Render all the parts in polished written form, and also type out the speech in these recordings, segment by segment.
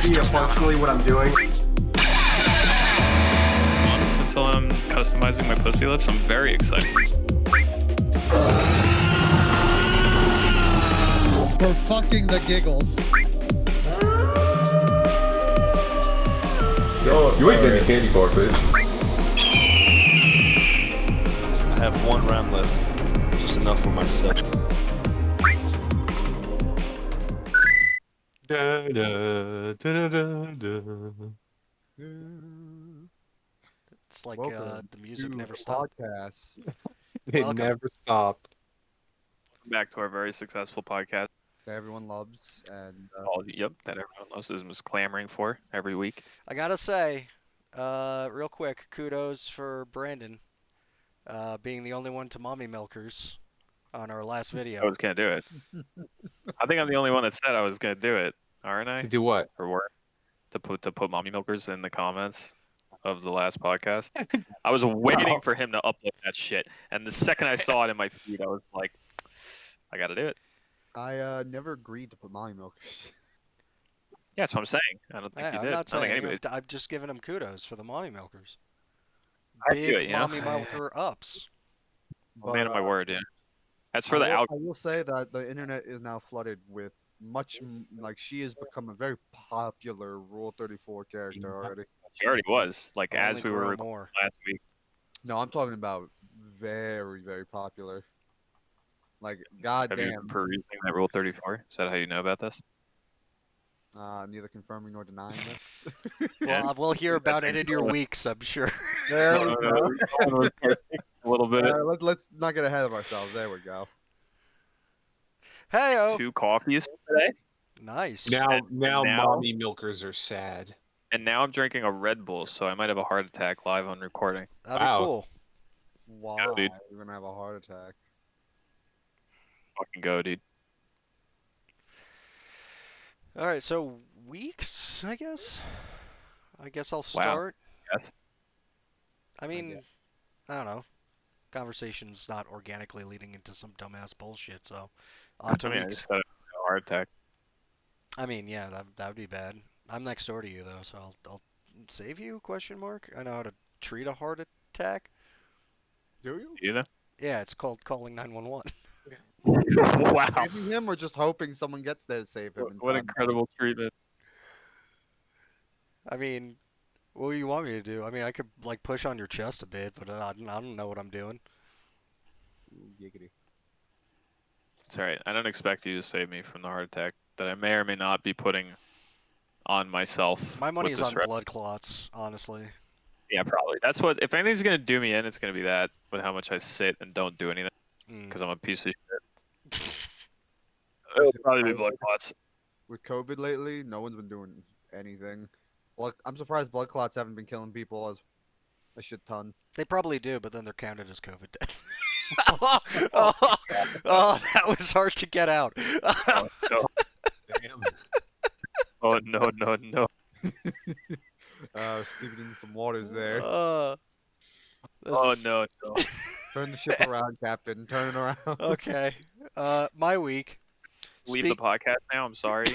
idea functionally what I'm doing. Months until I'm customizing my pussy lips. I'm very excited. For fucking the giggles. Yo, you ain't getting a candy bar, bitch. I have 1 round left. Just enough for myself. Da, da, da, da, da. It's like Welcome the music to never the stopped. podcast. It Welcome. never stopped. Back to our very successful podcast. That everyone loves, and Yep, that everyone loves is clamoring for every week. I gotta say, real quick, kudos for Brandon being the only one to mommy milkers on our last I video. was gonna do it. I think I'm the only one that said I was gonna do it, aren't I? To do what? Or what? To put mommy milkers in the comments of the last podcast. I was waiting for him to upload that shit, and the second I saw it in my feed, I was like, I gotta do it. I never agreed to put mommy milkers. Yeah, that's what I'm saying. I don't think Hey, you I'm did. not I don't think saying. anybody. I'm just giving him kudos for the mommy milkers. I do Big it, you know? mommy milker ups. Man of my word, yeah. That's for I the will, algorithm. I will say that the internet is now flooded with like she has become a very popular Rule 34 character already. She already was like Only as we were grow recording more. last week. No, I'm talking about very, very popular. Like, Have you goddamn. been perusing that Rule 34? Is that how you know about this? Neither confirming nor denying this. Well, we'll hear about it in your weeks, I'm sure. There we go. A little bit. Let's not get ahead of ourselves. There we go. Hey-o. 2 coffees today, Nice. Now now- mommy milkers are sad. and now I'm drinking a Red Bull, so I might have a heart attack live on recording. That'd Wow. be cool. Why? dude. You're gonna have a heart attack. Fucking go, dude. All right, so weeks, I guess. I guess I'll Wow. start. Yes. I mean, I don't know. Conversation's not organically leading into some dumbass bullshit, so on to I mean, I weeks. just had a heart attack. I mean, yeah, that would be bad. I'm next door to you though, so I'll save you? Question mark. I know how to treat a heart attack. Do you? You know? Yeah, it's called calling 911. Wow. Saving him or just hoping someone gets there to save him? in What time? incredible treatment. I mean, what do you want me to do? I mean, I could like push on your chest a bit, but I don't know what I'm doing. Ooh, giggity. It's alright. I don't expect you to save me from the heart attack that I may or may not be putting on myself. My money with is this on rep. blood clots, honestly. Yeah, probably. That's what. If anything's gonna do me in, it's gonna be that with how much I sit and don't do anything Mm. because I'm a piece of shit. It'll probably be blood clots. With COVID lately, no one's been doing anything. I'm surprised blood clots haven't been killing people as a shit ton. They probably do, but then they're counted as COVID deaths. Oh, that was hard to get out. Oh, no. Damn. Oh no no no. Steeping in some waters there. Oh This- no no. Turn the ship around, Captain. Turn it around. Okay. My week. Leave the podcast now. I'm sorry.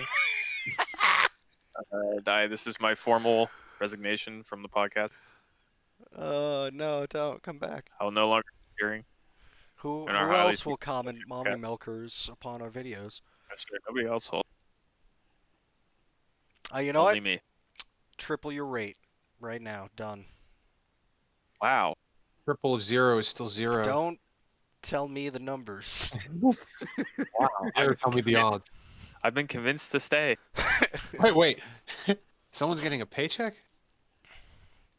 This is my formal resignation from the podcast. No, don't come back. I'll no longer be hearing. Who And our highly else will comment mommy Okay. milkers upon our videos? Actually, nobody else will. You know Only what? me. Triple your rate right now. Done. Wow. Triple of 0 is still 0. Don't tell me the numbers. Wow. Never tell me the odds. I've been convinced to stay. Wait. Someone's getting a paycheck?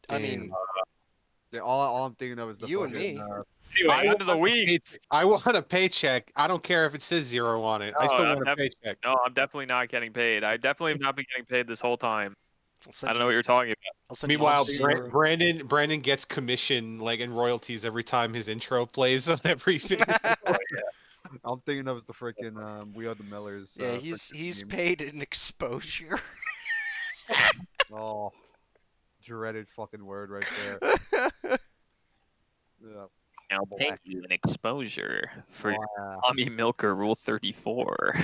I mean, Yeah, all I'm thinking of is the You and fucking, me. Anyway, on to the week. I want a paycheck. I don't care if it says 0 on it. I No, still I'm want a not- paycheck. No, I'm definitely not getting paid. I definitely have not been getting paid this whole time. I'll send I don't know what you're talking about. I'll send you Meanwhile, zero. Brandon gets commission and royalties every time his intro plays on every video. I'm thinking of is the freaking We Are the Millers. Yeah, freaking he's meme. paid in exposure. Oh, dreaded fucking word right there. Yeah. I'll pay you an exposure for your Wow. Tommy Milker Rule 34.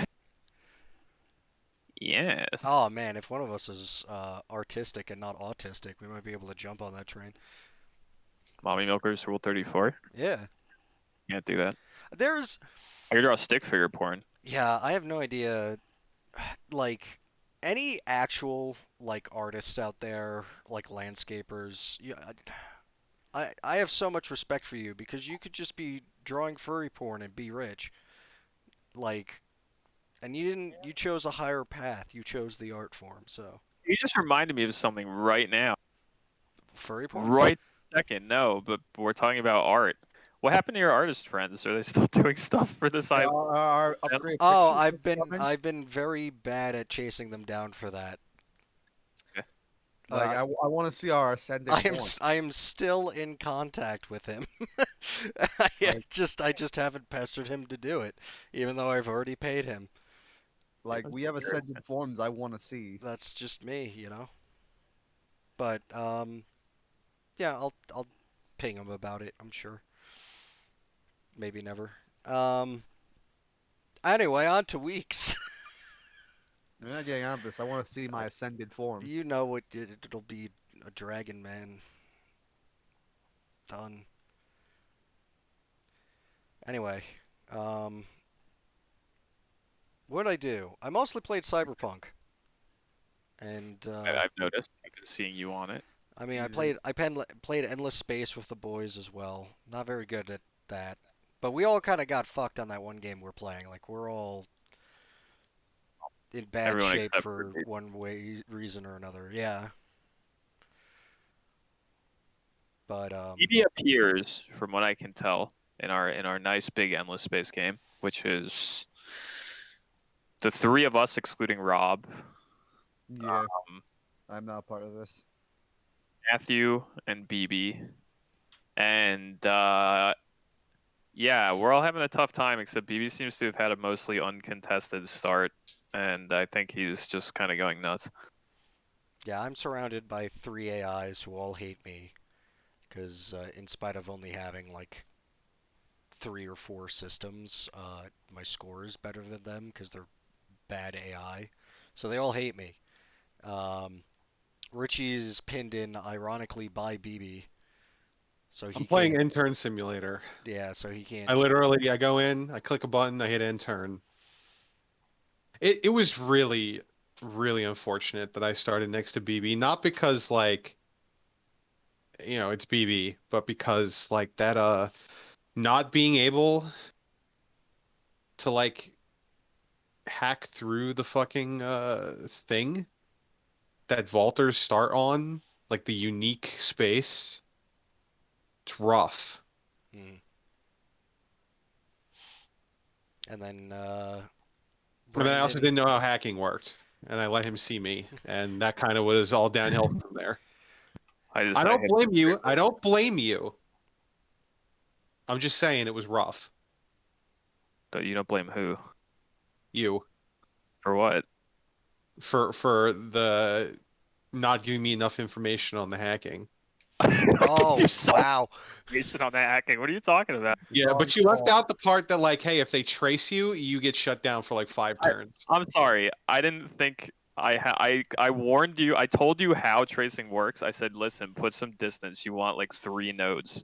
Yes. Oh man, if one of us is artistic and not autistic, we might be able to jump on that train. Mommy milkers rule 34. Yeah. Can't do that. There's I could draw stick figure porn. Yeah, I have no idea like any actual like artists out there, like landscapers. I have so much respect for you because you could just be drawing furry porn and be rich. Like and you chose a higher path. You chose the art form. So, You just reminded me of something right now. furry porn? Right second, no, but we're talking about art. What happened to your artist friends? Are they still doing stuff for the side? Our upgrade Oh, pictures coming. I've been very bad at chasing them down for that. Like I want to see our ascended form. I am still in contact with him. I just haven't pestered him to do it, even though I've already paid him. Like we have ascended forms I want to see. That's just me, you know. But yeah, I'll ping him about it. I'm sure. Maybe never. Anyway, on to weeks. I'm not getting out of this. I want to see my ascended form. You know what? It'll be a dragon man. Done. Anyway, what'd I do? I mostly played Cyberpunk, and I've noticed. I've been seeing you on it. I mean, Usually. played Endless Space with the boys as well. Not very good at that, but we all kind of got fucked on that one game we're playing. Like we're all in bad Everyone shape except for for me. one reason or another. Yeah, but Maybe appears, from what I can tell, in our nice big endless space game, which is the three of us excluding Rob, Yeah, I'm not part of this. Matthew, and BB, and yeah, we're all having a tough time. Except BB seems to have had a mostly uncontested start, and I think he's just kind of going nuts. yeah, I'm surrounded by 3 AIs who all hate me, because in spite of only having like 3 or 4 systems, my score is better than them because they're bad AI. So they all hate me. Richie's pinned in, ironically, by BB. So he I'm playing can't. Intern Simulator. Yeah, so he can't. I go in, I click a button, I hit intern. It was really, really unfortunate that I started next to BB. Not because like, it's BB, but because like that not being able to like hack through the fucking thing that vaulters start on, like the unique space. It's rough. Mm. And then And then I also Brandon. didn't know how hacking worked, and I let him see me, and that kind of was all downhill from there. I don't hit blame you. I don't blame you. I'm just saying it was rough. You don't blame who You for what? for the not giving me enough information on the hacking. Oh, You suck. wow. Based on the hacking. What are you talking about? Yeah, all but you your left fault. out the part that like, hey, if they trace you, you get shut down for like 5 turns. I'm sorry. I didn't think I warned you. I told you how tracing works. I said, listen, put some distance. You want like 3 nodes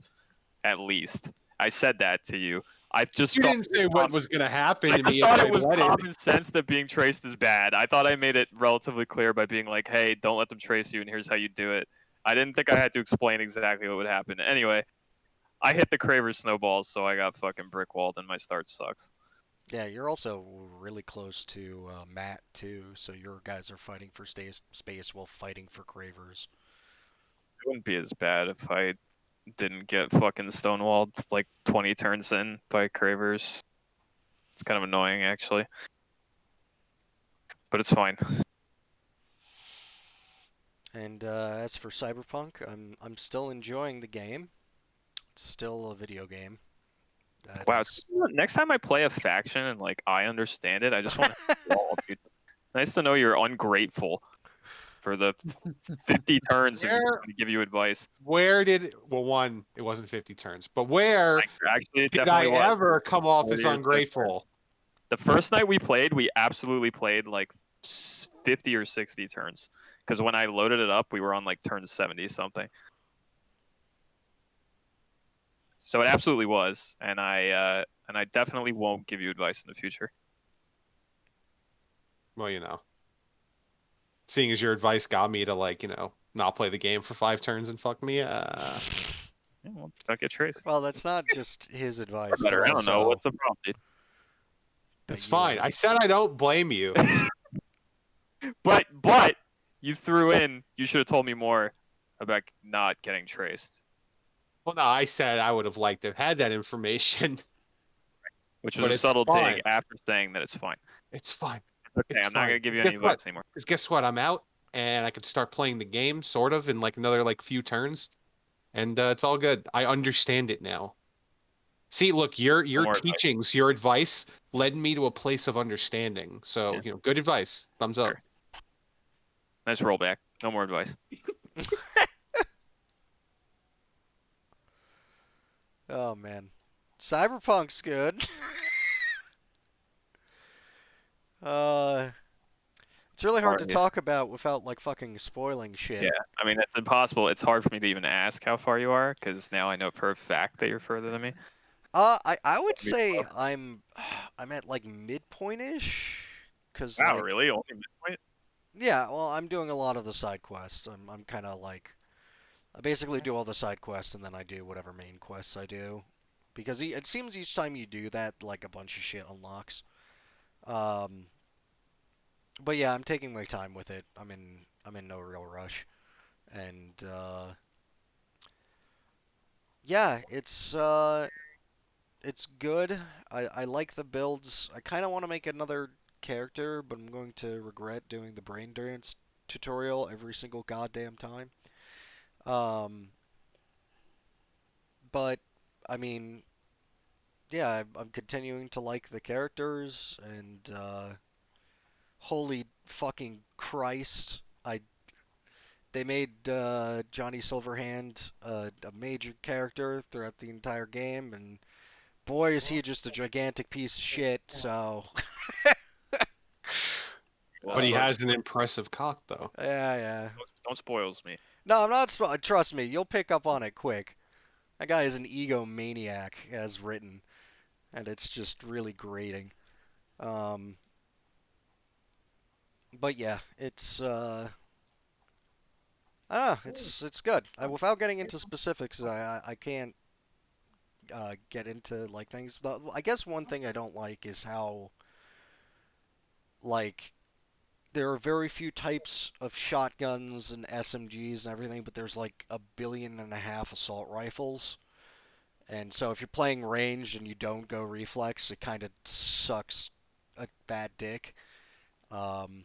at least. I said that to you. I just You thought didn't say what was gonna happen I to just me if thought I it was let it. common sense that being traced is bad. I thought I made it relatively clear by being like, hey, don't let them trace you, and here's how you do it. I didn't think I had to explain exactly what would happen. Anyway, I hit the Craver snowballs, so I got fucking brick walled, and my start sucks. Yeah, you're also really close to Matt, too, so your guys are fighting for space while fighting for Cravers. It wouldn't be as bad if I didn't get fucking stonewalled like 20 turns in by Cravers. It's kind of annoying, actually. But it's fine. And as for Cyberpunk, I'm still enjoying the game. It's still a video game. That Wow. is- Next time I play a faction and like I understand it, I just want to wall, dude. Nice to know you're ungrateful for the 50 turns of me trying to give you advice. Where did one? It wasn't 50 turns, but where Actually, it did I definitely was. ever come off as Warriors ungrateful? The first night we played, we absolutely played like 50 or 60 turns. Because when I loaded it up, we were on like turn 70 something. So it absolutely was, and I definitely won't give you advice in the future. Well, seeing as your advice got me to like, not play the game for 5 turns and fuck me, Yeah, well, don't get traced. Well, that's not just his Or advice, better. but I don't know. also What's the problem, dude? it's you- fine. I said I don't blame you. But you threw in. You should have told me more about not getting traced, Well, no, I said I would have liked to have had that information, which was but a it's subtle fine. dig after saying that it's fine. It's fine. Okay, It's I'm not gonna fine. give you Guess any what? advice anymore. Because guess what? I'm out, and I can start playing the game, sort of, in like another like few turns, and it's all good. I understand it now. See, look, your more advice. teachings, your advice led me to a place of understanding. So, Yeah. good advice. Thumbs up. Sure. Nice rollback. No more advice. Oh man, Cyberpunk's good. It's really hard to Yeah. talk about without like fucking spoiling shit. Yeah, I mean it's impossible. It's hard for me to even ask how far you are because now I know for a fact that you're further than me. I would Me say too. I'm at like midpoint-ish, cause Wow, like really? Only midpoint? yeah, well I'm doing a lot of the side quests. I'm kind of like I basically do all the side quests and then I do whatever main quests I do, because it seems each time you do that like a bunch of shit unlocks. Um, but yeah, I'm taking my time with it. I'm in no real rush, and yeah, it's good. I like the builds. I kind of want to make another character, but I'm going to regret doing the brain dance tutorial every single goddamn time. Um, but I mean, yeah, I'm continuing to like the characters, and holy fucking Christ, they made Johnny Silverhand a major character throughout the entire game, and boy is he just a gigantic piece of shit. So But he So has an impressive cock, though. yeah. don't spoils me. No, I'm not. Trust me, you'll pick up on it quick. That guy is an egomaniac, as written, and it's just really grating. Um, but yeah, it's I don't know, it's good. Without getting into specifics, I can't get into like things. But I guess one thing I don't like is how like there are very few types of shotguns and SMGs and everything, but there's like 1.5 billion assault rifles. And so if you're playing ranged and you don't go reflex, it kind of sucks a bad dick. Um,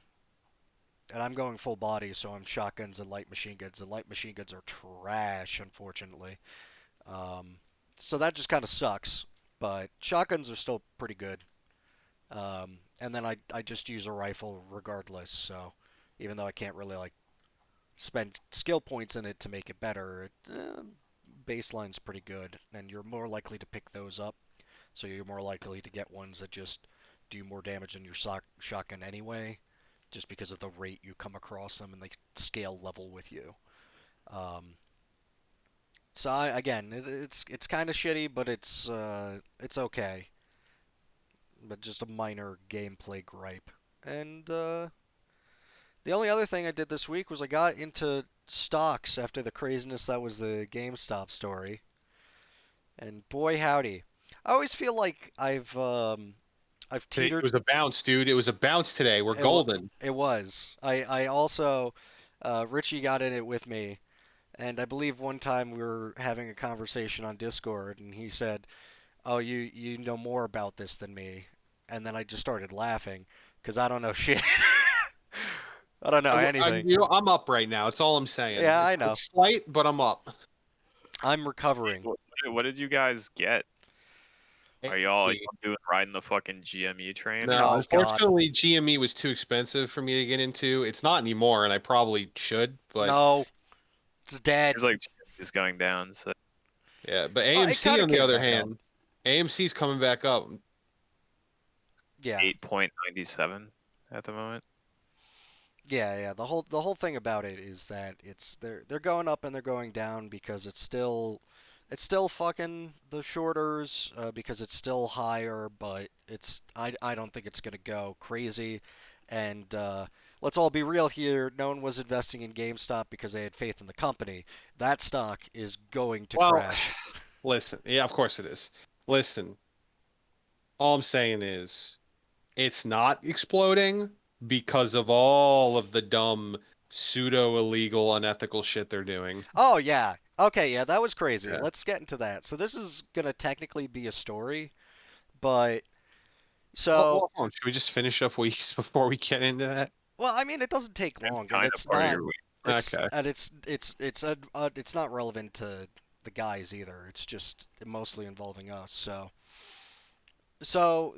and I'm going full body, so I'm shotguns and light machine guns, and light machine guns are trash, unfortunately. Um, so that just kind of sucks. But shotguns are still pretty good. And then I just use a rifle regardless, so even though I can't really like spend skill points in it to make it better, baseline's pretty good, and you're more likely to pick those up. So you're more likely to get ones that just do more damage than your shotgun anyway, just because of the rate you come across them and they scale level with you. Um, so again, it's kind of shitty, but it's okay. But just a minor gameplay gripe. And the only other thing I did this week was I got into stocks after the craziness that was the GameStop story. And boy howdy, I always feel like I've It teetered. was a bounce, dude. It was a bounce today. We're golden. It was. I also Richie got in it with me, and I believe one time we were having a conversation on Discord, and he said, "Oh, you know more about this than me," and then I just started laughing because I don't know shit. I don't know anything. I'm up right now. That's all I'm saying. Yeah, I It's know. slight, but I'm up. I'm recovering. What did you guys get? Are y'all doing riding the fucking GME train? No, No, God. unfortunately, GME was too expensive for me to get into. It's not anymore, and I probably should, but No, it's dead. It's like GME is going down. So yeah. But Well, it AMC, kinda on the came other back up. hand, AMC's coming back up. Yeah. 8.97 at the moment. Yeah. The whole thing about it is that they're going up and they're going down because it's still fucking the shorters because it's still higher, but I don't think it's gonna go crazy. And let's all be real here. No one was investing in GameStop because they had faith in the company. That stock is going to Well, crash. listen, yeah, of course it is. Listen, all I'm saying is it's not exploding because of all of the dumb, pseudo illegal, unethical shit they're doing. Oh yeah. Okay, yeah, that was crazy. Yeah. Let's get into that. So this is gonna technically be a story, but Well, so hold on. Should we just finish up weeks before we get into that? well, I mean, it doesn't take That's long, and kind of it's part of not your week. it's Okay. and it's not relevant to the guys either. It's just mostly involving us. So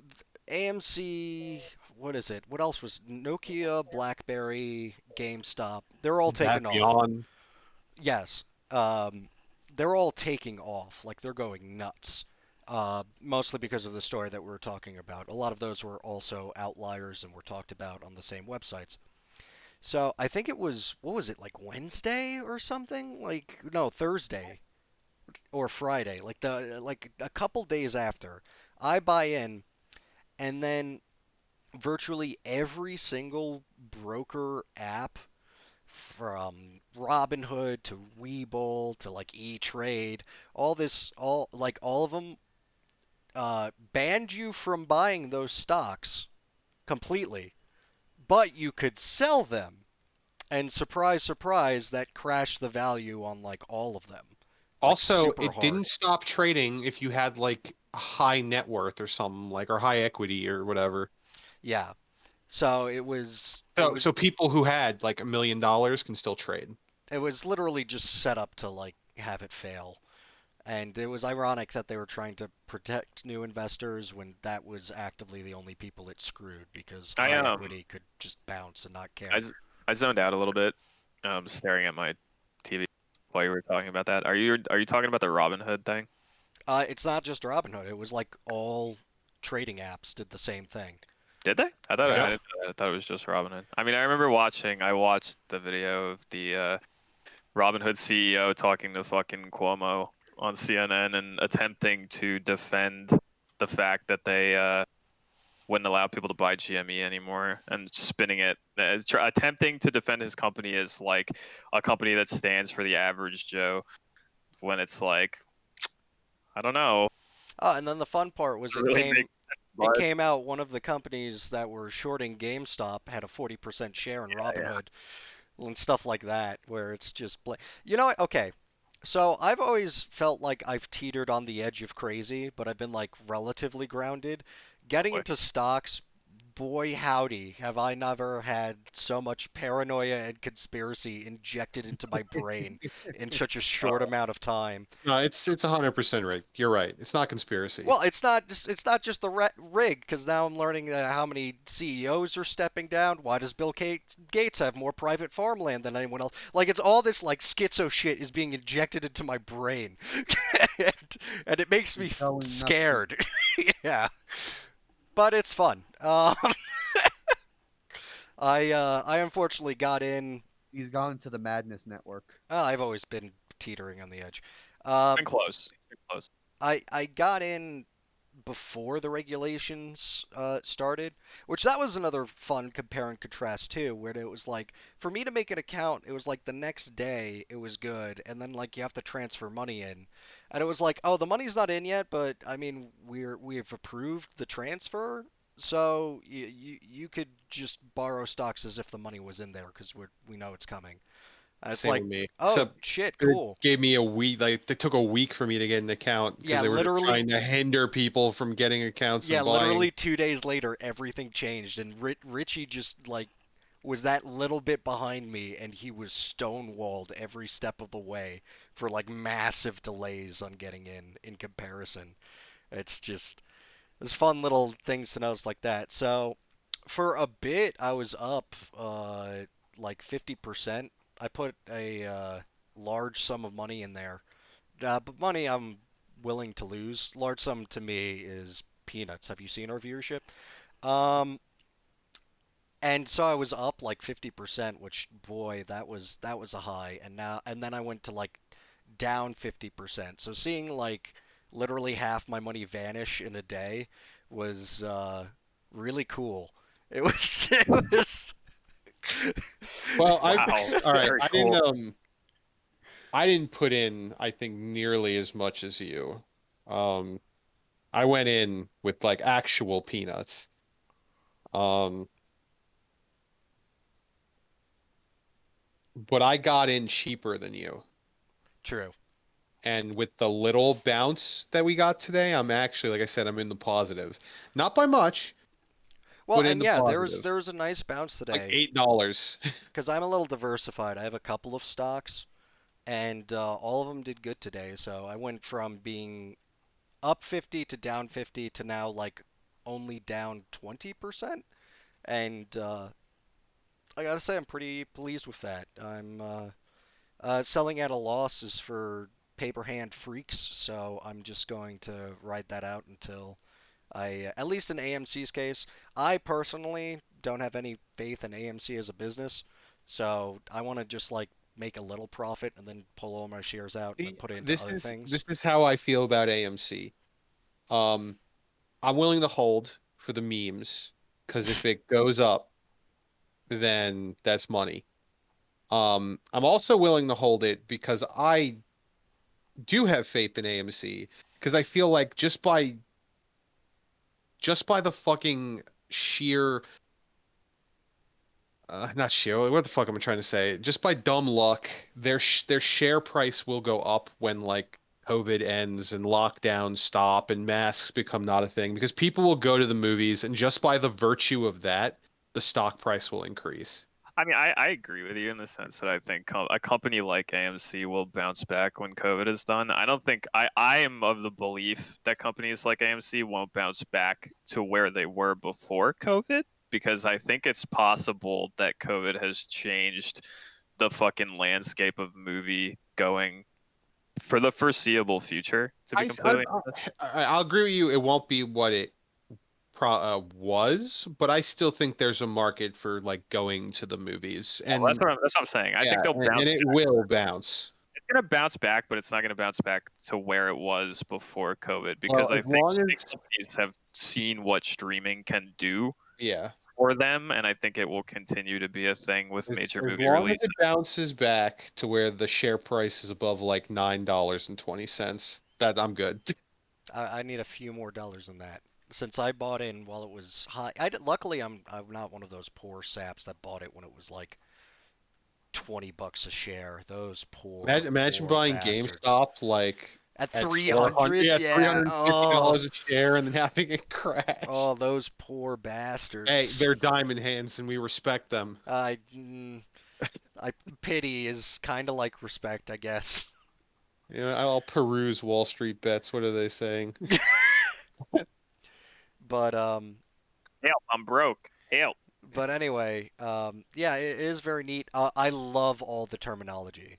AMC, what is it? What else was Nokia, BlackBerry, GameStop? They're all That taking off. beyond. Yes. They're all taking off. Like they're going nuts. Mostly because of the story that we were talking about. A lot of those were also outliers and were talked about on the same websites. So I think it was, what was it, like Wednesday or something? Like, no, Thursday or Friday. Like a couple days after. I buy in, and then virtually every single broker app from Robinhood to Webull to like E-Trade, all of them banned you from buying those stocks completely, but you could sell them. And surprise, surprise, that crashed the value on like all of them, like Also, super it hard. didn't stop trading if you had like a high net worth or something like or high equity or whatever. Yeah. So it was it So was people who had like $1 million can still trade. it was literally just set up to like have it fail. And it was ironic that they were trying to protect new investors when that was actively the only people it screwed because I high equity could just bounce and not I, care. z- I zoned out a little bit, staring at my TV while you were talking about that. Are you talking about the Robin Hood thing? It's not just Robinhood. It was like all trading apps did the same thing. Did they? I Yeah. didn't know that. I thought it was just Robin Hood. I mean, I remember watching. I watched the video of the Robin Hood CEO talking to fucking Cuomo on CNN and attempting to defend the fact that they wouldn't allow people to buy GME anymore and spinning it, attempting to defend his company as like a company that stands for the average Joe when it's like, I don't know, Oh, and then the fun part was it really makes sense, it but came out one of the companies that were shorting GameStop had a 40% share in yeah. Robinhood and stuff like that, where it's just you know what? Okay, so I've always felt like I've teetered on the edge of crazy, but I've been like relatively grounded. Getting Boy. into stocks, boy howdy, have I never had so much paranoia and conspiracy injected into my brain in such a short amount of time. No, it's 100% right. You're right. It's not conspiracy. Well, it's not just the rig because now I'm learning how many CEOs are stepping down. Why does Bill Gates have more private farmland than anyone else? Like it's all this like schizo shit is being injected into my brain, and, and it makes me Going nuts. scared. Yeah, but it's fun. I unfortunately got in. He's gone to the Madness Network. I've always been teetering on the edge. It's Uh, been close. It's been close. I got in before the regulations started, which that was another fun compare and contrast too, where it was like for me to make an account, it was like the next day it was good, and then like you have to transfer money in, and it was like, oh, the money's not in yet, but I mean we've approved the transfer, so you could just borrow stocks as if the money was in there because we know it's coming, and it's Same like, with me. oh Except shit, it cool. gave me a week. Like it took a week for me to get an account because Yeah, they were literally trying to hinder people from getting accounts Yeah, and buying. literally 2 days later, everything changed, and Richie just like was that little bit behind me, and he was stonewalled every step of the way for like massive delays on getting in comparison. It's just there's fun little things to notice like that. So for a bit, I was up like 50%. I put a large sum of money in there, but money I'm willing to lose. Large sum to me is peanuts. Have you seen our viewership? Um, And so I was up like 50%, which boy, that was a high. And then I went to like down 50%. So seeing like literally half my money vanish in a day was really cool. It was it was Well, I Wow, all right. very I didn't cool. I didn't put in, I think, nearly as much as you. Um, I went in with like actual peanuts. Um, but I got in cheaper than you. true. And with the little bounce that we got today, I'm actually, like I said, I'm in the positive. Not by much, Well, but in and the yeah, there was positive. there was a nice bounce Like today $8. because I'm a little diversified. I have a couple of stocks, and all of them did good today. So I went from being up 50 to down 50 to now like only down 20%. And I gotta say, I'm pretty pleased with that. I'm selling at a loss is for paper hand freaks, so I'm just going to ride that out until at least in AMC's case, I personally don't have any faith in AMC as a business, so I want to just like make a little profit and then pull all my shares out and then See, put it into this other is things. this is how I feel about AMC. Um, I'm willing to hold for the memes because if it goes up, then that's money. I'm also willing to hold it because I do have faith in AMC because I feel like just by the fucking sheer not sheer what the fuck am I trying to say? Just by dumb luck, their share price will go up when like COVID ends and lockdowns stop and masks become not a thing because people will go to the movies and just by the virtue of that, the stock price will increase. I mean, I agree with you in the sense that I think a company like AMC will bounce back when COVID is done. I don't think I am of the belief that companies like AMC won't bounce back to where they were before COVID because I think it's possible that COVID has changed the fucking landscape of movie going for the foreseeable future, to be I, I, completely honest. I'll agree with you. It won't be what it was, but I still think there's a market for like going to the movies, Yeah, well, and that's what I'm saying. I think yeah, they'll bounce. and it will bounce. It's gonna bounce back, but it's not gonna bounce back to where it was before COVID Well, because I as think long big as companies have seen what streaming can do yeah, for them, and I think it will continue to be a thing with major as movie long as releases. it bounces back to where the share price is above like $9.20, that I'm good. I need a few more dollars than that. Since I bought in while it was high, luckily I'm not one of those poor saps that bought it when it was like $20 a share. Those poor, Imagine poor buying bastards. GameStop like At at 300, 400, yeah, three yeah. hundred and fifty Oh, dollars a share, and then having it crash. oh, those poor Hey, bastards. they're diamond hands, and we respect them. I, I pity is kind of like respect, I guess. Yeah, I'll peruse Wall Street bets. What are they saying? But Help! I'm broke. Help! anyway, yeah, it is very neat. I love all the terminology.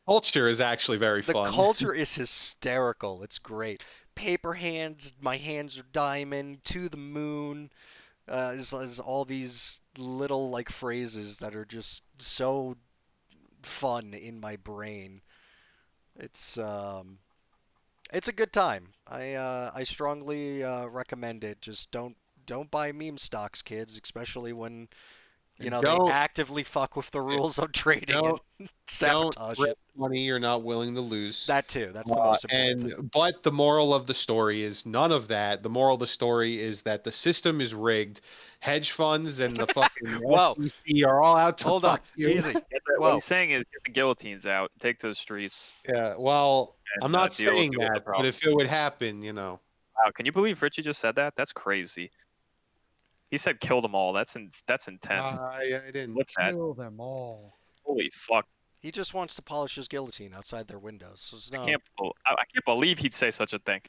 Culture is actually very The fun. culture is hysterical. It's great. Paper hands, my hands are diamond, to the moon. Is all these little like phrases that are just so fun in my brain. It's um, it's a good time. I strongly recommend it. Just don't buy meme stocks, kids, especially when And they don't actively fuck with the rules of trading and don't don't sabotage risk it. money you're not willing to lose. That too. That's the most important thing. And but the moral of the story is none of that. The moral of the story is that the system is rigged. Hedge funds and the fucking Whoa, SEC are all out to hold on, fuck you. easy. What Whoa, he's saying is get the guillotines out, take to the streets, Yeah, well, I'm and not deal saying with the that, but problem. if it would happen. Wow, can you believe Richie just said that? That's crazy. He said kill them all. That's intense. I didn't. What's that? Kill them all. Holy fuck! he just wants to polish his guillotine outside their windows. So it's I no. can't. I can't believe he'd say such a thing.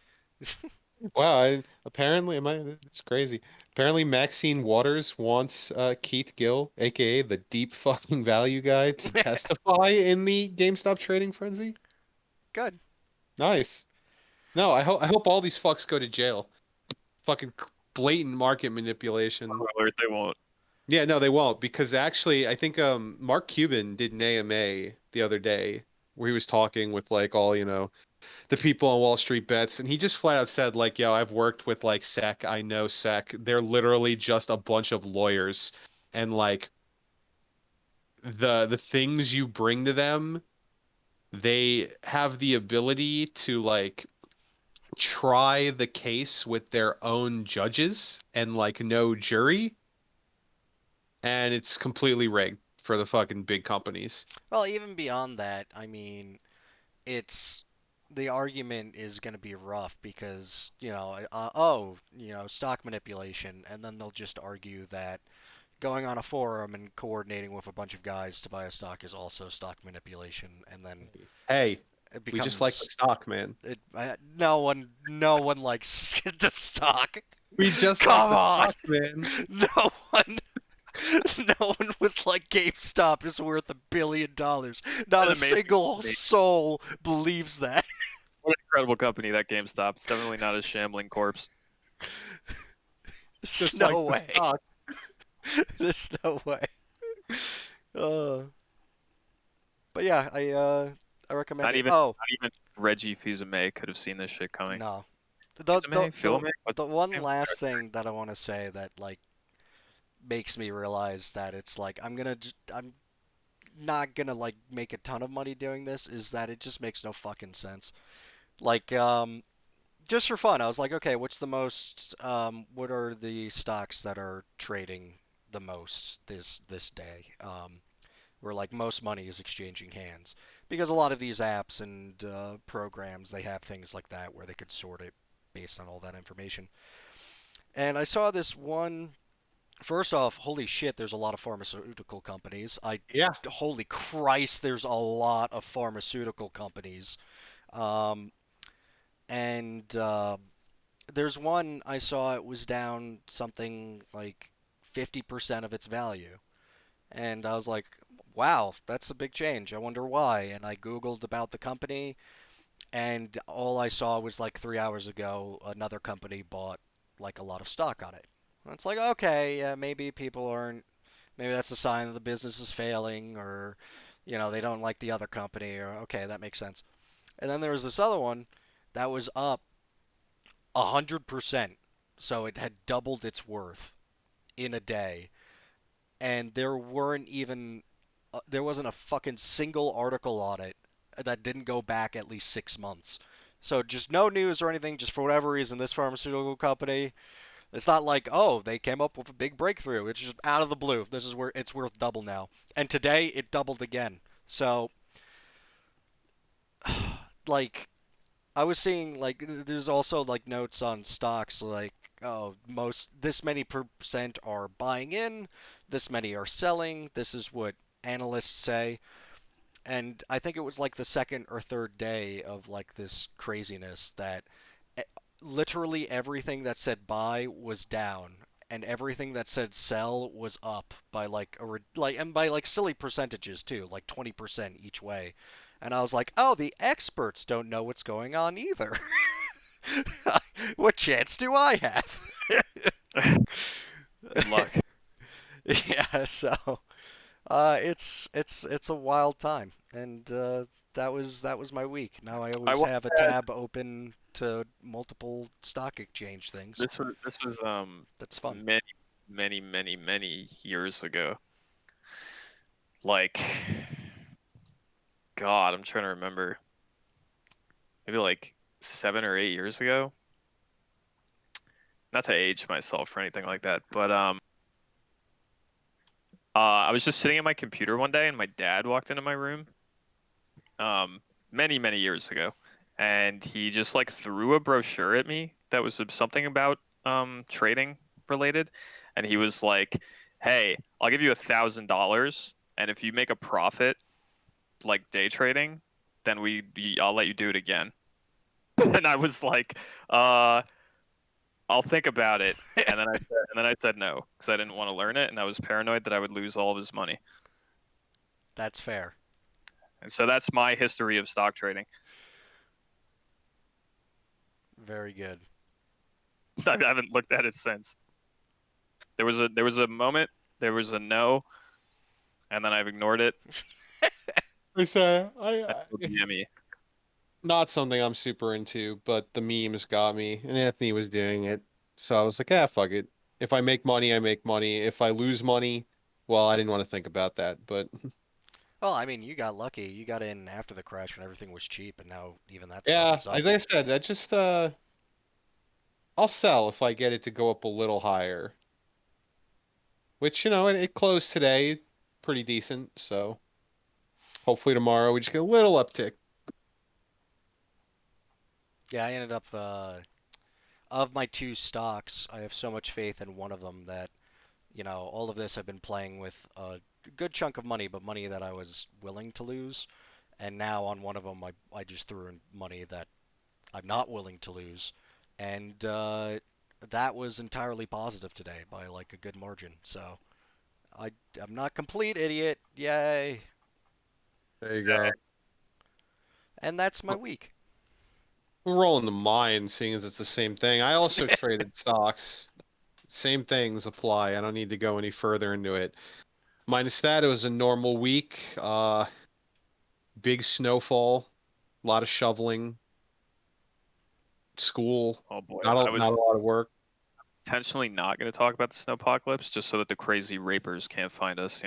Wow, apparently, it's crazy. Apparently, Maxine Waters wants Keith Gill, aka the deep fucking value guy, to testify in the GameStop trading frenzy. Good. Nice. No, I hope all these fucks go to jail. Fucking blatant market manipulation. Spoiler alert, they won't. Yeah, no, they won't because actually, I think Mark Cuban did an AMA the other day where he was talking with like all the people on Wall Street Bets, and he just flat out said like, "Yo, I've worked with like SEC. I know SEC. They're literally just a bunch of lawyers, and like the things you bring to them, they have the ability to like try the case with their own judges and like no jury, and it's completely rigged for the fucking big companies." Well, even beyond that, I mean, it's the argument is going to be rough because stock manipulation, and then they'll just argue that going on a forum and coordinating with a bunch of guys to buy a stock is also stock manipulation, and then Hey, it we just like the becomes stock, man. no one likes the stock. We just like Come the on, stock, man. no one. No one was like GameStop is worth $1 billion. Not An a amazing single company. soul believes that. What an incredible company, that GameStop. It's definitely not a shambling corpse. There's Just no like the way. stock. There's no way. Uh, but yeah, I recommend Not it. even, Oh, not even Reggie Fils-Aimé could have seen this shit coming. no. The Fils-Aimé? Fils-Aimé? What's the his one name? last thing that I want to say that like makes me realize that it's like I'm not gonna like make a ton of money doing this is that it just makes no fucking sense. Like just for fun, I was like, okay, what are the stocks that are trading the most this day? Where like most money is exchanging hands, because a lot of these apps and programs they have things like that where they could sort it based on all that information. And I saw this one. First off, holy shit, there's a lot of pharmaceutical companies. Yeah. Holy Christ, there's a lot of pharmaceutical companies. Um, and there's one I saw it was down something like 50% of its value. And I was like, wow, that's a big change. I wonder why. And I Googled about the company, and all I saw was like 3 hours ago, another company bought like a lot of stock on it. And it's like, okay, yeah, maybe people aren't, maybe that's a sign that the business is failing, or, they don't like the other company, or, okay, that makes sense. And then there was this other one that was up 100%. So it had doubled its worth in a day. And there wasn't a fucking single article on it that didn't go back at least 6 months. So just no news or anything, just for whatever reason, this pharmaceutical company, it's not like, oh, they came up with a big breakthrough. It's just out of the blue. This is where it's worth double now. And today it doubled again. So, like, I was seeing, like, there's also, like, notes on stocks, like, oh, this many percent are buying in, this many are selling, this is what analysts say. And I think it was like the second or third day of like this craziness that e- literally everything that said buy was down and everything that said sell was up by and by like silly percentages too, like 20% each way. And I was like, "Oh, the experts don't know what's going on either." What chance do I have? Good luck. Yeah, so it's a wild time, and that was my week. Now I I always want have a to add, tab open to multiple stock exchange things. this was That's fun. many, many, many, many years ago. Like, God, I'm trying to remember. Maybe like 7 or 8 years ago. Not to age myself or anything like that, but I was just sitting at my computer one day, and my dad walked into my room, many, many years ago, and he just like threw a brochure at me that was something about trading related, and he was like, "Hey, I'll give you $1,000, and if you make a profit like day trading, then I'll let you do it again." And I was like, I'll think about it. And then I said no because I didn't want to learn it, and I was paranoid that I would lose all of his money. That's fair. And so that's my history of stock trading. Very good. I haven't looked at it since. There was a moment There was a no, and then I've ignored it. It's I Yummy. not something I'm super into, but the memes got me, and Anthony was doing it, so I was like, ah, fuck it. If I make money, I make money. If I lose money, well, I didn't want to think about that, but Well, I mean, you got lucky. You got in after the crash when everything was cheap, and now even that stuff yeah, is up. as I said, I just I'll sell if I get it to go up a little higher. Which, it closed today, pretty decent, so hopefully tomorrow we just get a little uptick. Yeah, I ended up of my two stocks, I have so much faith in one of them that, all of this I've been playing with a good chunk of money, but money that I was willing to lose. And now on one of them, I just threw in money that I'm not willing to lose. And that was entirely positive today by like a good margin. So I'm not complete, idiot. Yay. There you go. And that's my week. We're rolling the mine, seeing as it's the same thing. I also traded stocks. Same things apply. I don't need to go any further into it. Minus that, it was a normal week. Big snowfall, a lot of shoveling, school, Oh boy, not I a, not was a lot of work. intentionally not going to talk about the snowpocalypse just so that the crazy rapers can't find us.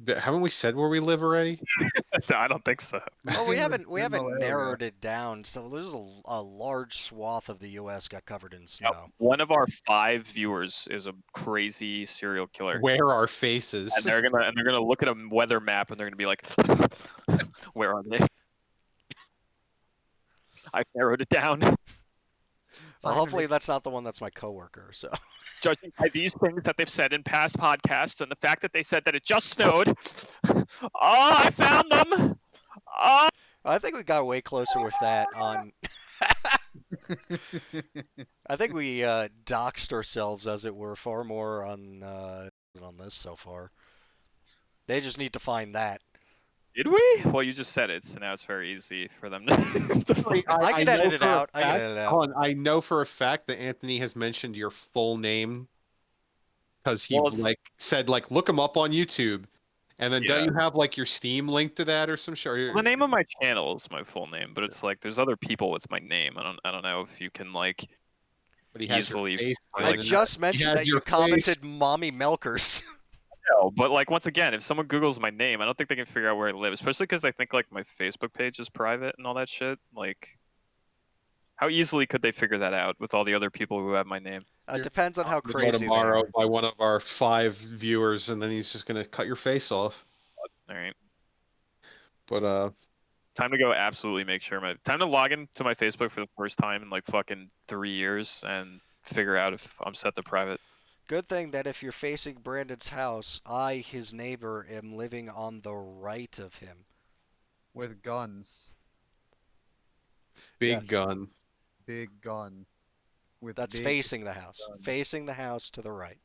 Haven't we said where we live already? I don't think so. Well, we haven't General area. narrowed it down. So there's a large swath of the U.S. got covered in snow. One of our 5 viewers is a crazy serial killer. Where are faces? And they're gonna look at a weather map and they're gonna be like, "Where are they?" I've narrowed it down. Well, hopefully that's not the one that's my coworker. So Judging by these things that they've said in past podcasts and the fact that they said that it just snowed, oh, I found them. Oh. I think we got way closer with that on. I think we doxed ourselves, as it were, far more than on this so far. They just need to find that. Did we? Well, you just said it, so now it's very easy for them to find. I can know edit it for a out. I can fact- edit it out. hold on, I know for a fact that Anthony has mentioned your full name because he said look him up on YouTube, and then don't Yeah. you have your Steam link to that or some shit? Well, the name of my channel is my full name, but it's there's other people with my name. I don't know if you can But he has your easily. face. I Brandon. just mentioned has that your you commented face. "mommy milkers." No, but once again, if someone Googles my name, I don't think they can figure out where I live, especially because I think my Facebook page is private and all that shit. How easily could they figure that out with all the other people who have my name? It depends on how Go crazy they tomorrow are. by one of our 5 viewers, and then he's just gonna cut your face off. All right, But time to go. Absolutely make sure time to log into my Facebook for the first time in fucking 3 years and figure out if I'm set to private. Good thing that if you're facing Brandon's house, I, his neighbor, am living on the right of him. With guns. big Yes. gun. Big gun. With That's big facing the house. gun. Facing the house to the right.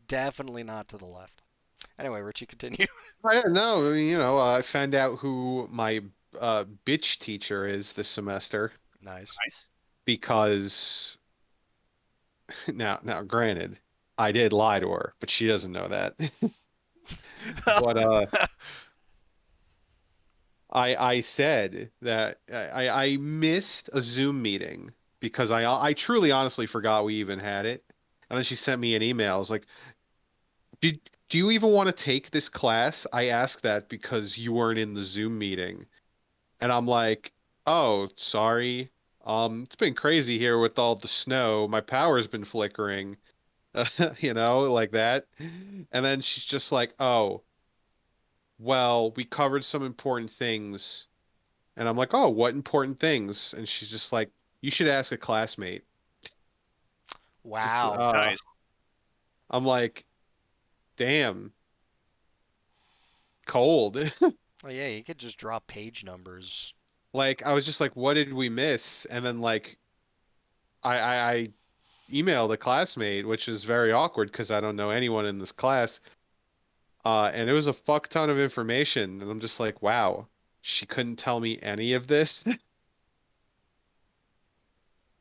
Definitely not to the left. Anyway, Richie, continue. Oh, yeah, no, I mean, I found out who my bitch teacher is this semester Nice. Nice. because now, granted, I did lie to her, but she doesn't know that. But I said that I missed a Zoom meeting because I truly honestly forgot we even had it. And then she sent me an email. I was like, do you even want to take this class? I asked that because you weren't in the Zoom meeting. And I'm like, oh, sorry. It's been crazy here with all the snow. My power's been flickering, like that. And then she's just like, oh, well, we covered some important things. And I'm like, oh, what important things? And she's just like, you should ask a classmate. Just, Wow. Nice. I'm like, damn, cold. Oh, yeah, you could just drop page numbers. I was just like, what did we miss? And then I emailed a classmate, which is very awkward because I don't know anyone in this class. And it was a fuck ton of information, and I'm just like, wow, she couldn't tell me any of this.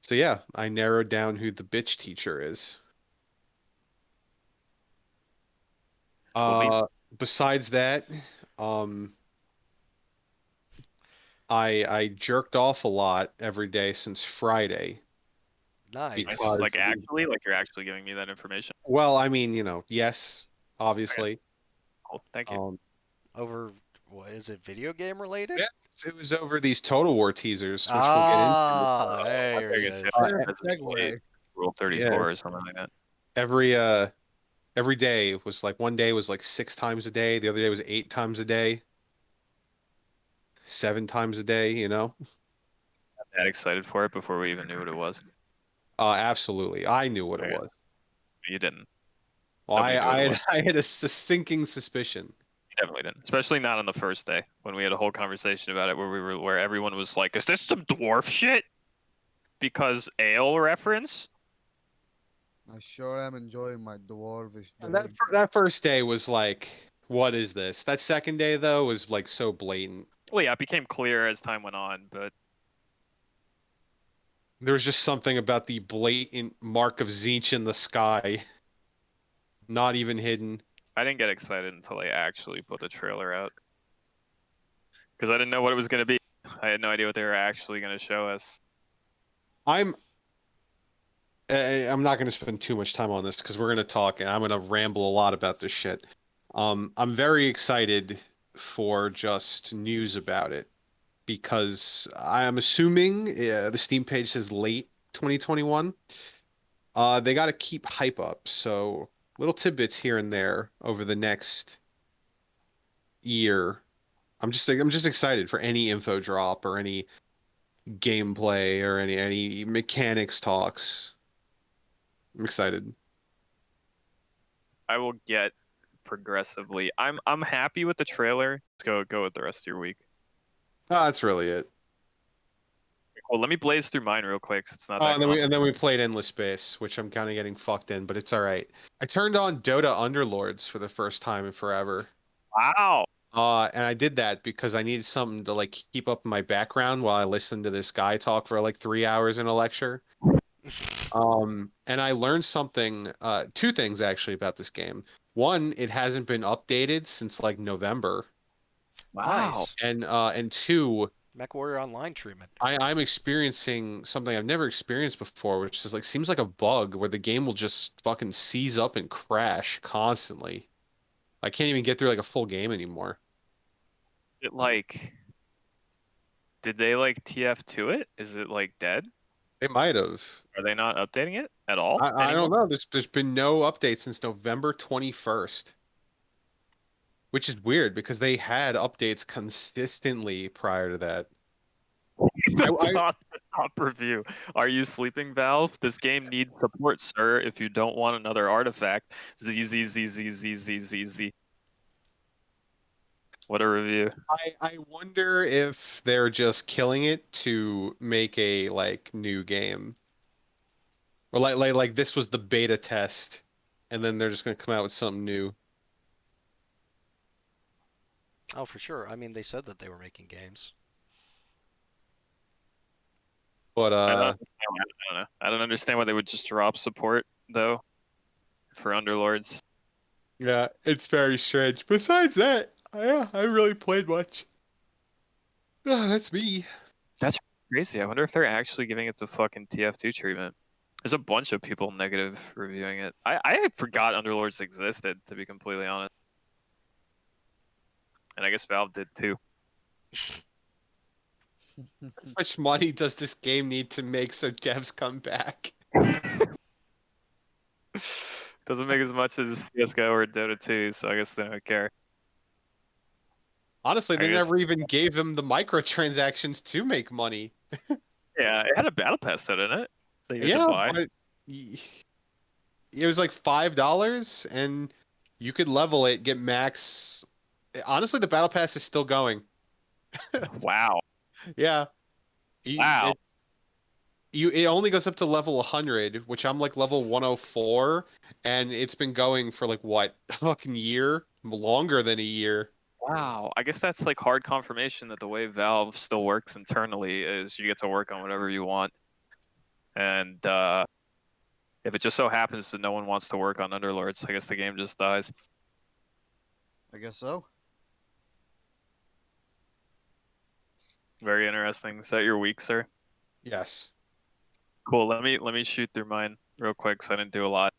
So yeah, I narrowed down who the bitch teacher is. Cool beans. Besides that, um, I jerked off a lot every day since Friday. Nice. Because Like actually, like you're actually giving me that information. well, I mean, yes, obviously. Cool. Thank you. Over, what is it, video game related? Yeah, it was over these Total War teasers, which we'll get into. Ah, I there thought he you said is. that Perfect as a segue. Rule Yeah, 34 or something like that. every every day was like one day was like 6 times a day, the other day was 8 times a day, 7 times a day, I'm that excited for it before we even knew what it was. Absolutely. I knew what it Okay. was. You didn't. Well, Nobody knew what it was. I had a sinking suspicion. You definitely didn't. Especially not on the first day when we had a whole conversation about it where everyone was like, "Is this some dwarf shit?" Because ale reference. I sure am enjoying my dwarvish And drink. that first day was like, what is this? That second day though was like so blatant. Well, yeah, it became clear as time went on, but There was just something about the blatant mark of Zinch in the sky, not even hidden. I didn't get excited until they actually put the trailer out. Because I didn't know what it was going to be. I had no idea what they were actually going to show us. I'm not going to spend too much time on this because we're going to talk and I'm going to ramble a lot about this shit. I'm very excited for just news about it because I am assuming the Steam page says late 2021. They got to keep hype up, so little tidbits here and there over the next year. I'm just excited for any info drop or any gameplay or any mechanics talks. I'm excited. I will get progressively. I'm happy with the trailer. Let's go with the rest of your week. That's really it. Well, let me blaze through mine real quick. 'Cause it's not Oh, that and then we played Endless Space, which I'm kind of getting fucked in, but it's all right. I turned on Dota Underlords for the first time in forever. Wow. And I did that because I needed something to like keep up in my background while I listened to this guy talk for like 3 hours in a lecture. And I learned something, two things actually about this game. One, it hasn't been updated since like November. Wow. Nice. And two, Mech Warrior Online treatment. I'm experiencing something I've never experienced before, which is like seems like a bug where the game will just fucking seize up and crash constantly. I can't even get through like a full game anymore. Is it like, did they like TF to it? Is it like dead? They might have. Are they not updating it at all I anymore? don't know. There's been no update since November 21st, which is weird because they had updates consistently prior to that. I Top review. Are you sleeping, Valve? This game needs support, sir. If you don't want another artifact, Z. What a review. I wonder if they're just killing it to make a like new game. Or like this was the beta test and then they're just gonna come out with something new. Oh, for sure. I mean, they said that they were making games. But I don't know. I don't understand why they would just drop support though for Underlords. yeah, it's very strange. Besides that, yeah, I really played much. That's me. That's crazy. I wonder if they're actually giving it the fucking TF2 treatment. There's a bunch of people negative reviewing it. I forgot Underlords existed, to be completely honest. And I guess Valve did too. How much money does this game need to make so devs come back? Doesn't make as much as CSGO or Dota 2, so I guess they don't care. Honestly, I they guess- never even gave them the microtransactions to make money. Yeah, it had a battle pass though, didn't it? That you had to Yeah, buy. but it was like $5 and you could level it, get max. Honestly, the battle pass is still going. Wow. Yeah. Wow. It only goes up to level 100, which I'm like level 104, and it's been going for like what, a fucking year? Longer than a year. Wow. I guess that's like hard confirmation that the way Valve still works internally is you get to work on whatever you want. And if it just so happens that no one wants to work on Underlords, I guess the game just dies. I guess so. Very interesting. Is that your week, sir? Yes. Cool. Let me shoot through mine real quick, 'cause I didn't do a lot.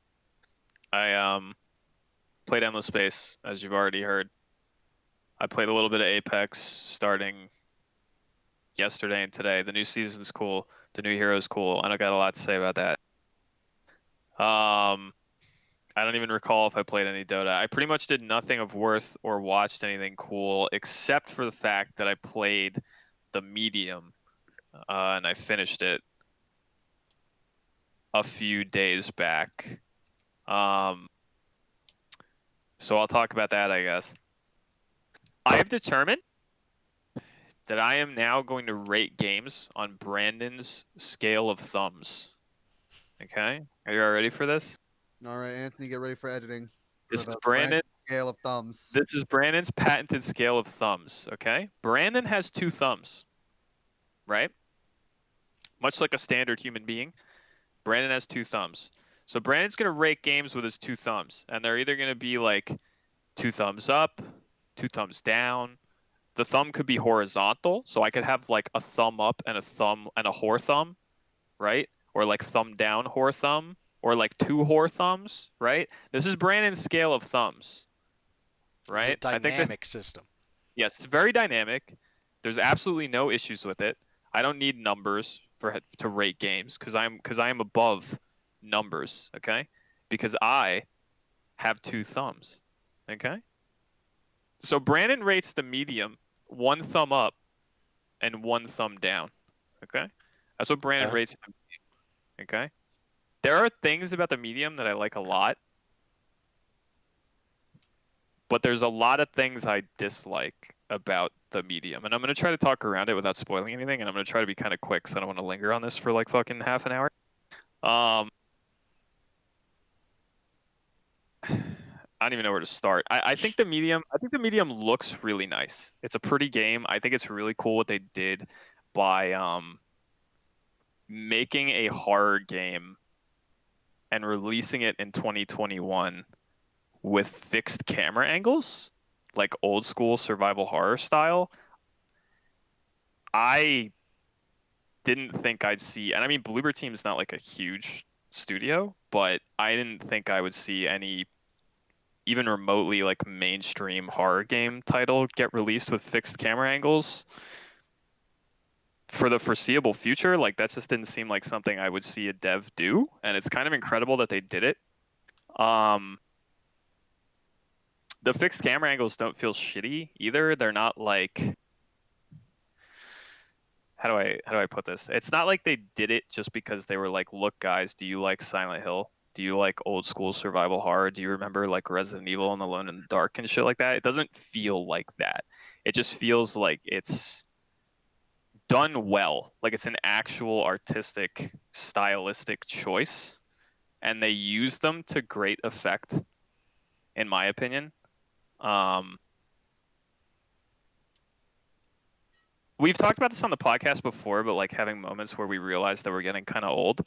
I played Endless Space, as you've already heard. I played a little bit of Apex starting yesterday and today. The new season's cool. The new hero's cool, and I got a lot to say about that. I don't even recall if I played any Dota. I pretty much did nothing of worth or watched anything cool, except for the fact that I played the Medium, and I finished it a few days back. So I'll talk about that, I guess. I have determined that I am now going to rate games on Brandon's scale of thumbs. Okay? Are you all ready for this? All right, Anthony, get ready for editing. For This is the Brandon. scale of thumbs. This is Brandon's patented scale of thumbs. Okay? Brandon has 2 thumbs, right? Much like a standard human being, Brandon has 2 thumbs. So Brandon's going to rate games with his 2 thumbs, and they're either going to be like 2 thumbs up, 2 thumbs down. The thumb could be horizontal, so I could have like a thumb up and a thumb and a whore thumb, right? Or like thumb down whore thumb, or like 2 whore thumbs, right? This is Brandon's scale of thumbs, right? It's a I think this, dynamic system. yes, it's very dynamic. There's absolutely no issues with it. I don't need numbers to rate games because I am above numbers, okay? Because I have 2 thumbs, okay? So Brandon rates the Medium 1 thumb up and 1 thumb down, okay? That's what Brandon Okay. rates the Medium, okay? There are things about the Medium that I like a lot, but there's a lot of things I dislike about the Medium, and I'm gonna try to talk around it without spoiling anything, and I'm gonna try to be kind of quick, so I don't want to linger on this for like fucking half an hour. I don't even know where to start. I think the Medium looks really nice. It's a pretty game. I think it's really cool what they did by making a horror game and releasing it in 2021 with fixed camera angles, like old school survival horror style. I didn't think I'd see, and I mean, Bloober Team's not like a huge studio, but I didn't think I would see any even remotely like mainstream horror game title get released with fixed camera angles for the foreseeable future. Like that just didn't seem like something I would see a dev do, and it's kind of incredible that they did it. The fixed camera angles don't feel shitty either. They're not like, how do I put this? It's not like they did it just because they were like, look guys, do you like Silent Hill? Do you like old school survival horror? Do you remember like Resident Evil and Alone in the Dark and shit like that? It doesn't feel like that. It just feels like it's done well. Like it's an actual artistic, stylistic choice. And they use them to great effect, in my opinion. We've talked about this on the podcast before, but like having moments where we realize that we're getting kind of old.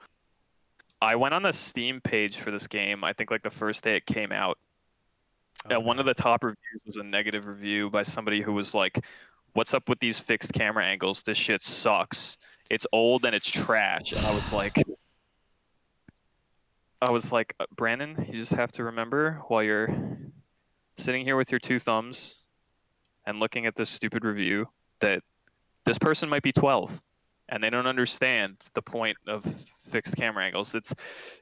I went on the Steam page for this game, I think like the first day it came out. And one of the top reviews was a negative review by somebody who was like, what's up with these fixed camera angles? This shit sucks. It's old and it's trash. And I was like, Brandon, you just have to remember while you're sitting here with your 2 thumbs and looking at this stupid review that this person might be 12 and they don't understand the point of fixed camera angles. It's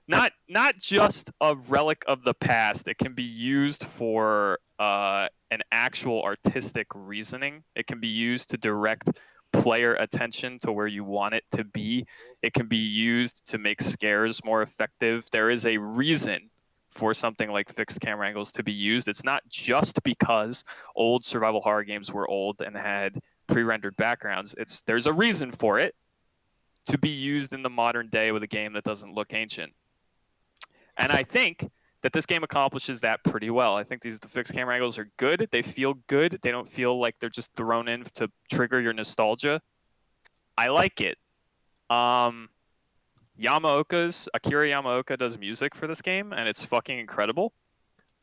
not just a relic of the past. It can be used for an actual artistic reasoning. It can be used to direct player attention to where you want it to be. It can be used to make scares more effective. There is a reason for something like fixed camera angles to be used. It's not just because old survival horror games were old and had pre-rendered backgrounds. There's a reason for it to be used in the modern day with a game that doesn't look ancient. And I think that this game accomplishes that pretty well. I think the fixed camera angles are good. They feel good. They don't feel like they're just thrown in to trigger your nostalgia. I like it. Akira Yamaoka does music for this game, and it's fucking incredible.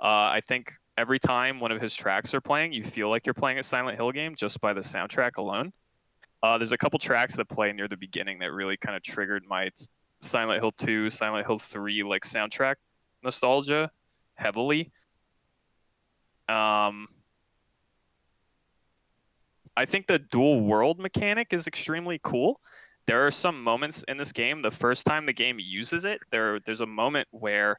I think every time one of his tracks are playing, you feel like you're playing a Silent Hill game just by the soundtrack alone. There's a couple tracks that play near the beginning that really kind of triggered my Silent Hill 2, Silent Hill 3 like soundtrack nostalgia heavily. I think the dual world mechanic is extremely cool. There are some moments in this game, the first time the game uses it, there's a moment where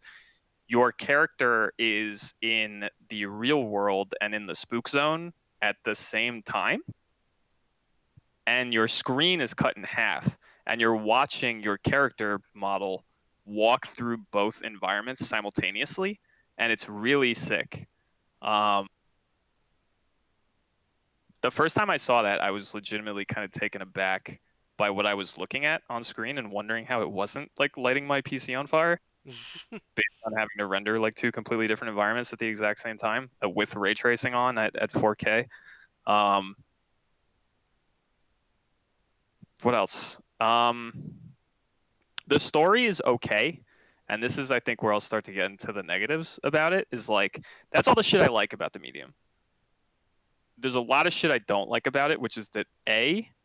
your character is in the real world and in the spook zone at the same time. And your screen is cut in half, and you're watching your character model walk through both environments simultaneously, and it's really sick. The first time I saw that, I was legitimately kind of taken aback by what I was looking at on screen and wondering how it wasn't like lighting my PC on fire based on having to render like two completely different environments at the exact same time with ray tracing on at 4K. What else? The story is okay, and this is I think where I'll start to get into the negatives about it, is like that's all the shit I like about the medium. There's a lot of shit I don't like about it, which is that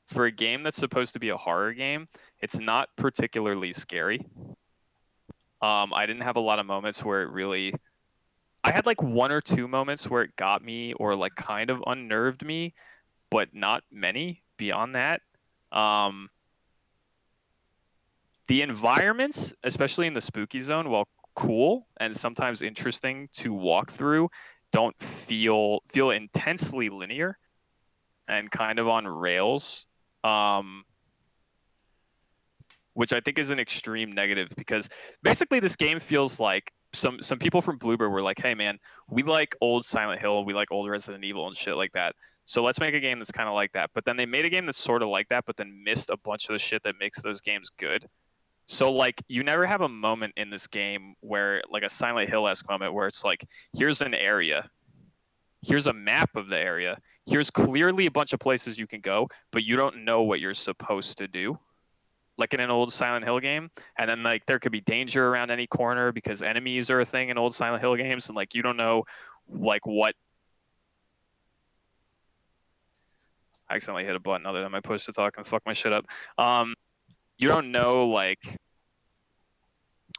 for a game that's supposed to be a horror game, it's not particularly scary. I didn't have a lot of moments where it really I had like one or two moments where it got me or like kind of unnerved me, but not many beyond that. The environments, especially in the spooky zone, while cool and sometimes interesting to walk through, don't feel intensely linear and kind of on rails, which I think is an extreme negative, because basically this game feels like some people from Bloober were like, hey man, we like old Silent Hill, we like old Resident Evil and shit like that, so let's make a game that's kind of like that. But then they made a game that's sort of like that, but then missed a bunch of the shit that makes those games good. So like you never have a moment in this game where like a Silent Hill-esque moment where it's like, here's an area, here's a map of the area, here's clearly a bunch of places you can go, but you don't know what you're supposed to do. Like in an old Silent Hill game, and then like there could be danger around any corner because enemies are a thing in old Silent Hill games, and like you don't know like what. I accidentally hit a button other than my push to talk and fuck my shit up. You don't know like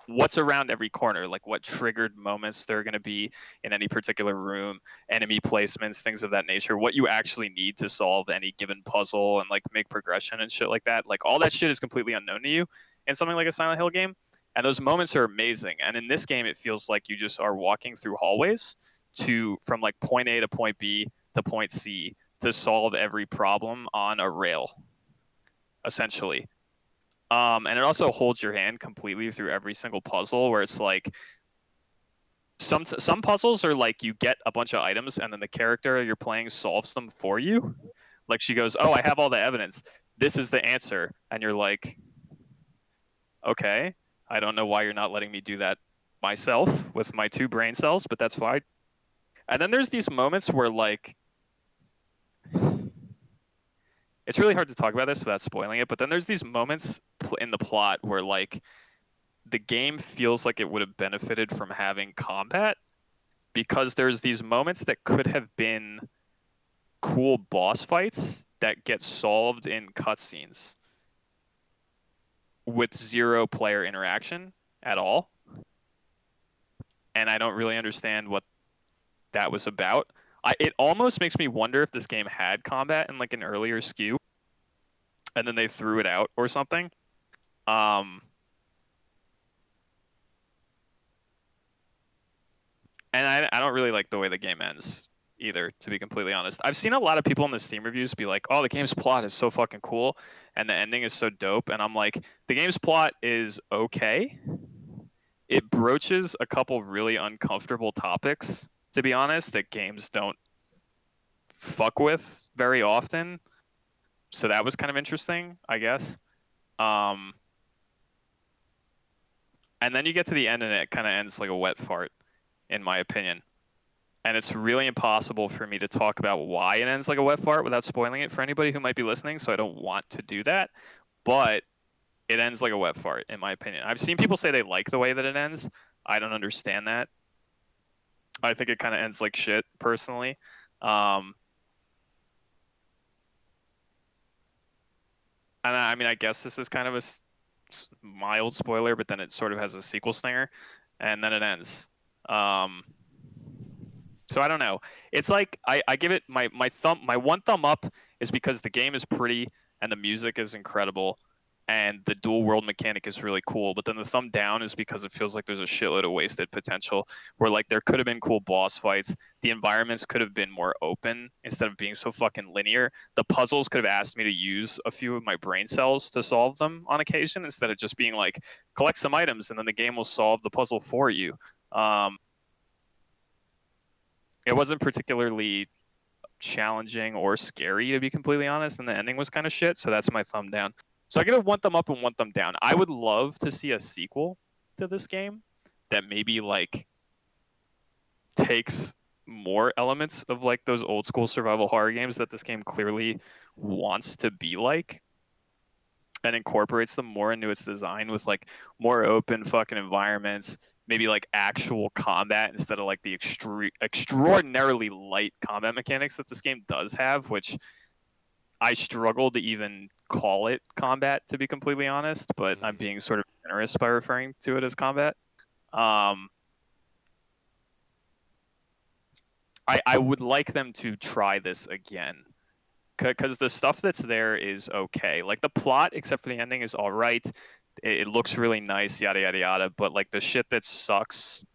what's around every corner, like what triggered moments there are going to be in any particular room, enemy placements, things of that nature, what you actually need to solve any given puzzle and like make progression and shit like that. Like all that shit is completely unknown to you in something like a Silent Hill game. And those moments are amazing. And in this game, it feels like you just are walking through hallways from like point A to point B to point C to solve every problem on a rail, essentially. And it also holds your hand completely through every single puzzle, where it's like some puzzles are like you get a bunch of items and then the character you're playing solves them for you. Like she goes, "Oh, I have all the evidence. This is the answer." And you're like, "Okay, I don't know why you're not letting me do that myself with my 2 brain cells, but that's fine." And then there's these moments where like it's really hard to talk about this without spoiling it, but then there's these moments in the plot where like the game feels like it would have benefited from having combat, because there's these moments that could have been cool boss fights that get solved in cutscenes with 0 player interaction at all. And I don't really understand what that was about. It almost makes me wonder if this game had combat in like an earlier SKU and then they threw it out or something. And I don't really like the way the game ends either, to be completely honest. I've seen a lot of people in the Steam reviews be like, "Oh, the game's plot is so fucking cool and the ending is so dope." And I'm like, the game's plot is okay. It broaches a couple really uncomfortable topics, to be honest, that games don't fuck with very often. So that was kind of interesting, I guess. And then you get to the end and it kind of ends like a wet fart, in my opinion. And it's really impossible for me to talk about why it ends like a wet fart without spoiling it for anybody who might be listening, so I don't want to do that. But it ends like a wet fart, in my opinion. I've seen people say they like the way that it ends. I don't understand that. I think it kind of ends like shit, personally. And I mean, I guess this is kind of a mild spoiler, but then it sort of has a sequel stinger, and then it ends. So I don't know. It's like I give it my one thumb up is because the game is pretty and the music is incredible and the dual world mechanic is really cool. But then the thumb down is because it feels like there's a shitload of wasted potential where like there could have been cool boss fights. The environments could have been more open instead of being so fucking linear. The puzzles could have asked me to use a few of my brain cells to solve them on occasion instead of just being like collect some items and then the game will solve the puzzle for you. It wasn't particularly challenging or scary, to be completely honest, and the ending was kind of shit, so that's my thumb down. So I give it one thumb up and one thumb down. I would love to see a sequel to this game that maybe like takes more elements of like those old school survival horror games that this game clearly wants to be like and incorporates them more into its design with like more open fucking environments, maybe like actual combat instead of like the extraordinarily light combat mechanics that this game does have, which I struggle to even call it combat, to be completely honest, but I'm being sort of generous by referring to it as combat. I would like them to try this again because the stuff that's there is okay. Like the plot, except for the ending, is all right. It looks really nice, yada yada yada. But like the shit that sucks.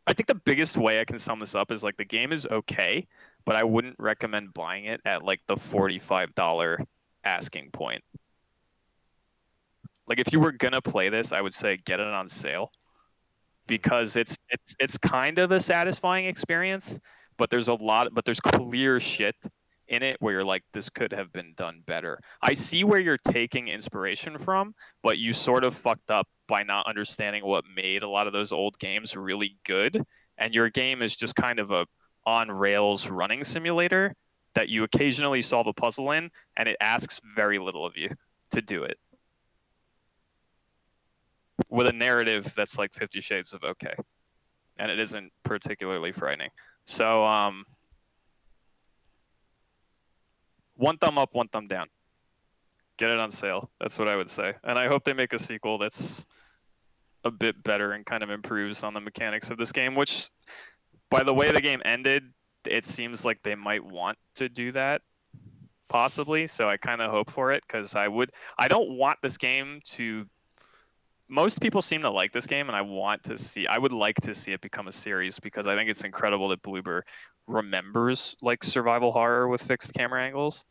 I think the biggest way I can sum this up is like the game is okay, but I wouldn't recommend buying it at like the $45 asking point. Like if you were gonna play this, I would say get it on sale because it's kind of a satisfying experience, but there's clear shit in it where you're like, this could have been done better. I see where you're taking inspiration from, but you sort of fucked up by not understanding what made a lot of those old games really good. And your game is just kind of a on rails running simulator that you occasionally solve a puzzle in, and it asks very little of you to do it. With a narrative that's like 50 Shades of okay. And it isn't particularly frightening. So, one thumb up, one thumb down. Get it on sale. That's what I would say. And I hope they make a sequel that's a bit better and kind of improves on the mechanics of this game, which, by the way the game ended, it seems like they might want to do that, possibly. So I kind of hope for it because I don't want this game to. Most people seem to like this game, and I would like to see it become a series because I think it's incredible that Bloober remembers like survival horror with fixed camera angles.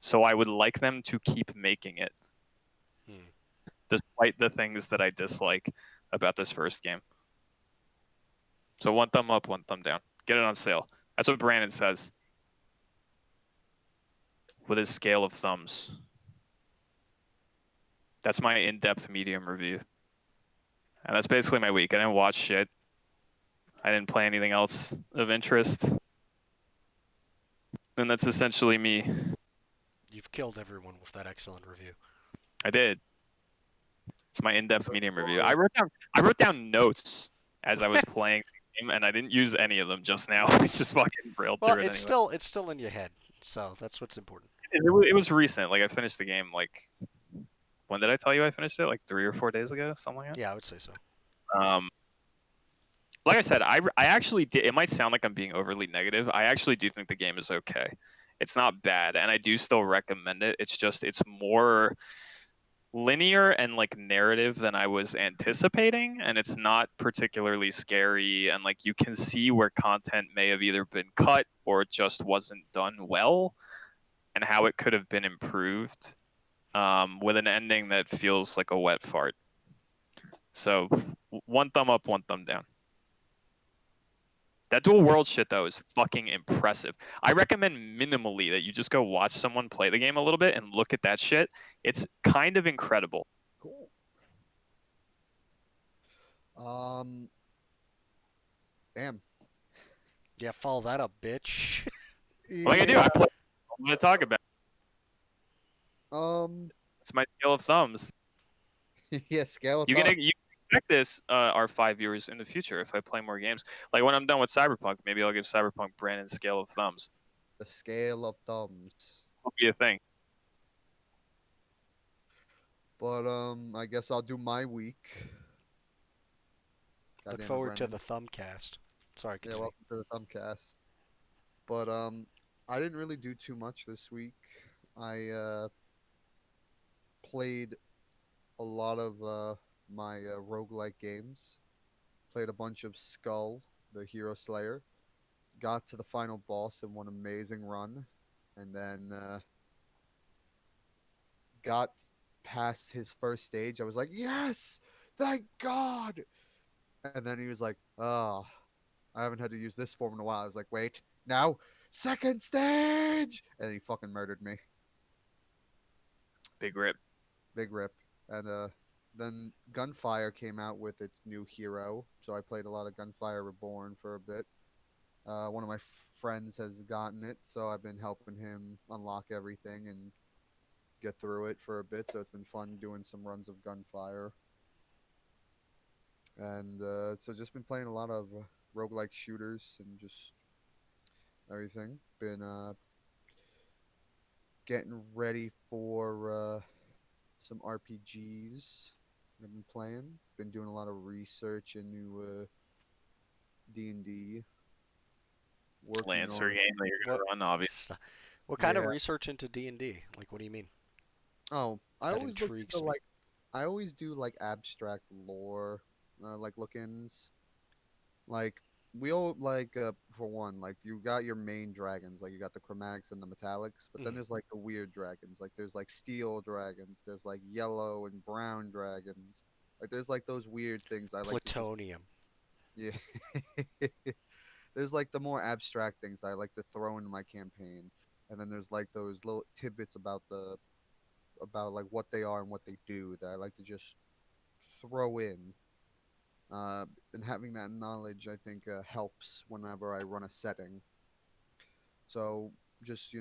So I would like them to keep making it, despite the things that I dislike about this first game. So one thumb up, one thumb down. Get it on sale. That's what Brandon says with his scale of thumbs. That's my in-depth medium review. And that's basically my week. I didn't watch shit. I didn't play anything else of interest. And that's essentially me. You've killed everyone with that excellent review. I did. It's my in-depth medium review. I wrote down notes as I was playing the game, and I didn't use any of them just now. I just fucking brailled Well, through it it's still in your head, so that's what's important. It was recent. Like I finished the game like when did I tell you I finished it? Like 3 or 4 days ago, something like that. Yeah, I would say so. Like I said, I actually did. It might sound like I'm being overly negative. I actually do think the game is okay. It's not bad, and I do still recommend it. It's just it's more linear and like narrative than I was anticipating, and it's not particularly scary. And like you can see where content may have either been cut or it just wasn't done well, and how it could have been improved. With an ending that feels like a wet fart. So one thumb up, one thumb down. That dual world shit though is fucking impressive. I recommend minimally that you just go watch someone play the game a little bit and look at that shit. It's kind of incredible. Cool. Damn. Yeah, follow that up, bitch. Like I do, I'm gonna talk about. It's my scale of thumbs. Yeah, scale of You thumb. can expect this are 5 years in the future if I play more games. Like when I'm done with Cyberpunk, maybe I'll give Cyberpunk Brandon scale of thumbs. The scale of thumbs. Will be a thing. But I guess I'll do my week. Look Goddamn it, forward to Brendan. the Thumbcast. Sorry, Yeah, continue. welcome to the Thumbcast. But I didn't really do too much this week. I played a lot of my roguelike games. Played a bunch of Skul, the Hero Slayer. Got to the final boss in one amazing run, and then got past his first stage. I was like, yes, thank God. And then he was like, oh, I haven't had to use this form in a while. I was like, wait, now, second stage. And he fucking murdered me. Big rip. Big rip. And then Gunfire came out with its new hero. So I played a lot of Gunfire Reborn for a bit. One of my friends has gotten it, so I've been helping him unlock everything and get through it for a bit. So it's been fun doing some runs of Gunfire. And so just been playing a lot of roguelike shooters and just everything. Been getting ready for some RPGs I've been playing. Been doing a lot of research into D&D. Working Lancer on. game that you're gonna run, obviously. What kind of Yeah. research into D&D? Like, what do you mean? Oh, I That always look intrigues into me. like I always do like abstract lore, like look-ins. Like we all like for one, like you got your main dragons, like you got the chromatics and the metallics, but then Mhm. there's like the weird dragons, like there's like steel dragons, there's like yellow and brown dragons. Like there's like those weird things I like to just Plutonium. yeah. There's like the more abstract things I like to throw into my campaign. And then there's like those little tidbits about like what they are and what they do that I like to just throw in. And having that knowledge, I think, helps whenever I run a setting. So just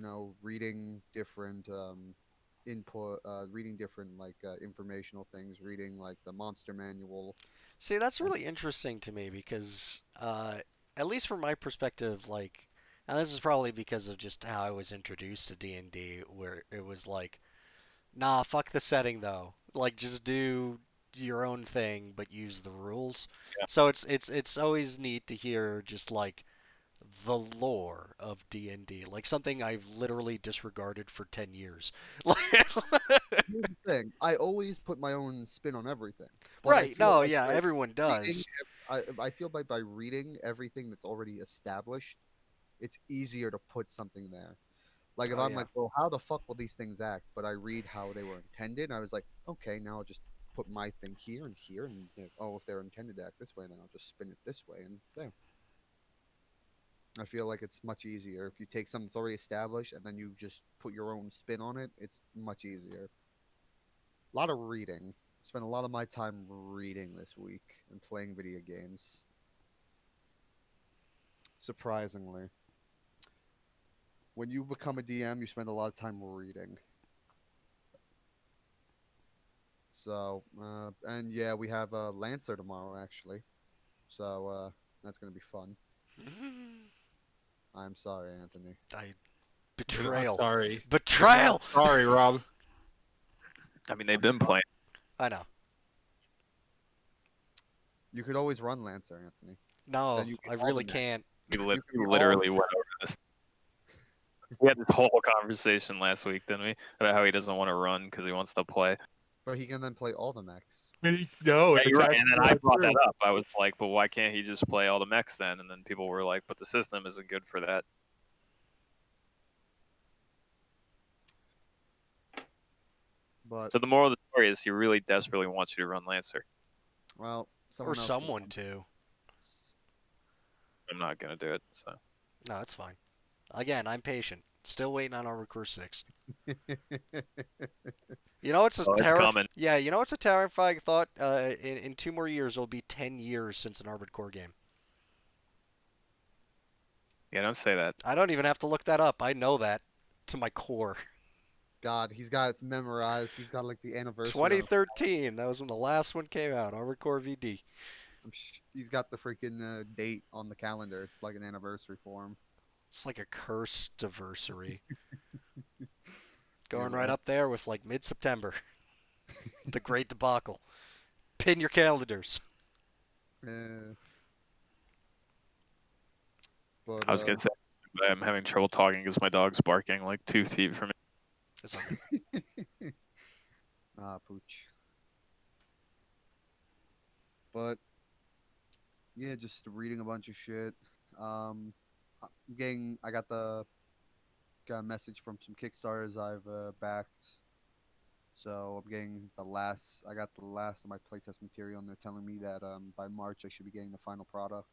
reading different input, reading different like informational things, reading like the monster manual. See, that's really interesting to me because, at least from my perspective, like, and this is probably because of just how I was introduced to D&D, where it was like, nah, fuck the setting though. Like, just do your own thing, but use the rules. Yeah. So it's always neat to hear just like the lore of D&D, like something I've literally disregarded for 10 years. Like, Here's the thing: I always put my own spin on everything, but I right? feel No, like yeah, by everyone reading, does. I feel like by reading everything that's already established, it's easier to put something there. Like if Oh I'm yeah. like, well, how the fuck will these things act? But I read how they were intended. I was like, okay, now I'll just put my thing here, and oh, if they're intended to act this way, then I'll just spin it this way, and there. I feel like it's much easier if you take something that's already established and then you just put your own spin on it. It's much easier. A lot of reading. Spent a lot of my time reading this week and playing video games. Surprisingly, when you become a DM, you spend a lot of time reading. So, and yeah, we have Lancer tomorrow actually. So that's gonna be fun. I'm sorry, Anthony. I I'm betrayal. sorry. Betrayal. Sorry, Rob. I mean, they've been playing. I know. You could always run Lancer, Anthony. No, Then you I get all really the next. can't. We, You li- could we be all literally went over this. We had this whole conversation last week, didn't we? About how he doesn't want to run because he wants to play. But he can then play all the mechs. No, Yeah, it's you're right. And actually then I not brought true. that up. I was like, but why can't he just play all the mechs then? And then people were like, but the system isn't good for that. But So the moral of the story is he really desperately wants you to run Lancer. well, Or someone else. someone to. I'm not gonna do it. So No, it's fine. Again, I'm patient. Still waiting on Armored Core 6. You know, it's a Oh, it's coming. Yeah, you know, it's a terrifying thought. In 2 more years, it'll be 10 years since an Armored Core game. Yeah, don't say that. I don't even have to look that up. I know that to my core. God, he's got it's memorized. He's got like the anniversary. 2013. That was when the last one came out. Armored Core VD. He's got the freaking date on the calendar. It's like an anniversary for him. It's like a cursed anniversary. Yeah, Going but right up there with like mid-September. The Great Debacle. Pin your calendars. uh, but I was gonna say, but I'm having trouble talking because my dog's barking like 2 feet from me. It's okay. pooch. But yeah, just reading a bunch of shit. I got a message from some Kickstarters I've backed. So I'm getting I got the last of my playtest material, and they're telling me that by March I should be getting the final product.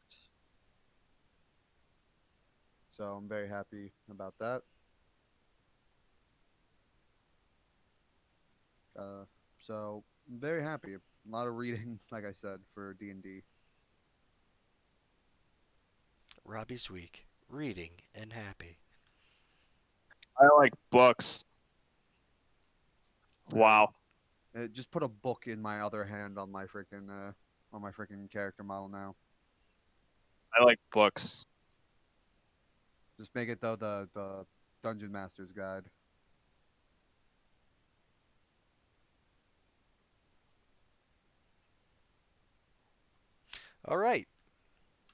So I'm very happy about that. So I'm very happy. A lot of reading, like I said, for D&D. Robbie's week. Reading and happy. I like books. Wow. Just put a book in my other hand on my freaking character model now. I like books. Just make it though the Dungeon Master's Guide. All right.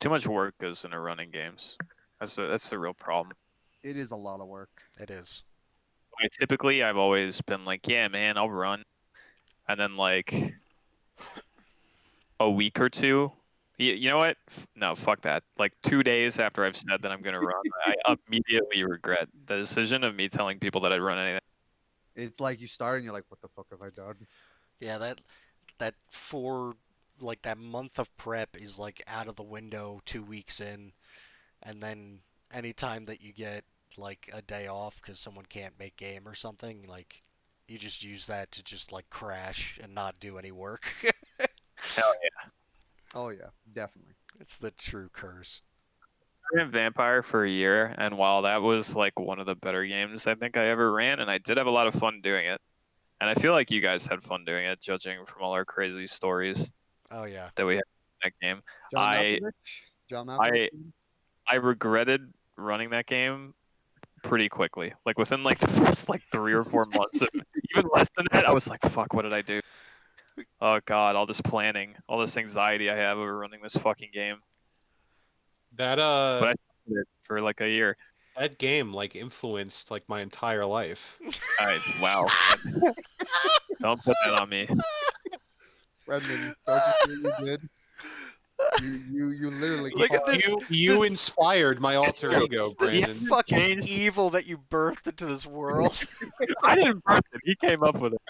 Too much work goes into running games. That's the real problem. It is a lot of work. It is. Typically, I've always been like, yeah, man, I'll run. And then like a week or two. You know what? No, fuck that. Like 2 days after I've said that I'm gonna run, I immediately regret the decision of me telling people that I'd run anything. It's like you start and you're like, what the fuck have I done? Yeah, that month of prep is like out of the window 2 weeks in, and then anytime that you get like a day off because someone can't make game or something, like you just use that to just like crash and not do any work. Hell yeah. Oh yeah, definitely. It's the true curse. I ran Vampire for a year, and while that was like one of the better games I think I ever ran, and I did have a lot of fun doing it. And I feel like you guys had fun doing it, judging from all our crazy stories Oh yeah. that we had in that game. John I Malkovich. John Malkovich. I regretted running that game pretty quickly. Like within like the first like 3 or 4 months of even less than that, I was like, fuck, what did I do? Oh god, all this planning, all this anxiety I have over running this fucking game. That But I did it for like a year. that game like influenced like my entire life. Wow. Don't put that on me. Brendan, don't you see what you did? You literally Look at this. You this- inspired my alter ego, This Brandon. fucking changed- evil that you birthed into this world. I didn't birth it. He came up with it.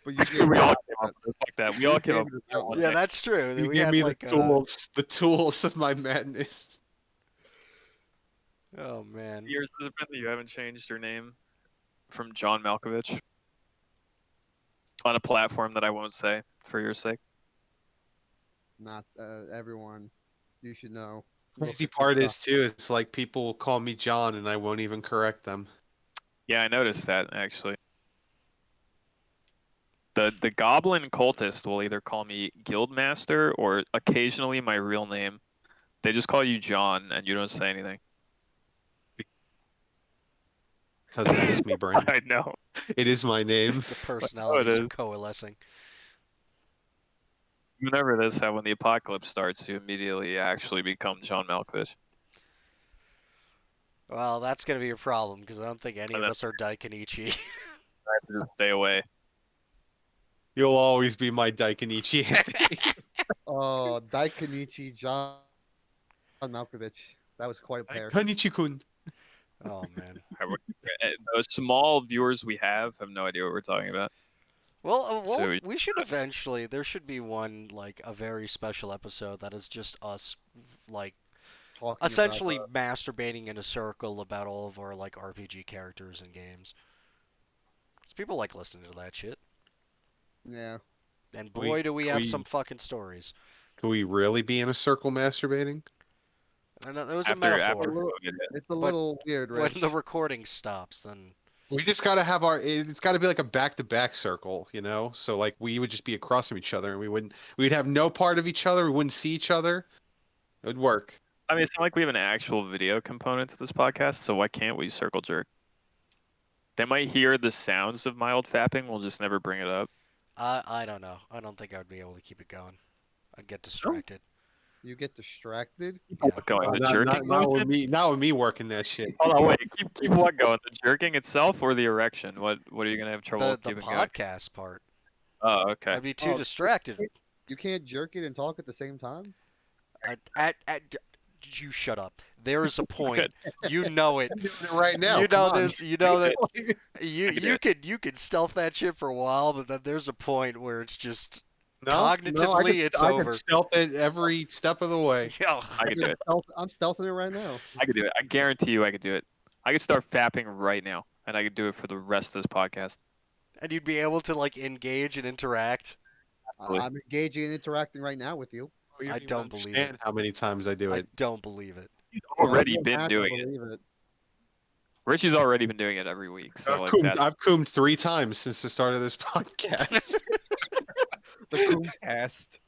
But We all came up with it. Fuck that. We all came up with it. that one. Yeah, that's true. You We gave had me like the tools of my madness. oh man. Years has it been that you haven't changed your name from John Malkovich on a platform that I won't say for your sake? Not everyone. You should know. Crazy Look at part the is too, it's like people call me John and I won't even correct them. Yeah, I noticed that actually. The goblin cultist will either call me Guildmaster or occasionally my real name. They just call you John and you don't say anything. Because that is me, Brandon. I know. It is my name. The personalities is. are coalescing. Whenever this happens, when the apocalypse starts, you immediately actually become John Malkovich. Well, that's gonna be a problem because I don't think any And of then- us are Daikanichi. I have to just stay away. You'll always be my Daikanichi Anthony. Oh, Daikanichi John Malkovich. That was quite a pair. Kanichi-kun. Oh man. The small viewers we have no idea what we're talking about. Well, So we should eventually. There should be one like a very special episode that is just us, like Talking about essentially masturbating in a circle about all of our like RPG characters and games. 'Cause people like listening to that shit, yeah. and We- boy, do we have we- some fucking stories. Can we really be in a circle masturbating? I know that was a After metaphor. COVID hit. It's a little weird, When Rich. the recording stops, then We just gotta have it's gotta be like a back-to-back circle, you know? So like we would just be across from each other and we'd have no part of each other, we wouldn't see each other. It would work. I mean, it's not like we have an actual video component to this podcast, so why can't we circle jerk? They might hear the sounds of mild fapping. We'll just never bring it up. I don't know. I don't think I would be able to keep it going. I'd get distracted. You get distracted. Yeah. What going? The Not, jerking not with motion? me, not with me working that shit. Hold on, wait. Keep what going? The jerking itself or the erection? What are you gonna have trouble The keeping going? podcast part. Oh, okay. I'd be too Oh, distracted. You can't jerk it and talk at the same time. You shut up. There is a point. Good. You know it. I'm doing it right now. You come know on. this. You know that. I can do You could stealth that shit for a while, but then there's a point where it's just No, cognitively it's I over. could stealth it every step of the way. Yeah. I could do it. I'm stealthing it right now. I could do it. I guarantee you I could do it. I could start fapping right now, and I could do it for the rest of this podcast. And you'd be able to like engage and interact. Absolutely. I'm engaging and interacting right now with you. You I even don't believe understand how many times I do I it. don't believe it. He's already I don't been have to doing it. believe it. Richie's already been doing it every week. So like that. I've coomed 3 times since the start of this podcast. The Coom cast.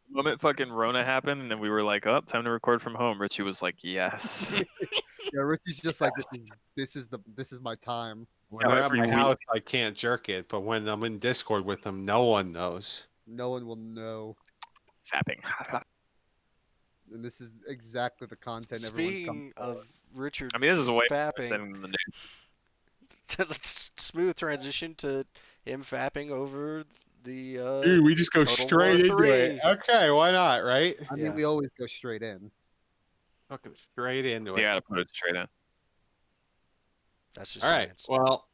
The moment fucking Rona happened, and then we were like, "Oh, time to record from home." Richie was like, "Yes." Yeah, Richie's just like this is my time. When I'm at every my week. house, I can't jerk it, but when I'm in Discord with them, no one knows. No one will know. Fapping. And this is exactly the content everyone comes Speaking of Richard I mean, this is way fapping, than the news. let's smooth transition to him fapping over the Dude, we just go Total straight War into it. 3. Okay, why not, right? I mean, Yeah. we always go straight in. Fucking straight into You it. gotta put it straight in. That's just All right. science. Well,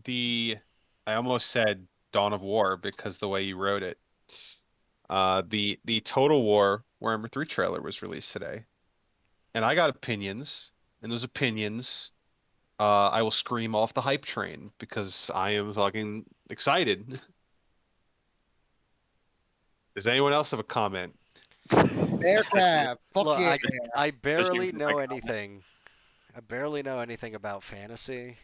I almost said Dawn of War because the way you wrote it. The Total War Warhammer 3 trailer was released today, and I got opinions, and those opinions, I will scream off the hype train because I am fucking excited. Does anyone else have a comment? Aircraft. Fuck Look, yeah. I barely from know my comment. anything. I barely know anything about fantasy,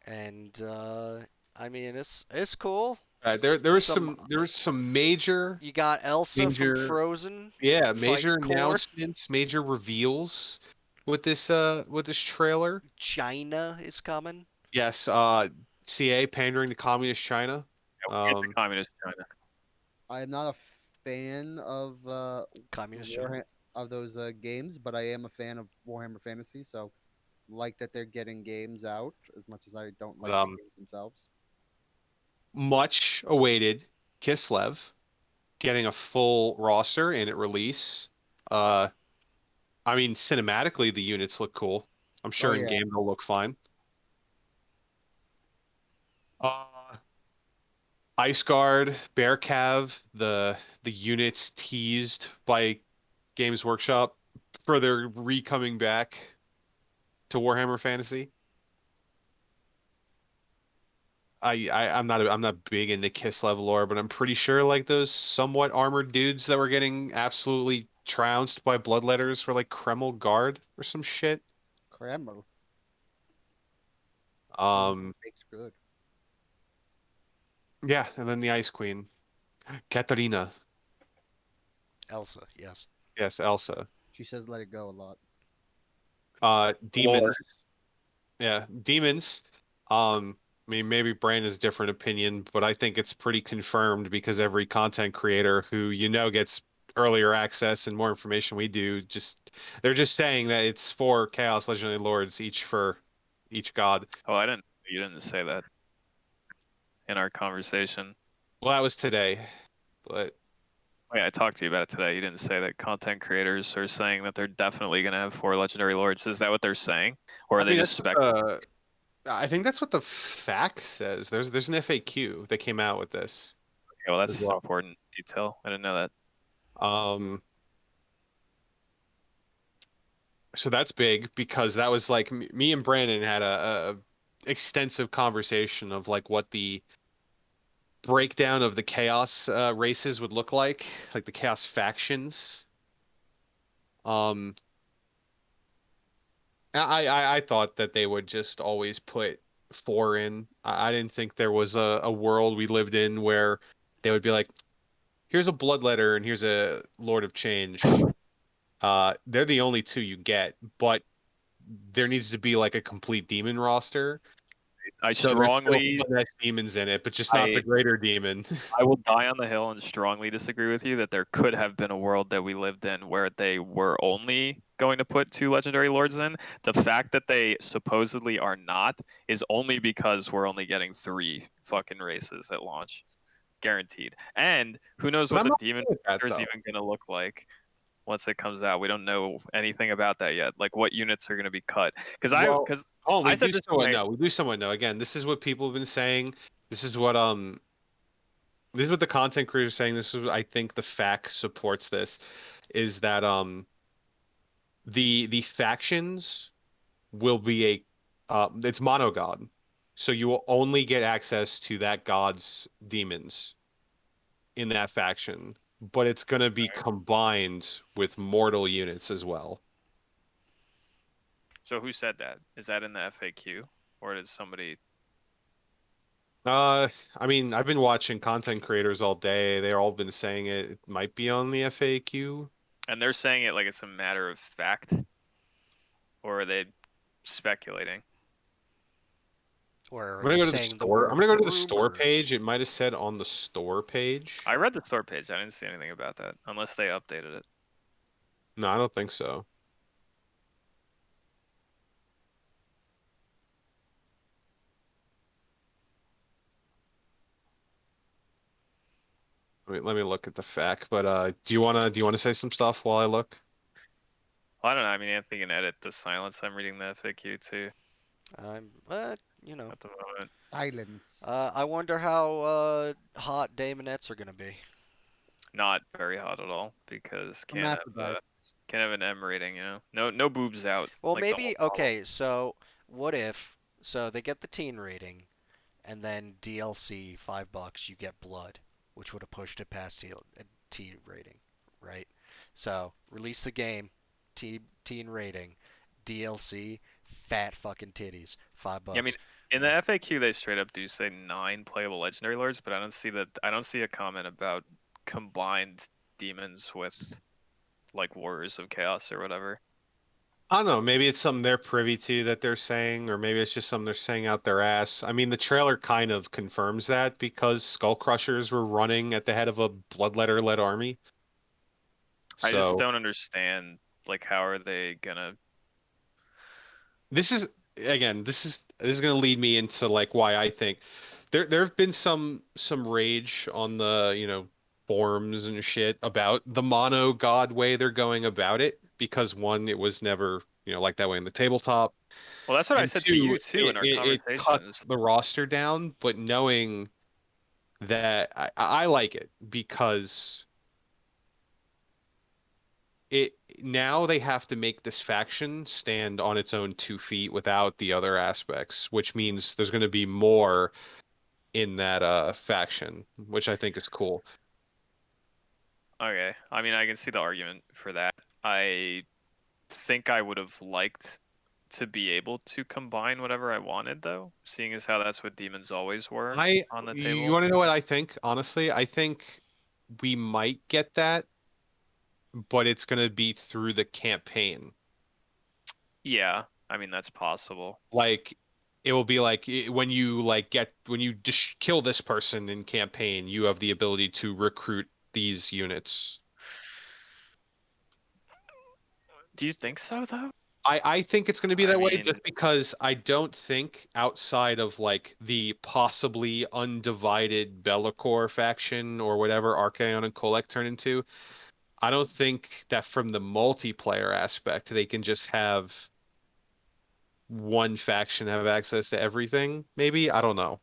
and I mean it's cool. There was some major You got Elsa Major- from Frozen. major fighting Korra. announcements, major reveals with this trailer. China is coming. Yes, CA pandering to communist China. Yeah, we'll get to communist China. I am not a fan of Communist China. of those games, but I am a fan of Warhammer Fantasy. So, like that they're getting games out as much as I don't like the games themselves. Much awaited Kislev getting a full roster and at release. I mean, cinematically the units look cool. I'm sure in yeah. game they'll look fine. Ice Guard, Bear Cav, the units teased by Games Workshop for their coming back to Warhammer Fantasy. I'm not big into Kislev lore, but I'm pretty sure like those somewhat armored dudes that were getting absolutely trounced by bloodletters were like Kreml Guard or some shit. Kreml. Makes good. Yeah, and then the Ice Queen, Katarina. Elsa, yes. Yes, Elsa. She says let it go a lot. Demons. Yeah, demons. I mean, maybe Brand has a different opinion, but I think it's pretty confirmed because every content creator who gets earlier access and more information we do, they're just saying that it's 4 Chaos Legendary Lords, each for each god. Oh, you didn't say that in our conversation. Well, that was today, but Oh, yeah, I talked to you about it today. You didn't say that content creators are saying that they're definitely gonna have 4 legendary lords. Is that what they're saying, or are I they mean, just speculating? I think that's what the FAQ says. There's an FAQ that came out with this. Okay, well, that's as well. an important detail. I didn't know that. So that's big because that was like me and Brandon had a extensive conversation of like what the breakdown of the chaos races would look like the chaos factions. I thought that they would just always put foreign. I didn't think there was a world we lived in where they would be like, here's a bloodletter and here's a Lord of Change. They're the only two you get, but there needs to be like a complete demon roster. I So there's still strongly, finesse demons in it, but just not the greater demon. I will die on the hill and strongly disagree with you that there could have been a world that we lived in where they were only going to put 2 legendary lords in. The fact that they supposedly are not is only because we're only getting 3 fucking races at launch, guaranteed. And who knows But what I'm the not demon okay with that, is though. even going to look like once it comes out. We don't know anything about that yet. Like what units are going to be cut. Well, I we said do this to somewhat my know. We do somewhat know. Again, this is what people have been saying. This is what this is what the content creators are saying. This is I think the fact supports this, is that the factions will be it's mono god, so you will only get access to that god's demons in that faction, but it's going to be combined with mortal units as well. So who said that? Is that in the FAQ or did somebody? I mean, I've been watching content creators all day. They've all been saying it might be on the FAQ. And they're saying it like it's a matter of fact, or are they speculating? Or I'm are gonna they go to the saying the store. I'm word gonna go to the store rumors? page. It might have said on the store page. I read the store page. I didn't see anything about that unless they updated it. No, I don't think so. Let me look at the fact. But do you wanna say some stuff while I look? Well, I don't know. I mean, Anthony can edit the silence. I'm reading the FAQ too But you know, at the moment. Silence. I wonder how hot Daemonettes are gonna be. Not very hot at all because Hermaphrodites. can't have an M rating. No boobs out. Well, Like the old maybe models. okay. So what if they get the teen rating, and then DLC $5 you get blood, which would have pushed it past T rating, right? So release the game, teen rating, DLC, fat fucking titties, $5. Yeah, I mean, in the FAQ they straight up do say 9 playable legendary lords, but I don't see that. I don't see a comment about combined demons with like warriors of chaos or whatever. I don't know. Maybe it's something they're privy to that they're saying, or maybe it's just something they're saying out their ass. I mean, the trailer kind of confirms that because Skull Crushers were running at the head of a Bloodletter-led army. I just So don't understand like how are they gonna. this is again, this is gonna lead me into like why I think there have been some rage on the forums and shit about the mono god way they're going about it because one, it was never like that way in the tabletop. Well, that's what I And said to two, you too in our it cuts conversations. the roster down, but knowing that I like it because it now they have to make this faction stand on its own 2 feet without the other aspects, which means there's going to be more in that faction, which I think is cool. Okay, I mean, I can see the argument for that. I think I would have liked to be able to combine whatever I wanted, though, seeing as how that's what demons always were I on the You table. want to know what I think? Honestly, I think we might get that, but it's going to be through the campaign. Yeah, I mean, that's possible. Like it will be like when you when you just kill this person in campaign, you have the ability to recruit these units. Do you think so, though? I think it's going to be I that way mean, just because I don't think outside of like the possibly undivided Be'lakor faction or whatever Archaon and Kolek turn into, I don't think that from the multiplayer aspect they can just have one faction have access to everything. Maybe, I don't know.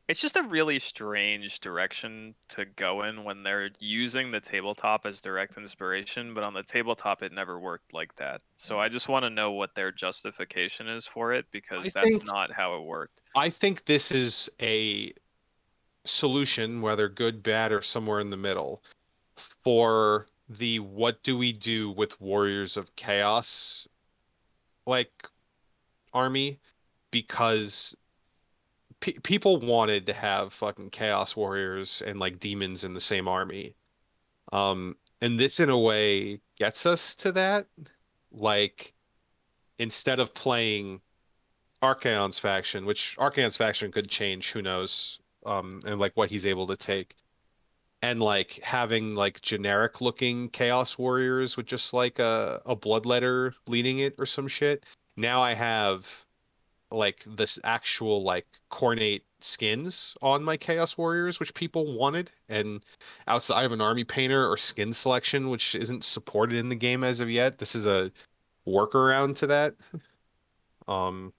it's just a really strange direction to go in when they're using the tabletop as direct inspiration, but on the tabletop it never worked like that. So I just want to know what their justification is for it I because that's think not how it worked. I think this is a solution, whether good, bad, or somewhere in the middle, for the what do we do with Warriors of Chaos like army, because people wanted to have fucking Chaos Warriors and like demons in the same army. And this in a way gets us to that. Like instead of playing Archaon's faction, which Archaon's faction could change, who knows, and like what he's able to take. And like having like generic looking Chaos Warriors with just like a bloodletter leading it or some shit. Now I have like this actual like cornate skins on my Chaos Warriors, which people wanted, and outside of an army painter or skin selection, which isn't supported in the game as of yet, this is a workaround to that. Um,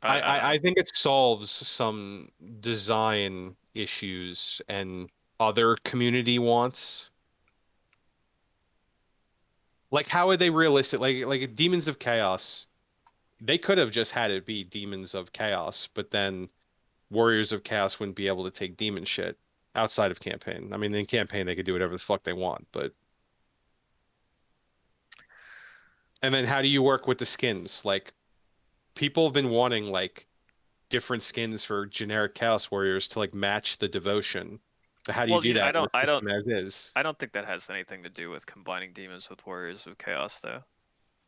I think it solves some design issues and other community wants. Like how would they realistic like Demons of Chaos? They could have just had it be Demons of Chaos, but then Warriors of Chaos wouldn't be able to take demon shit outside of campaign. I mean, in campaign they could do whatever the fuck they want, but and then how do you work with the skins? Like people have been wanting like different skins for generic Chaos Warriors to like match the devotion. But how do you Well, do that in the I don't system as is? I don't think that has anything to do with combining demons with warriors of chaos, though.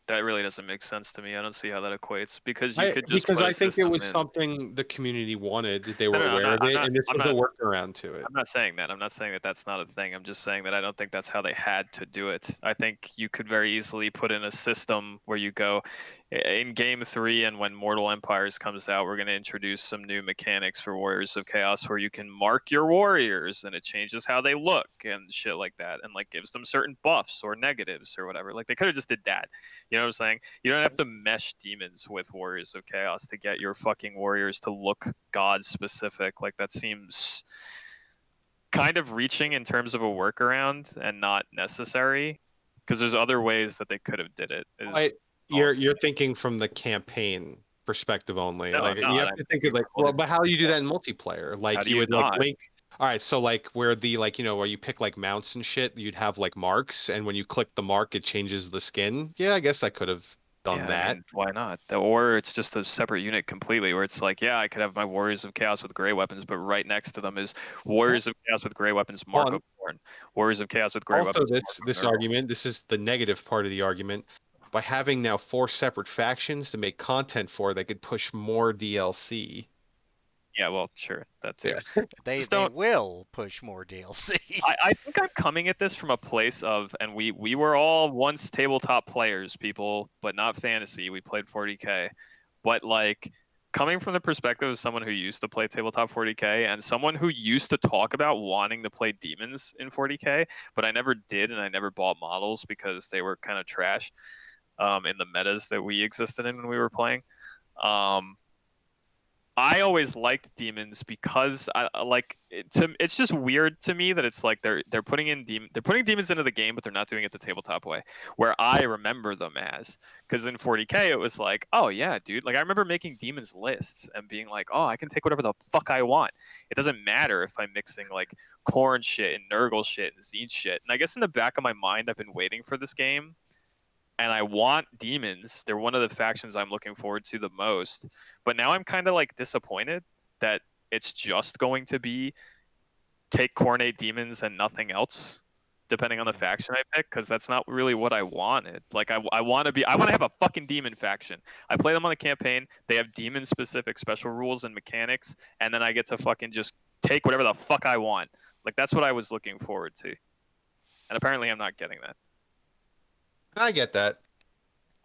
That really doesn't make sense to me. I don't see how that equates because you could just Because put a I think it system was in. something the community wanted. They No, were no, no, aware of it, and this I'm was a not, workaround to it. I'm not saying that. I'm not saying that that's not a thing. I'm just saying that I don't think that's how they had to do it. I think you could very easily put in a system where you go in game 3 and when Mortal Empires comes out, we're going to introduce some new mechanics for Warriors of Chaos where you can mark your warriors and it changes how they look and shit like that and like gives them certain buffs or negatives or whatever. Like they could have just did that. You know what I'm saying? You don't have to mesh demons with Warriors of Chaos to get your fucking warriors to look god specific. Like that seems kind of reaching in terms of a workaround and not necessary because there's other ways that they could have did it. I, Is all I'm saying. you're thinking from the campaign perspective only. No, Like I'm you not. have I'm to think of thinking like, from well, other but how do you do people. that in multiplayer? How Like do you you would like not? link. All right, so like where the like where you pick like mounts and shit, you'd have like marks, and when you click the mark, it changes the skin. Yeah, I guess I could have done Yeah, I that. mean, why not? Or it's just a separate unit completely, where it's like, yeah, I could have my Warriors of Chaos with gray weapons, but right next to them is Warriors of Chaos with gray weapons, Mark On of Thorn. Warriors of Chaos with gray also weapons, Mark of this Nurgle. argument, this is the negative part of the argument. By having now 4 separate factions to make content for, they could push more DLC. Yeah, well, sure, that too. Yeah. Just They don't. will push more DLC. I think I'm coming at this from a place of, and we were all once tabletop players, people, but not fantasy. We played 40K, but like coming from the perspective of someone who used to play tabletop 40K and someone who used to talk about wanting to play demons in 40K, but I never did, and I never bought models because they were kind of trash in the metas that we existed in when we were playing. Um, I always liked demons because it's just weird to me that it's like they're putting demons into the game, but they're not doing it the tabletop way. Where I remember them as, because in 40K it was like, oh yeah, dude. Like I remember making demons lists and being like, oh, I can take whatever the fuck I want. It doesn't matter if I'm mixing like corn shit and Nurgle shit and Zed shit. And I guess in the back of my mind, I've been waiting for this game and I want demons. They're one of the factions I'm looking forward to the most. But now I'm kind of like disappointed that it's just going to be take Cornate demons and nothing else, depending on the faction I pick, because that's not really what I wanted. Like I want to have a fucking demon faction. I play them on the campaign. They have demon specific special rules and mechanics, and then I get to fucking just take whatever the fuck I want. Like that's what I was looking forward to. And apparently I'm not getting that. I get that.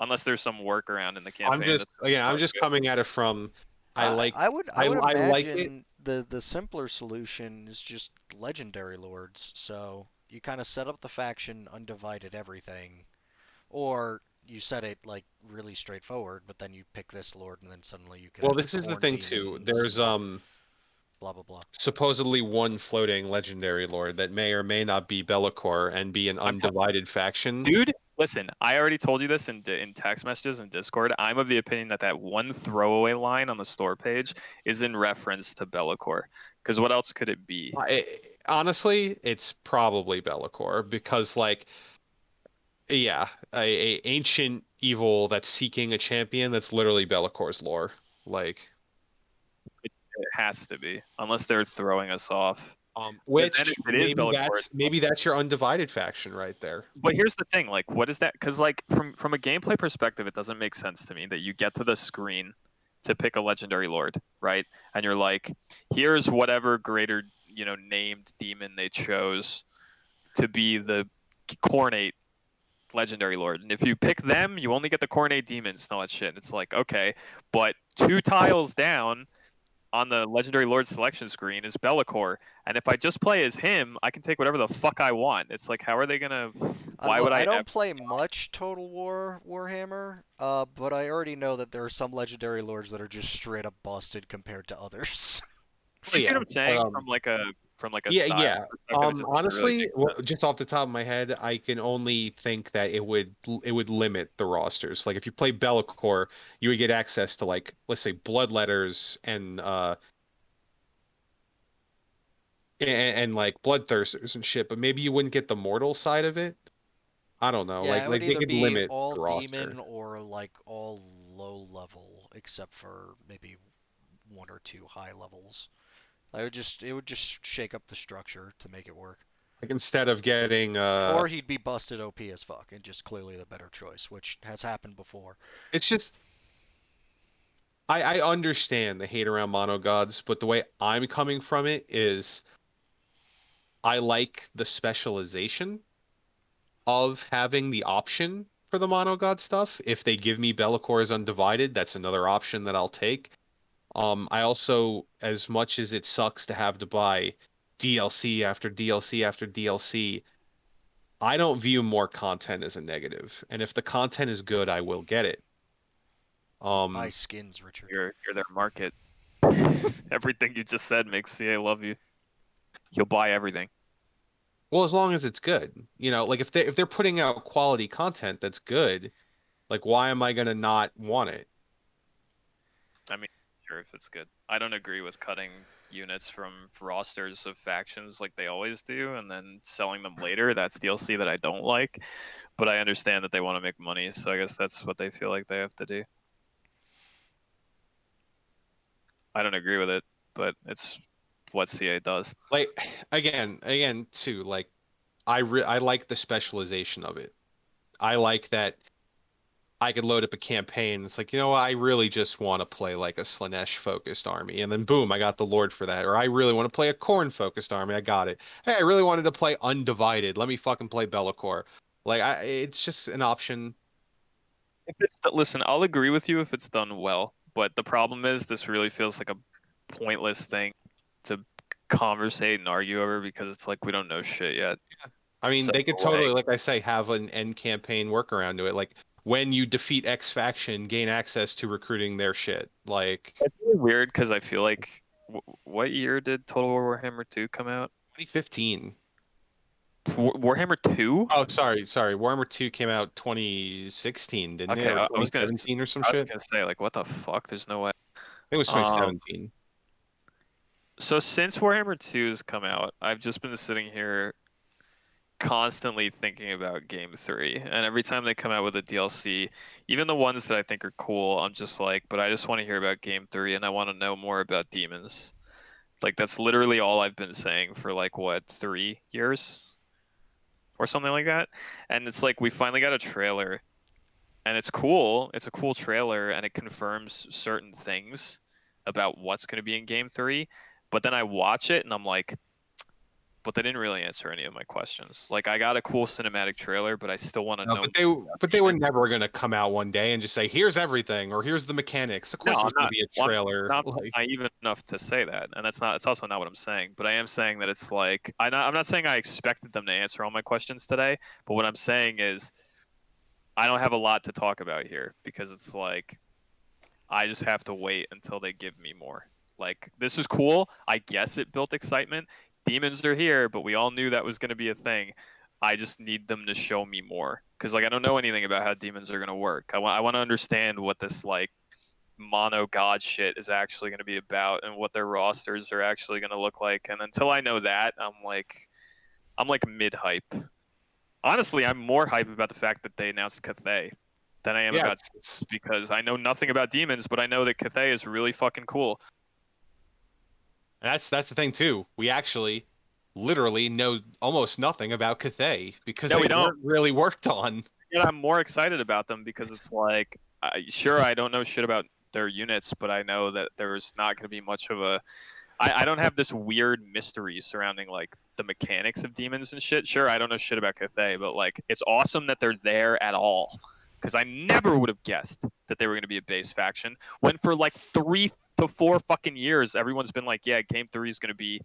Unless there's some workaround in the I'm campaign. just again, I'm just coming at it from I would I like it. imagine the simpler solution is just legendary lords. So you kind of set up the faction, undivided everything, or you set it like really straightforward, but then you pick this lord, and then suddenly you could Well, have this is the corn thing too. demons, There's blah blah blah. supposedly one floating legendary lord that may or may not be Bellicor and be an I'm undivided faction. dude, listen, I already told you this in text messages and Discord. I'm of the opinion that that one throwaway line on the store page is in reference to Bellicor. Because what else could it be? Honestly, it's probably Bellicor because like yeah, a ancient evil that's seeking a champion that's literally Bellacor's lore. Like, It has to be, unless they're throwing us off. But which then if it is Bellator, maybe that's your undivided faction right there. but here's the thing, like, what is that? Because like from a gameplay perspective, it doesn't make sense to me that you get to the screen to pick a legendary lord, right? And you're like, here's whatever greater, named demon they chose to be the coronate legendary lord. And if you pick them, you only get the coronate demons and all that shit. It's like, okay, but 2 tiles down on the legendary lord selection screen is Be'lakor, and if I just play as him, I can take whatever the fuck I want. It's like, how are they gonna? Why would I? I don't play much Total War Warhammer, but I already know that there are some legendary lords that are just straight up busted compared to others. You see what I'm saying? From like a style perspective, it just doesn't really honestly, make sense. just off the top of my head, I can only think that it would limit the rosters. Like if you play Be'lakor, you would get access to, like, let's say Bloodletters and like Bloodthirsters and shit, but maybe you wouldn't get the mortal side of it. I don't know. Yeah, it would They either could be limit all the roster. demon or like all low level, except for maybe 1 or 2 high levels. It would just shake up the structure to make it work. Like instead of getting Or he'd be busted OP as fuck and just clearly the better choice, which has happened before. it's just I understand the hate around mono gods, but the way I'm coming from it is I like the specialization of having the option for the mono god stuff. If they give me Be'lakor as undivided, that's another option that I'll take. I also, as much as it sucks to have to buy DLC after DLC after DLC, I don't view more content as a negative. And if the content is good, I will get it. Buy skins, Richard. You're their market. Everything you just said makes CA love you. You'll buy everything. Well, as long as it's good, like if they're putting out quality content that's good, like why am I gonna not want it? I mean, sure, if it's good. I don't agree with cutting units from rosters of factions like they always do and then selling them later. That's DLC that I don't like, but I understand that they want to make money, so I guess that's what they feel like they have to do. I don't agree with it, but it's what CA does. Like again too, like I like the specialization of it. I like that I could load up a campaign. It's like, I really just want to play like a Slanesh focused army, and then boom, I got the Lord for that. Or I really want to play a Khorne focused army, I got it. Hey, I really wanted to play Undivided. Let me fucking play Be'lakor. Like it's just an option. Listen, I'll agree with you if it's done well, but the problem is this really feels like a pointless thing to conversate and argue over because it's like we don't know shit yet. I mean, So, they could totally, like I say, have an end campaign workaround to it. Like when you defeat X faction, gain access to recruiting their shit. Like it's really weird because I feel like what year did Total War Warhammer 2 come out? 2015. Warhammer 2? Oh, sorry. Warhammer 2 came out 2016, didn't it? Okay, Or I was gonna 2017 or some I was shit? gonna say like what the fuck? There's no way. I think it was 2017. So since Warhammer 2 has come out, I've just been sitting here constantly thinking about Game 3. And every time they come out with a DLC, even the ones that I think are cool, I'm just like, but I just want to hear about Game 3 and I want to know more about demons. Like that's literally all I've been saying for like what, 3 years or something like that. And it's like we finally got a trailer and it's cool. It's a cool trailer and it confirms certain things about what's going to be in Game 3. But then I watch it and I'm like, but they didn't really answer any of my questions. Like I got a cool cinematic trailer, but I still want to No, know. but they were never gonna come out one day and just say, "Here's everything," or "Here's the mechanics." Of course, No, there's I'm gonna not. be a Well, trailer. I'm not Like, naive enough to say that, and that's not. It's also not what I'm saying. But I am saying that it's like I'm not saying I expected them to answer all my questions today. But what I'm saying is I don't have a lot to talk about here because it's like I just have to wait until they give me more. Like this is cool. I guess it built excitement. Demons are here, but we all knew that was going to be a thing. I just need them to show me more because like I don't know anything about how demons are going to work. I want to understand what this like mono god shit is actually going to be about and what their rosters are actually going to look like. And until I know that, I'm like mid hype. Honestly, I'm more hype about the fact that they announced Cathay. than I am Yeah, about demons, because I know nothing about demons, but I know that Cathay is really fucking cool. that's the thing too. We actually literally know almost nothing about Cathay because Yeah, they we don't. weren't really worked on. Yet I'm more excited about them because it's like, sure, I don't know shit about their units, but I know that there's not going to be much of a. I don't have this weird mystery surrounding like the mechanics of demons and shit. Sure, I don't know shit about Cathay, but like it's awesome that they're there at all. Because I never would have guessed that they were going to be a base faction. When for like 3 to 4 fucking years, everyone's been like, yeah, Game 3 is going to be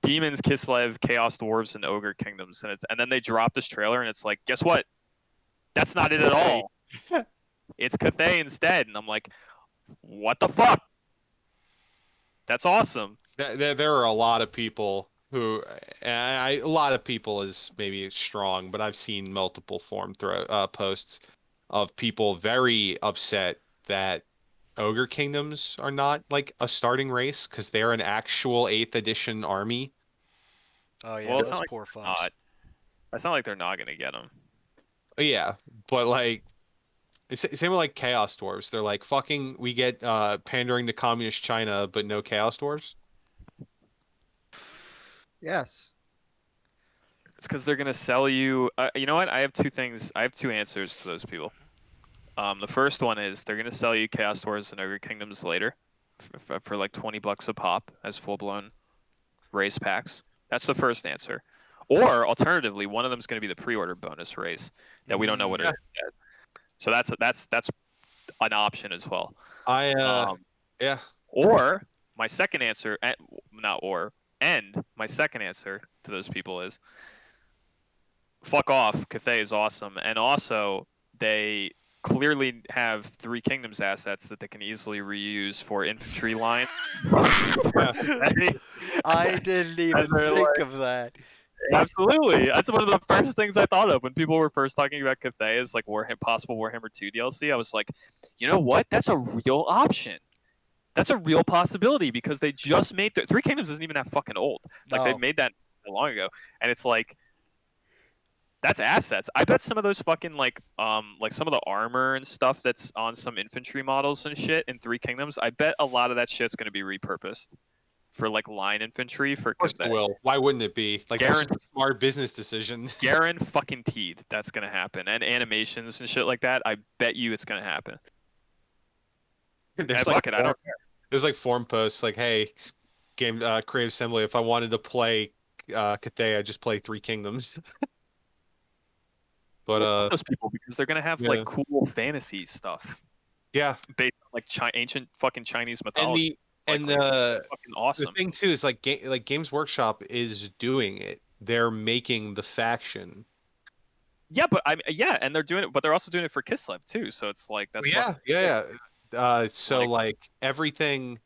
demons, Kislev, Chaos Dwarves, and Ogre Kingdoms. And then they drop this trailer, and it's like, guess what? That's not it at all. It's Cathay instead. And I'm like, what the fuck? That's awesome. There are a lot of people who, a lot of people is maybe strong, but I've seen multiple posts of people very upset that Ogre Kingdoms are not like a starting race because they're an actual 8th edition army. Oh yeah, Well, it's those not like poor they're fucks. not. It's not like they're not gonna get them. Yeah, but like same with like Chaos Dwarves. They're like fucking we get pandering to communist China, but no Chaos Dwarves. Yes. It's because they're gonna sell you. You know what? I have two things. I have two answers to those people. The first one is they're gonna sell you Chaos Dwarves and Ogre Kingdoms later, for like $20 a pop as full-blown race packs. That's the first answer. Or alternatively, one of them is gonna be the pre-order bonus race that we don't know what it Yeah. is yet. So that's an option as well. Yeah. Or my second answer, and my second answer to those people is fuck off. Cathay is awesome, and also they clearly have Three Kingdoms assets that they can easily reuse for infantry lines. I didn't even And they're think of that. Absolutely, that's one of the first things I thought of when people were first talking about Cathay as like possible Warhammer 2 DLC. I was like, you know what? That's a real option. That's a real possibility because they just made Three Kingdoms isn't even that fucking old. Like they No. made that long ago, and it's like that's assets. I bet some of those fucking like some of the armor and stuff that's on some infantry models and shit in Three Kingdoms. I bet a lot of that shit's gonna be repurposed for like line infantry for Of course it will. Why wouldn't it be? Like that's just a smart business decision. Guaranteed that's gonna happen, and animations and shit like that. I bet you it's gonna happen. There's And like fuck it, I don't care. There's like forum posts like, "Hey, game Creative Assembly, if I wanted to play Cathay, I just play Three Kingdoms." But Those people because they're gonna have yeah. like cool fantasy stuff Yeah, based on like ancient fucking Chinese and mythology. the Fucking awesome. the thing too is like Games Workshop is doing it. They're making the faction. Yeah, but and they're doing it, but they're also doing it for Kislev too. So it's like that's Yeah. So like everything,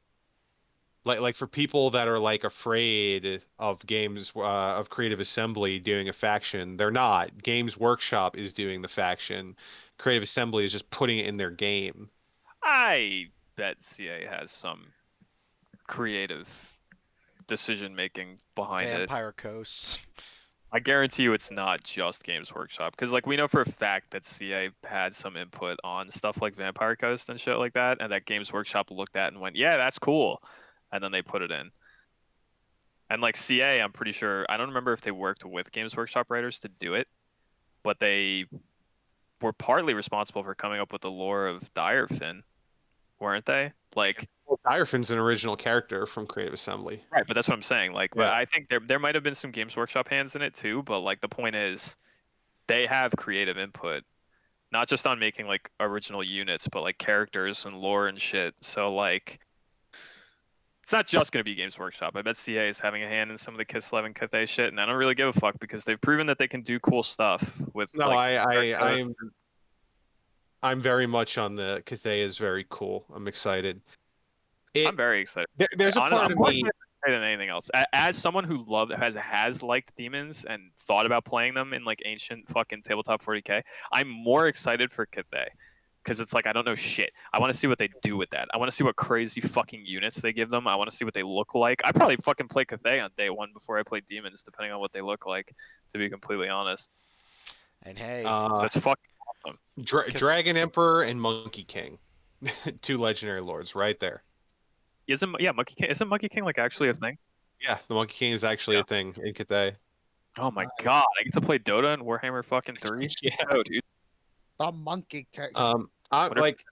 like for people that are like afraid of games of Creative Assembly doing a faction, they're not. Games Workshop is doing the faction. Creative Assembly is just putting it in their game. I bet CA has some creative decision making behind it. Vampire Coasts. I guarantee you it's not just Games Workshop because like we know for a fact that CA had some input on stuff like Vampire Coast and shit like that, and that Games Workshop looked at and went, "Yeah, that's cool," and then they put it in. And like CA, I'm pretty sure I don't remember if they worked with Games Workshop writers to do it, but they were partly responsible for coming up with the lore of Direfin, weren't they? Like, Well, Direfin's an original character from Creative Assembly. right, but that's what I'm saying. Like, Yeah. but I think there might have been some Games Workshop hands in it too. But like the point is, they have creative input, not just on making like original units, but like characters and lore and shit. So like, it's not just gonna be Games Workshop. I bet CA is having a hand in some of the Kislev and Cathay shit, and I don't really give a fuck because they've proven that they can do cool stuff with. No, like, I'm very much on the Cathay is very cool. I'm excited. I'm very excited. There's a part of more me excited than anything else. As someone who has liked demons and thought about playing them in like ancient fucking tabletop 40k, I'm more excited for Cathay because it's like I don't know shit. I want to see what they do with that. I want to see what crazy fucking units they give them. I want to see what they look like. I probably fucking play Cathay on day one before I play demons, depending on what they look like. To be completely honest, And hey, so that's fucking them. Dragon Emperor and Monkey King, 2 legendary lords right there. Monkey King isn't Monkey King like actually a thing? Yeah, the Monkey King is actually a thing in Cathay. Oh my Nice. god, I get to play Dota and Warhammer fucking 3? Yeah. Oh, dude. The Monkey King. I Wonder if- like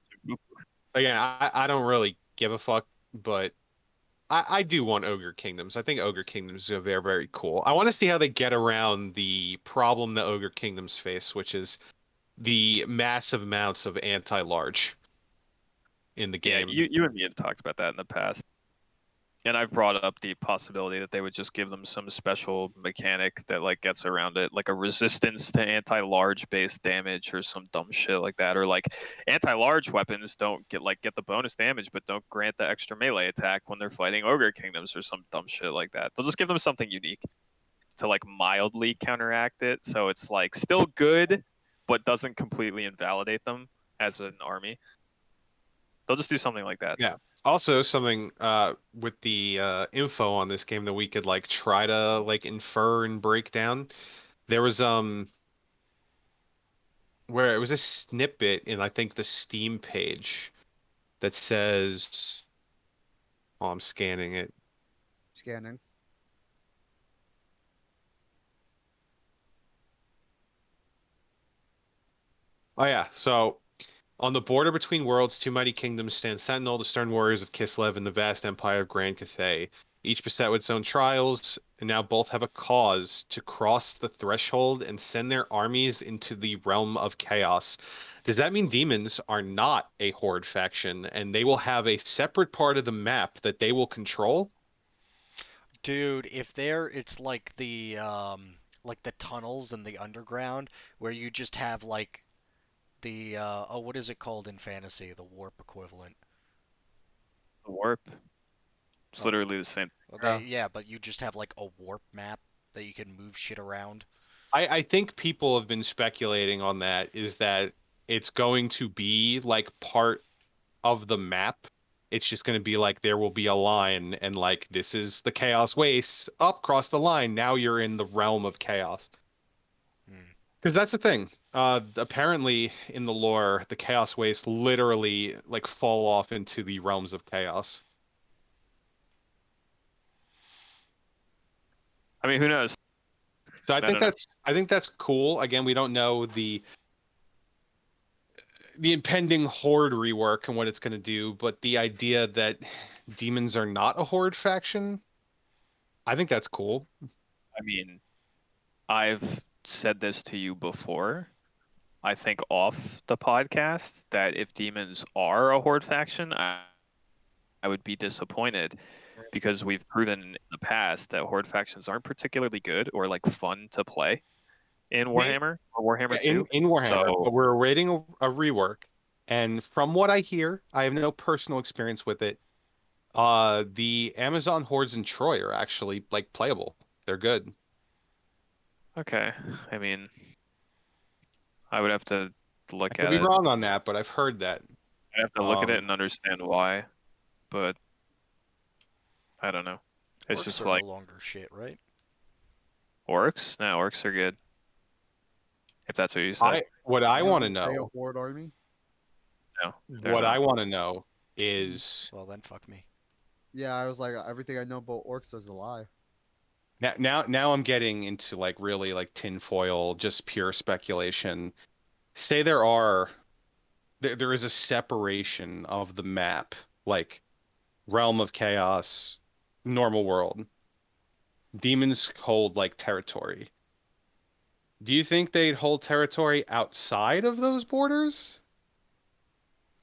again. I don't really give a fuck, but I do want Ogre Kingdoms. I think Ogre Kingdoms are very, very cool. I want to see how they get around the problem that Ogre Kingdoms face, which is the massive amounts of anti-large in the Yeah, game. you and me have talked about that in the past. And I've brought up the possibility that they would just give them some special mechanic that like gets around it, like a resistance to anti-large based damage or some dumb shit like that. Or like anti-large weapons don't get the bonus damage, but don't grant the extra melee attack when they're fighting ogre kingdoms or some dumb shit like that. They'll just give them something unique to like mildly counteract it, so it's like still good, but doesn't completely invalidate them as an army. They'll just do something like that. Yeah. Also, something with the info on this game that we could like try to like infer and break down. There was where it was a snippet in I think the Steam page that says, oh, I'm scanning it. Scanning. Oh yeah, so on the border between worlds, 2 mighty kingdoms stand sentinel, the stern warriors of Kislev and the vast empire of Grand Cathay, each beset with its own trials, and now both have a cause to cross the threshold and send their armies into the realm of chaos. Does that mean demons are not a horde faction, and they will have a separate part of the map that they will control? Dude, it's like the tunnels and the underground where you just have like the what is it called in fantasy? The warp equivalent. The warp. It's Oh. literally the same. Yeah, but you just have like a warp map that you can move shit around. I think people have been speculating on that, is that it's going to be like part of the map. It's just going to be like there will be a line and like this is the chaos waste up cross the line. Now you're in the realm of chaos. Hmm. Because that's the thing. Apparently in the lore, the chaos waste literally like fall off into the realms of chaos. I mean, who knows? So I don't know. I think that's cool. Again, we don't know the impending horde rework and what it's going to do, but the idea that demons are not a horde faction, I think that's cool. I mean, I've said this to you before. I think off the podcast that if demons are a horde faction, I would be disappointed because we've proven in the past that horde factions aren't particularly good or like fun to play in Warhammer or Warhammer Yeah, 2. in Warhammer, So but we're awaiting a rework. And from what I hear, I have no personal experience with it. The Amazon hordes in Troy are actually like playable. They're good. okay, I mean, I would have to I look could at be it. wrong on that, but I've heard that. I have to look at it Um, and understand why, but I don't know. It's Orcs just are no like longer shit, right? orcs. No, orcs are good. If that's what you said. What I want to They a know, horde army? No, they're what not. I want to know is Well, then fuck me. Yeah, I was like, everything I know about orcs is a lie. now I'm getting into like really like tinfoil, just pure speculation. Say there is a separation of the map, like realm of chaos, normal world. Demons hold like territory. Do you think they'd hold territory outside of those borders?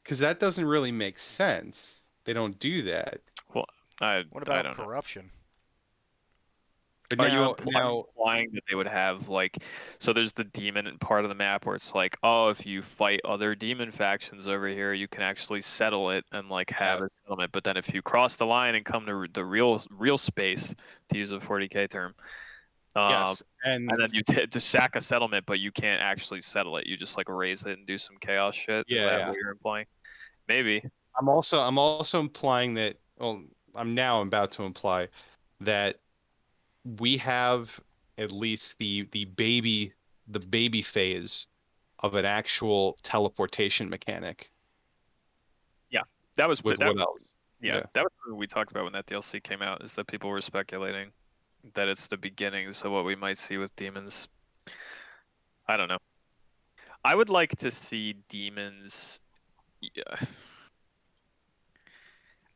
Because that doesn't really make sense. They don't do that. Well, I What I about don't know. corruption? But Are you now, implying that they would have like, so there's the demon part of the map where it's like, oh, if you fight other demon factions over here, you can actually settle it and like have yes, a settlement. But then if you cross the line and come to the real space, to use a 40K term, um, yes, and and then you just sack a settlement, but you can't actually settle it. You just like erase it and do some chaos shit. Is yeah, that yeah. what you're implying? Maybe. I'm also implying that. Well, I'm about to imply that we have at least the baby phase of an actual teleportation mechanic. That was With that. what else? Yeah, that was what we talked about when that DLC came out. Is that people were speculating that it's the beginnings of what we might see with demons. I don't know. I would like to see demons. Yeah.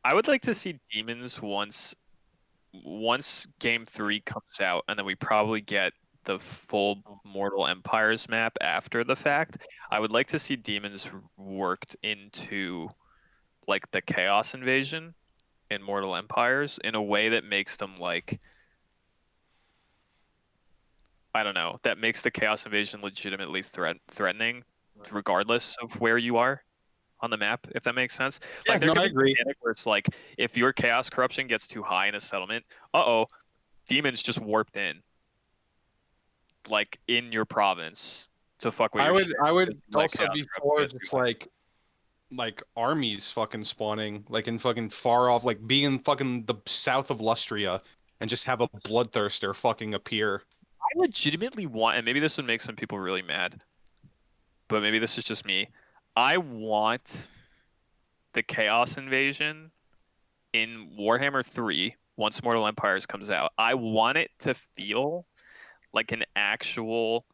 I would like to see demons once game 3 comes out, and then we probably get the full Mortal Empires map after the fact. I would like to see demons worked into like the Chaos Invasion in Mortal Empires in a way that makes them like, I don't know, that makes the Chaos Invasion legitimately threatening, regardless of where you are on the map, if that makes sense. Yeah, Like there no, could I be a agree. mechanic where it's like, if your chaos corruption gets too high in a settlement, demons just warped in, like in your province to fuck with your shit. I would because, like, also chaos be corruption for gets too just high. like armies fucking spawning like in fucking far off, like being in fucking the south of Lustria and just have a bloodthirster fucking appear. I legitimately want, and maybe this would make some people really mad, but maybe this is just me. I want the Chaos Invasion in Warhammer 3 once Mortal Empires comes out. I want it to feel like an actual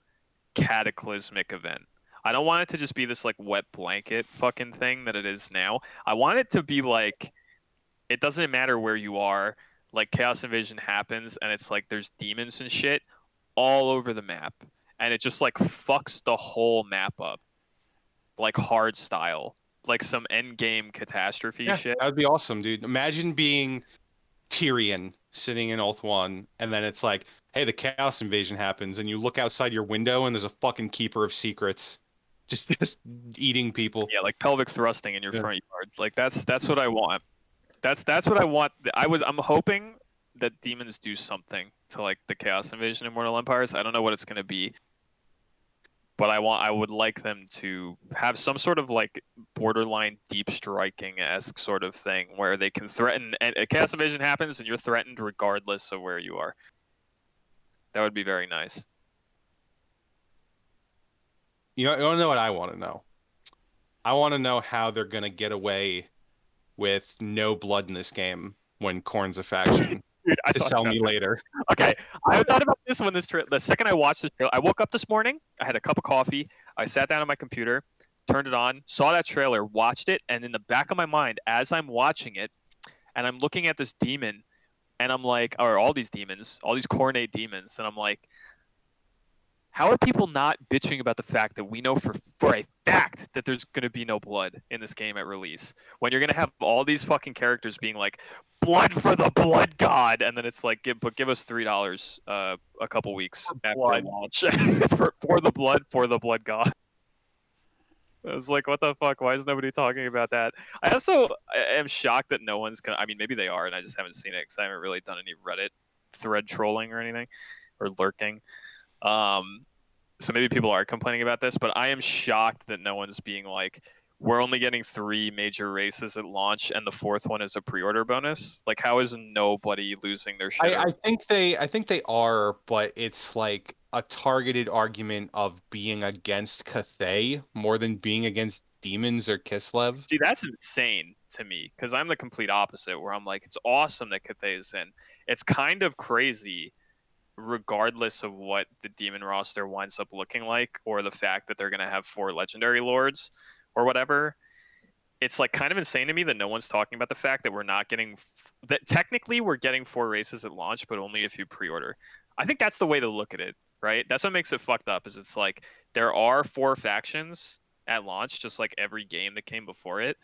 cataclysmic event. I don't want it to just be this like wet blanket fucking thing that it is now. I want it to be like, it doesn't matter where you are, like Chaos Invasion happens and it's like there's demons and shit all over the map, and it just like fucks the whole map up, like hard style, like some end game catastrophe Yeah, shit. that would be awesome, dude. Imagine being Tyrion sitting in Ulthuan, and then it's like, hey, the Chaos Invasion happens, and you look outside your window, and there's a fucking Keeper of Secrets, just eating people. Yeah, like pelvic thrusting in your Yeah. front yard. Like that's what I want. That's what I want. I'm hoping that demons do something to like the Chaos Invasion in Mortal Empires. I don't know what it's gonna be, but I would like them to have some sort of like borderline deep striking esque sort of thing where they can threaten, and a Chaos Invasion happens and you're threatened regardless of where you are. That would be very nice. You want to know what I want to know? I want to know how they're gonna get away with no blood in this game when Korn's a faction Dude, I to thought sell about me that. later. Okay, I thought about this when the second I watched this trailer, I woke up this morning, I had a cup of coffee, I sat down on my computer, turned it on, saw that trailer, watched it, and in the back of my mind, as I'm watching it, and I'm looking at this demon, and I'm like, or all these demons, all these Cornate demons, and I'm like, how are people not bitching about the fact that we know for a fact that there's going to be no blood in this game at release? When you're going to have all these fucking characters being like, blood for the blood god, and then it's like, give us $3 a couple weeks after blood. launch for the blood god. I was like, what the fuck? Why is nobody talking about that? I also am shocked that no one's gonna. I mean, maybe they are, and I just haven't seen it because I haven't really done any Reddit thread trolling or anything, or lurking. Um, so maybe people are complaining about this, but I am shocked that no one's being like, we're only getting 3 major races at launch, and the 4th one is a pre-order bonus. Like, how is nobody losing their shit? I think they are, but it's like a targeted argument of being against Cathay more than being against demons or Kislev. See, that's insane to me because I'm the complete opposite, where I'm like, it's awesome that Cathay is in. It's kind of crazy, regardless of what the demon roster winds up looking like, or the fact that they're going to have 4 legendary lords or whatever. It's like kind of insane to me that no one's talking about the fact that we're not getting that technically we're getting 4 races at launch, but only if you pre-order. I think that's the way to look at it, right? That's what makes it fucked up. Is it's like there are 4 factions at launch, just like every game that came before it,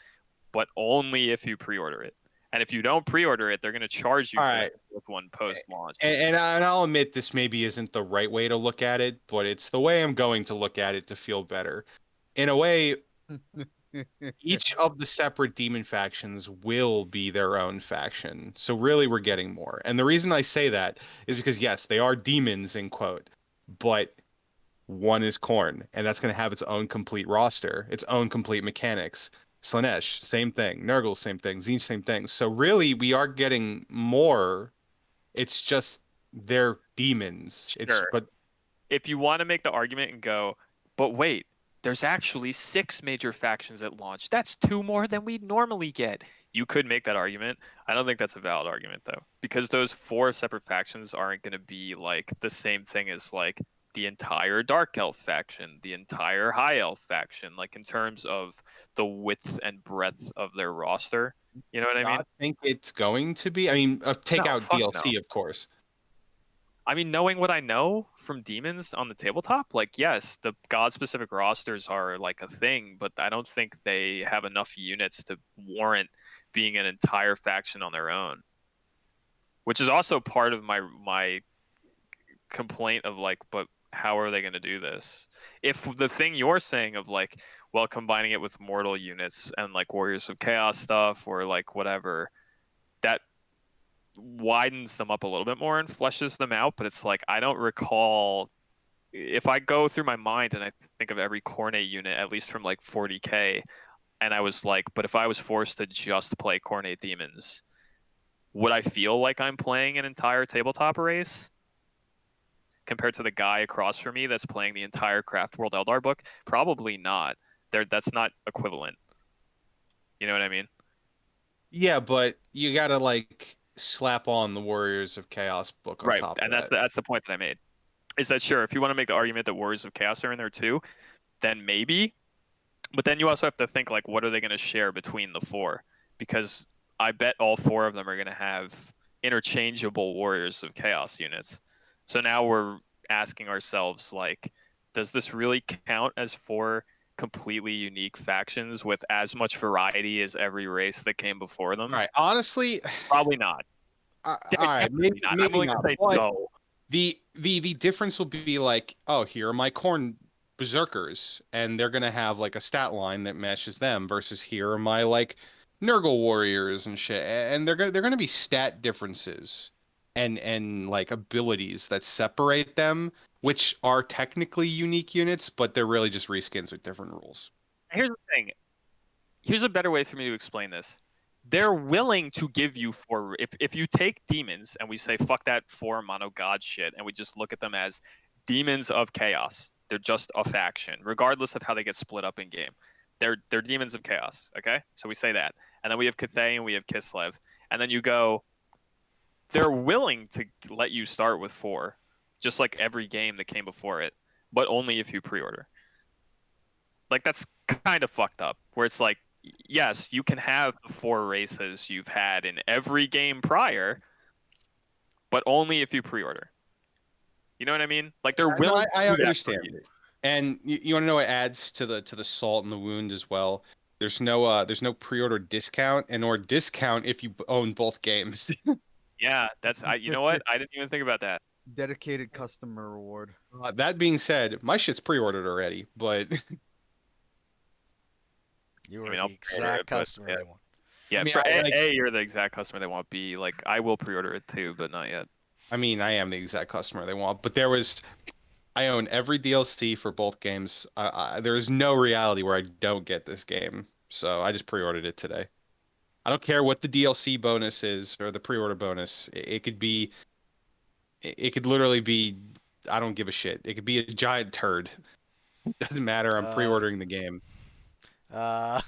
but only if you pre-order it. And if you don't pre-order it, they're going to charge you All for right. that with one post-launch. And I'll admit this maybe isn't the right way to look at it, but it's the way I'm going to look at it to feel better. In a way, each of the separate demon factions will be their own faction. So really we're getting more. And the reason I say that is because yes, they are demons in quote, but one is Korn, and that's going to have its own complete roster, its own complete mechanics. Slanesh, same thing. Nurgle, same thing. Tzeentch, same thing. So really we are getting more. It's just they're demons. It's Sure. but If you want to make the argument and go, but wait, there's actually 6 major factions at launch. That's 2 more than we'd normally get. You could make that argument. I don't think that's a valid argument though, because those 4 separate factions aren't going to be like the same thing as like the entire Dark Elf faction, the entire High Elf faction, like in terms of the width and breadth of their roster. You know what I mean? Not think it's going to be. I mean, take No, out fuck DLC, no. of course. I mean, knowing what I know from Demons on the tabletop, like, yes, the god-specific rosters are like a thing, but I don't think they have enough units to warrant being an entire faction on their own. Which is also part of my complaint of like, but how are they going to do this? If the thing you're saying of like, well, combining it with mortal units and like Warriors of Chaos stuff or like whatever, that widens them up a little bit more and fleshes them out, but it's like I don't recall if I go through my mind and I think of every Cornet unit, at least from like 40k, and I was like, but if I was forced to just play Cornet demons, would I feel like I'm playing an entire tabletop race compared to the guy across from me that's playing the entire Craft World Eldar book? Probably not. That's not equivalent. You know what I mean? Yeah, but you gotta like slap on the Warriors of Chaos book on Right, top and of that. that's the point that I made. Is that sure? If you want to make the argument that Warriors of Chaos are in there too, then maybe. But then you also have to think like, what are they going to share between the 4? Because I bet all 4 of them are going to have interchangeable Warriors of Chaos units. So now we're asking ourselves like, does this really count as 4 completely unique factions with as much variety as every race that came before them? All right, honestly, Probably not. all right, maybe Definitely not. I'm maybe willing to not. say But no. the difference will be like, oh, here are my Corn Berserkers, and they're gonna have like a stat line that matches them, versus here are my like Nurgle Warriors and shit, and they're gonna be stat differences and like abilities that separate them, which are technically unique units, but they're really just reskins with different rules. Here's the thing. Here's a better way for me to explain this. They're willing to give you 4. If you take demons and we say fuck that 4 mono god shit, and we just look at them as demons of chaos. They're just a faction, regardless of how they get split up in game. They're demons of chaos. Okay, so we say that, and then we have Cathay and we have Kislev, and then you go. They're willing to let you start with 4, just like every game that came before it, but only if you pre-order. Like that's kind of fucked up. Where it's like, yes, you can have the 4 races you've had in every game prior, but only if you pre-order. You know what I mean? Like they're No, willing I to do that for understand you. it. And you want to know what adds to the salt in the wound as well? There's no pre-order discount and or discount if you own both games. Yeah, that's you know what? I didn't even think about that. Dedicated customer reward. That being said, my shit's pre-ordered already, but You I are mean, the I'll pre-order exact it, but customer yeah, they want. yeah. I mean, For I like. you're the exact customer they want. B, like I will pre-order it too, but not yet. I mean, I am the exact customer they want, but I own every DLC for both games. There is no reality where I don't get this game, so I just pre-ordered it today. I don't care what the DLC bonus is or the pre-order bonus. It could be, it could literally be, I don't give a shit. It could be a giant turd. It doesn't matter. I'm Uh, pre-ordering the game. uh,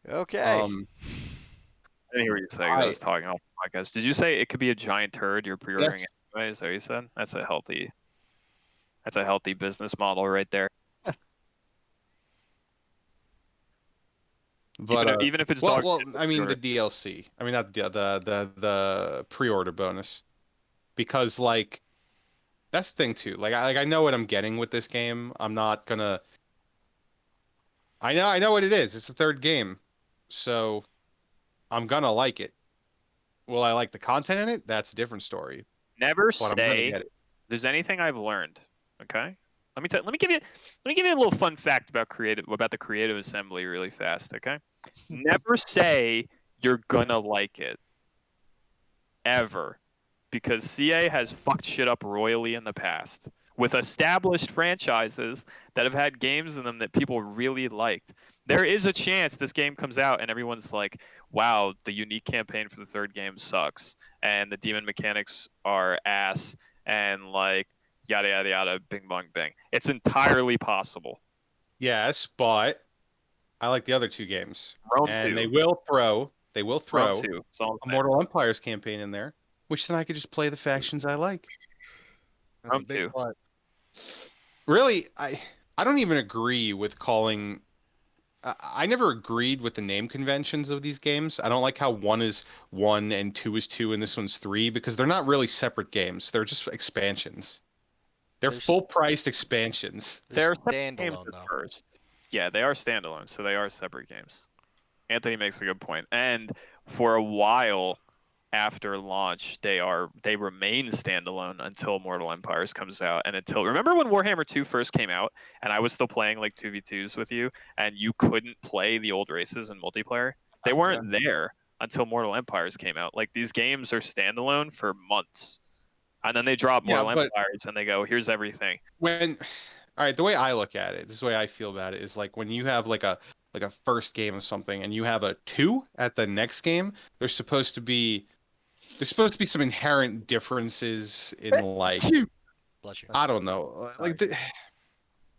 okay. Um, I didn't hear what you say 'cause I was talking off the podcast. Did you say it could be a giant turd you're pre-ordering yes, it anyway? Is that what you said? That's a healthy business model right there. but Even if it's well, dog well, shit, I mean the pre-order. DLC. I mean not the pre-order bonus, because like that's the thing too. I know what I'm getting with this game. I'm not gonna. I know what it is. It's the third game, so I'm gonna like it. Will I like the content in it? That's a different story. Never But I'm gonna say get it. there's anything I've learned. Okay, let me give you a little fun fact about the creative assembly really fast. Okay, never say you're gonna like it ever, because CA has fucked shit up royally in the past with established franchises that have had games in them that people really liked. There is a chance this game comes out and everyone's like, wow, the unique campaign for the 3rd game sucks and the demon mechanics are ass and like yada yada yada, bing bong bing. It's entirely possible. Yes, but I like the other two games, Rome and 2. they will Rome throw 2. That's all I'm a saying. Mortal Empires campaign in there, which then I could just play the factions I like. That's a Rome big 2. but. Really, I don't even agree with calling. I never agreed with the name conventions of these games. I don't like how one is one and two is two and this one's three because they're not really separate games. They're just expansions. They're They're full-priced expansions. They're separate games standalone at though. first. Yeah, they are standalone, so they are separate games. Anthony makes a good point. And for a while after launch, they remain standalone until Mortal Empires comes out. And until, remember when Warhammer 2 first came out and I was still playing like 2v2s with you and you couldn't play the old races in multiplayer? They weren't there until Mortal Empires came out. Like these games are standalone for months. And then they drop Yeah, Mortal but Empires and they go, here's everything. when all right, the way I look at it, this is the way I feel about it, is like when you have like a first game of something and you have a two at the next game, there's supposed to be some inherent differences in like Bless you. I don't know, Sorry.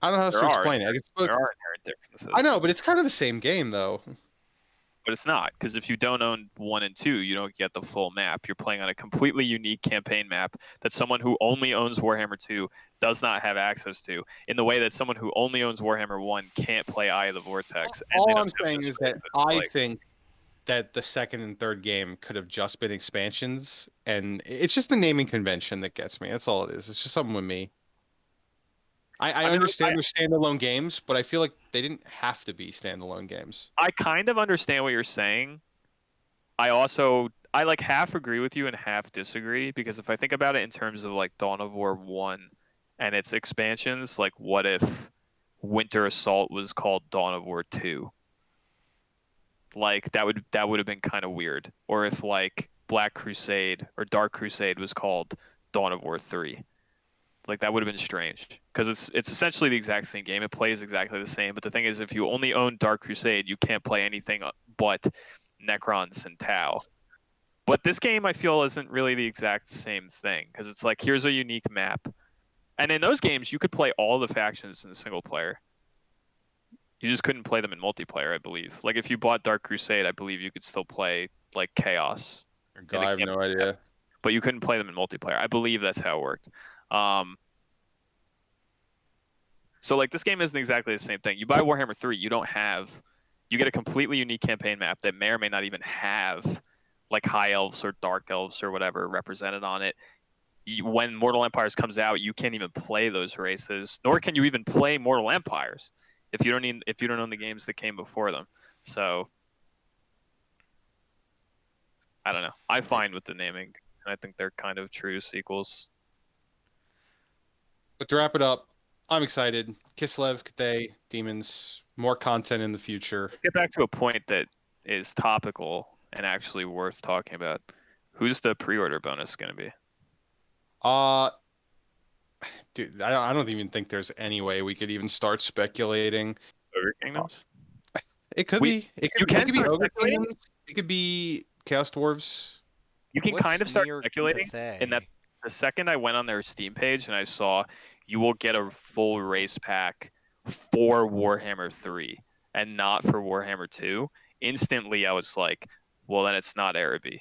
I don't know how else There to are explain it. Like, it's there supposed, are inherent differences. I know, but it's kind of the same game though. But it's not, because if you don't own 1 and 2, you don't get the full map. You're playing on a completely unique campaign map that someone who only owns Warhammer 2 does not have access to, in the way that someone who only owns Warhammer 1 can't play Eye of the Vortex. And they All don't I'm have saying this is that race. It's I like, think that the second and third game could have just been expansions, and it's just the naming convention that gets me. That's all it is. It's just something with me. I understand they're standalone games, but I feel like they didn't have to be standalone games. I kind of understand what you're saying. I like half agree with you and half disagree, because if I think about it in terms of like Dawn of War 1 and its expansions, like what if Winter Assault was called Dawn of War 2? Like that would have been kind of weird. Or if like Black Crusade or Dark Crusade was called Dawn of War 3. Like that would have been strange, because it's essentially the exact same game. It plays exactly the same, but the thing is, if you only own Dark Crusade, you can't play anything but Necrons and Tau. But this game, I feel, isn't really the exact same thing, because it's like, here's a unique map. And in those games, you could play all the factions in a single player. You just couldn't play them in multiplayer, I believe. Like if you bought Dark Crusade, I believe you could still play like Chaos, I have no idea. but you couldn't play them in multiplayer. I believe that's how it worked. So like this game isn't exactly the same thing. You buy Warhammer 3, you get a completely unique campaign map that may or may not even have like high elves or dark elves or whatever represented on it. When Mortal Empires comes out, you can't even play those races, nor can you even play Mortal Empires if you don't own the games that came before them. So I don't know. I'm fine with the naming, and I think they're kind of true sequels. But to wrap it up, I'm excited. Kislev, K'thay, Demons, more content in the future. Get back to a point that is topical and actually worth talking about. Who's the pre-order bonus going to be? Dude, I don't even think there's any way we could even start speculating. Ogre Kingdoms? It could We- be. It you could can be start Ogre speculating? Kingdoms. It could be Chaos Dwarves. You can What's kind of start near speculating Cathay? in that the second I went on their Steam page and I saw you will get a full race pack for Warhammer 3 and not for Warhammer 2, instantly I was like, well, then it's not Araby.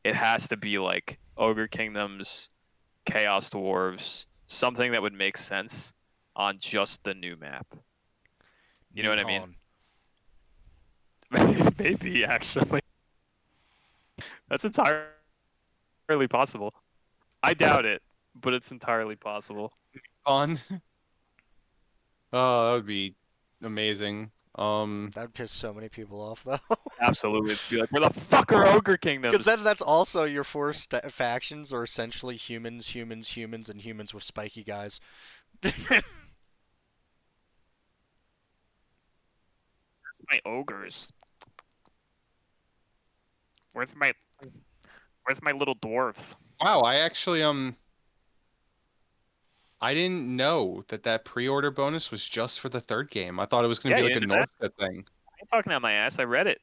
It has to be like Ogre Kingdoms, Chaos Dwarves, something that would make sense on just the new map. You know what I mean? Nihon. Maybe, actually. That's entirely possible. I doubt it, but it's entirely possible. Fun. Oh, that would be amazing. That'd piss so many people off though. Absolutely. It'd be like, where the fuck are Ogre Kingdoms? Because then that's also your four factions are essentially humans, humans, humans, and humans with spiky guys. My ogres. Where's my little dwarf? Wow, I actually I didn't know that pre-order bonus was just for the third game. I thought it was going to Yeah, be like you a didn't Norse thing. I'm talking out my ass. I read it.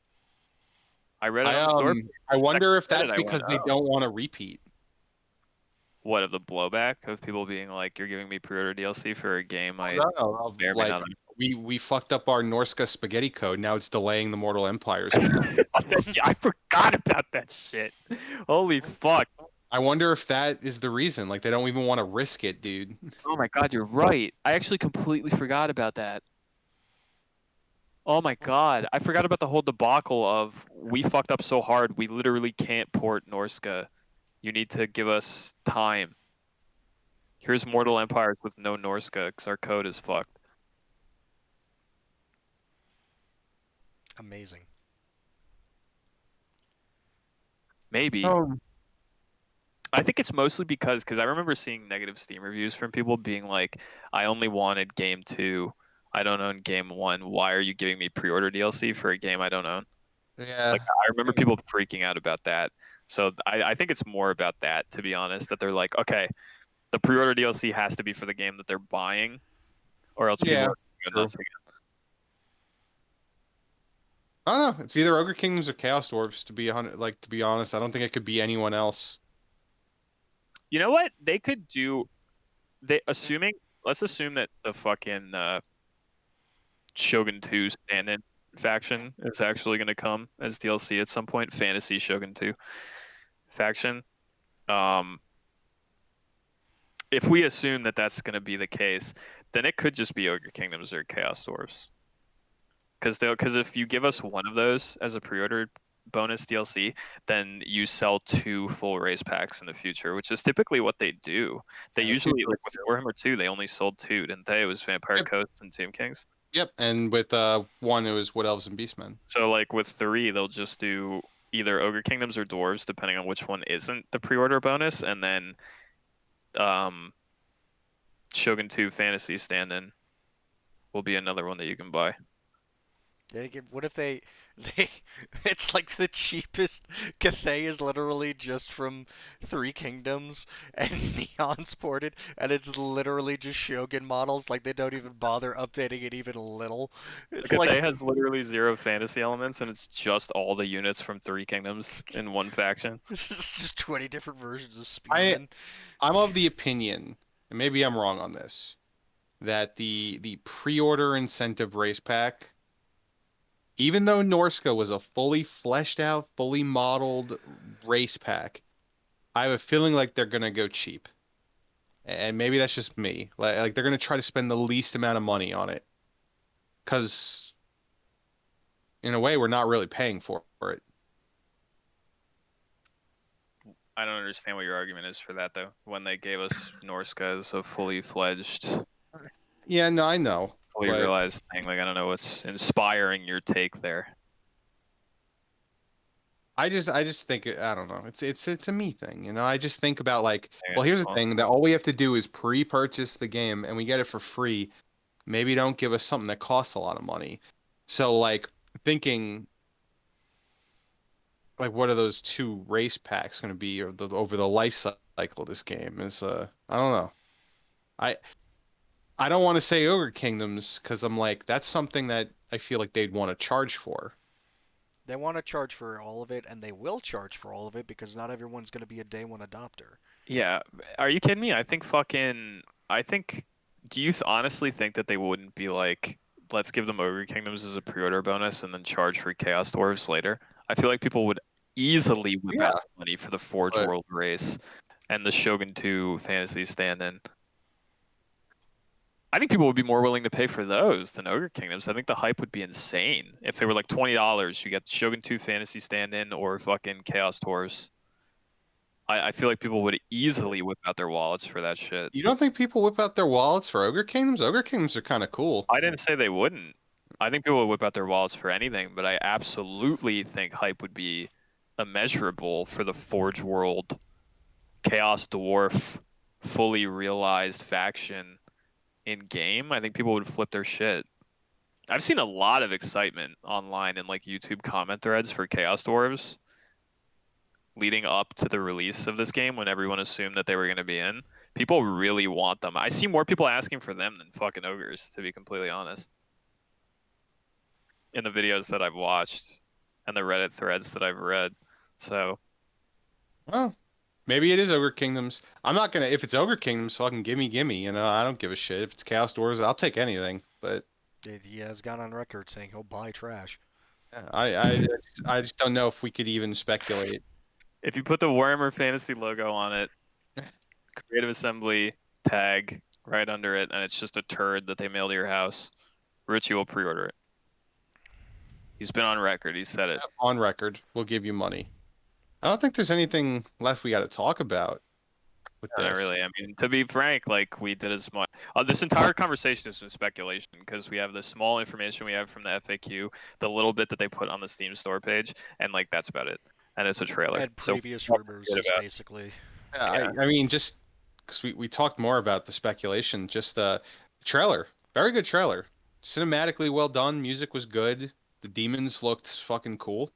I read it I on the store. I wonder if Second that's I because went, they oh. don't want to repeat. What, of the blowback of people being like, "You're giving me pre-order DLC for a game I No, may or may like not." we fucked up our Norska spaghetti code. Now it's delaying the Mortal Empires path. I forgot about that shit. Holy fuck! I wonder if that is the reason. Like they don't even want to risk it, dude. Oh my god, you're right. I actually completely forgot about that. Oh my god, I forgot about the whole debacle of we fucked up so hard we literally can't port Norska. You need to give us time. Here's Mortal Empires with no Norska because our code is fucked. Amazing. Maybe. So I think it's mostly because I remember seeing negative Steam reviews from people being like, I only wanted game 2. I don't own game 1. Why are you giving me pre-order DLC for a game I don't own? yeah, Like, I remember people freaking out about that. So I think it's more about that, to be honest, that they're like, okay, the pre-order DLC has to be for the game that they're buying, or else people yeah, are going true. nuts again. I don't know. It's either Ogre Kingdoms or Chaos Dwarfs. To be honest, I don't think it could be anyone else. You know what? They could do. Let's assume that the fucking Shogun 2 stand-in faction is actually going to come as DLC at some point. Fantasy Shogun 2 faction. Um, if we assume that that's going to be the case, then it could just be Ogre Kingdoms or Chaos Dwarfs. Because if you give us one of those as a pre-order bonus DLC, then you sell 2 full race packs in the future, which is typically what they do. They Yeah, usually, like with Warhammer 2, they only sold 2, didn't they? It was Vampire Yep. Coast and Tomb Kings. Yep, and with one it was Wood Elves and Beastmen. So like with 3, they'll just do either Ogre Kingdoms or Dwarves, depending on which one isn't the pre-order bonus, and then um, Shogun 2 Fantasy stand-in will be another one that you can buy. What if they it's like the cheapest Cathay is literally just from Three Kingdoms and Neon's ported, and it's literally just Shogun models. Like they don't even bother updating it even a little. It's Like like they has literally 0 fantasy elements, and it's just all the units from 3 Kingdoms in one faction. it's just 20 different versions of I Spearman. I'm of the opinion, and maybe I'm wrong on this, that the pre-order incentive race pack, even though Norska was a fully fleshed out, fully modeled race pack, I have a feeling like they're gonna go cheap. And maybe that's just me. Like they're gonna try to spend the least amount of money on it. Because in a way we're not really paying for it. I don't understand what your argument is for that though. When they gave us Norska as a fully fledged, Yeah, no, I know. fully But realized thing, like I don't know what's inspiring your take there. I just think I don't know. It's a me thing, you know. I just think about like, Yeah, well, here's the well, thing that all we have to do is pre-purchase the game and we get it for free. Maybe don't give us something that costs a lot of money. So like thinking like what are those 2 race packs going to be or over the life cycle of this game is I don't know. I I don't want to say Ogre Kingdoms because I'm like that's something that I feel like they'd want to charge for. They want to charge for all of it, and they will charge for all of it because not everyone's going to be a day one adopter. yeah, are you kidding me? I think. Do you honestly think that they wouldn't be like, let's give them Ogre Kingdoms as a pre-order bonus and then charge for Chaos Dwarves later? I feel like people would easily whip Yeah, out money for the Forge but World race and the Shogun 2 Fantasy stand-in. I think people would be more willing to pay for those than Ogre Kingdoms. I think the hype would be insane if they were like $20. You get Shogun 2 Fantasy stand-in or fucking Chaos Dwarves. I feel like people would easily whip out their wallets for that shit. you don't think people whip out their wallets for Ogre Kingdoms? Ogre Kingdoms are kind of cool. I didn't say they wouldn't. I think people would whip out their wallets for anything, but I absolutely think hype would be immeasurable for the Forge World Chaos Dwarf fully realized faction in game. I think people would flip their shit. I've seen a lot of excitement online in like YouTube comment threads for Chaos Dwarves leading up to the release of this game when everyone assumed that they were going to be in. People really want them. I see more people asking for them than fucking ogres, to be completely honest, in the videos that I've watched and the Reddit threads that I've read. So Well, Maybe it is Ogre Kingdoms. I'm not gonna. If it's Ogre Kingdoms, fucking gimme. You know, I don't give a shit. If it's Chaos Doors, I'll take anything. But He has gone on record saying he'll buy trash. yeah, I just don't know if we could even speculate. If you put the Warhammer Fantasy logo on it, Creative Assembly tag right under it, and it's just a turd that they mail to your house, Richie will pre-order it. He's been on record. He said it. On record, we'll give you money. I don't think there's anything left we got to talk about with Not this. really. I mean, to be frank, like we did as much. This entire conversation is some speculation because we have the small information we have from the FAQ, the little bit that they put on the Steam store page, and like that's about it. And it's a trailer. And So previous what rumors we did is about- basically. Yeah. I mean, just because we talked more about the speculation, just the trailer. Very good trailer. Cinematically well done. Music was good. The demons looked fucking cool.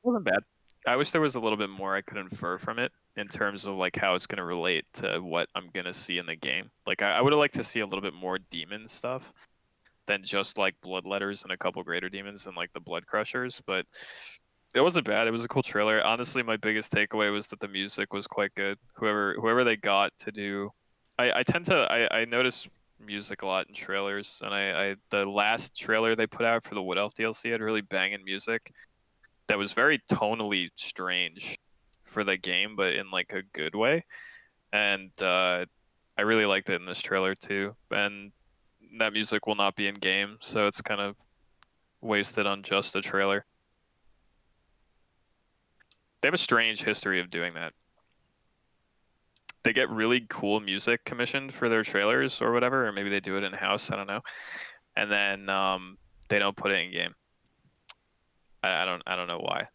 wasn't bad. I wish there was a little bit more I could infer from it in terms of like how it's going to relate to what I'm going to see in the game. Like I would have liked to see a little bit more demon stuff than just like bloodletters and a couple greater demons and like the blood crushers, but it wasn't bad. It was a cool trailer. Honestly, my biggest takeaway was that the music was quite good. Whoever they got to do, I tend to I notice music a lot in trailers, and I the last trailer they put out for the Wood Elf DLC had really banging music that was very tonally strange for the game, but in like a good way. And I really liked it in this trailer too. And that music will not be in game, so it's kind of wasted on just a trailer. They have a strange history of doing that. They get really cool music commissioned for their trailers or whatever, or maybe they do it in house. I don't know. And then they don't put it in game. I don't know why.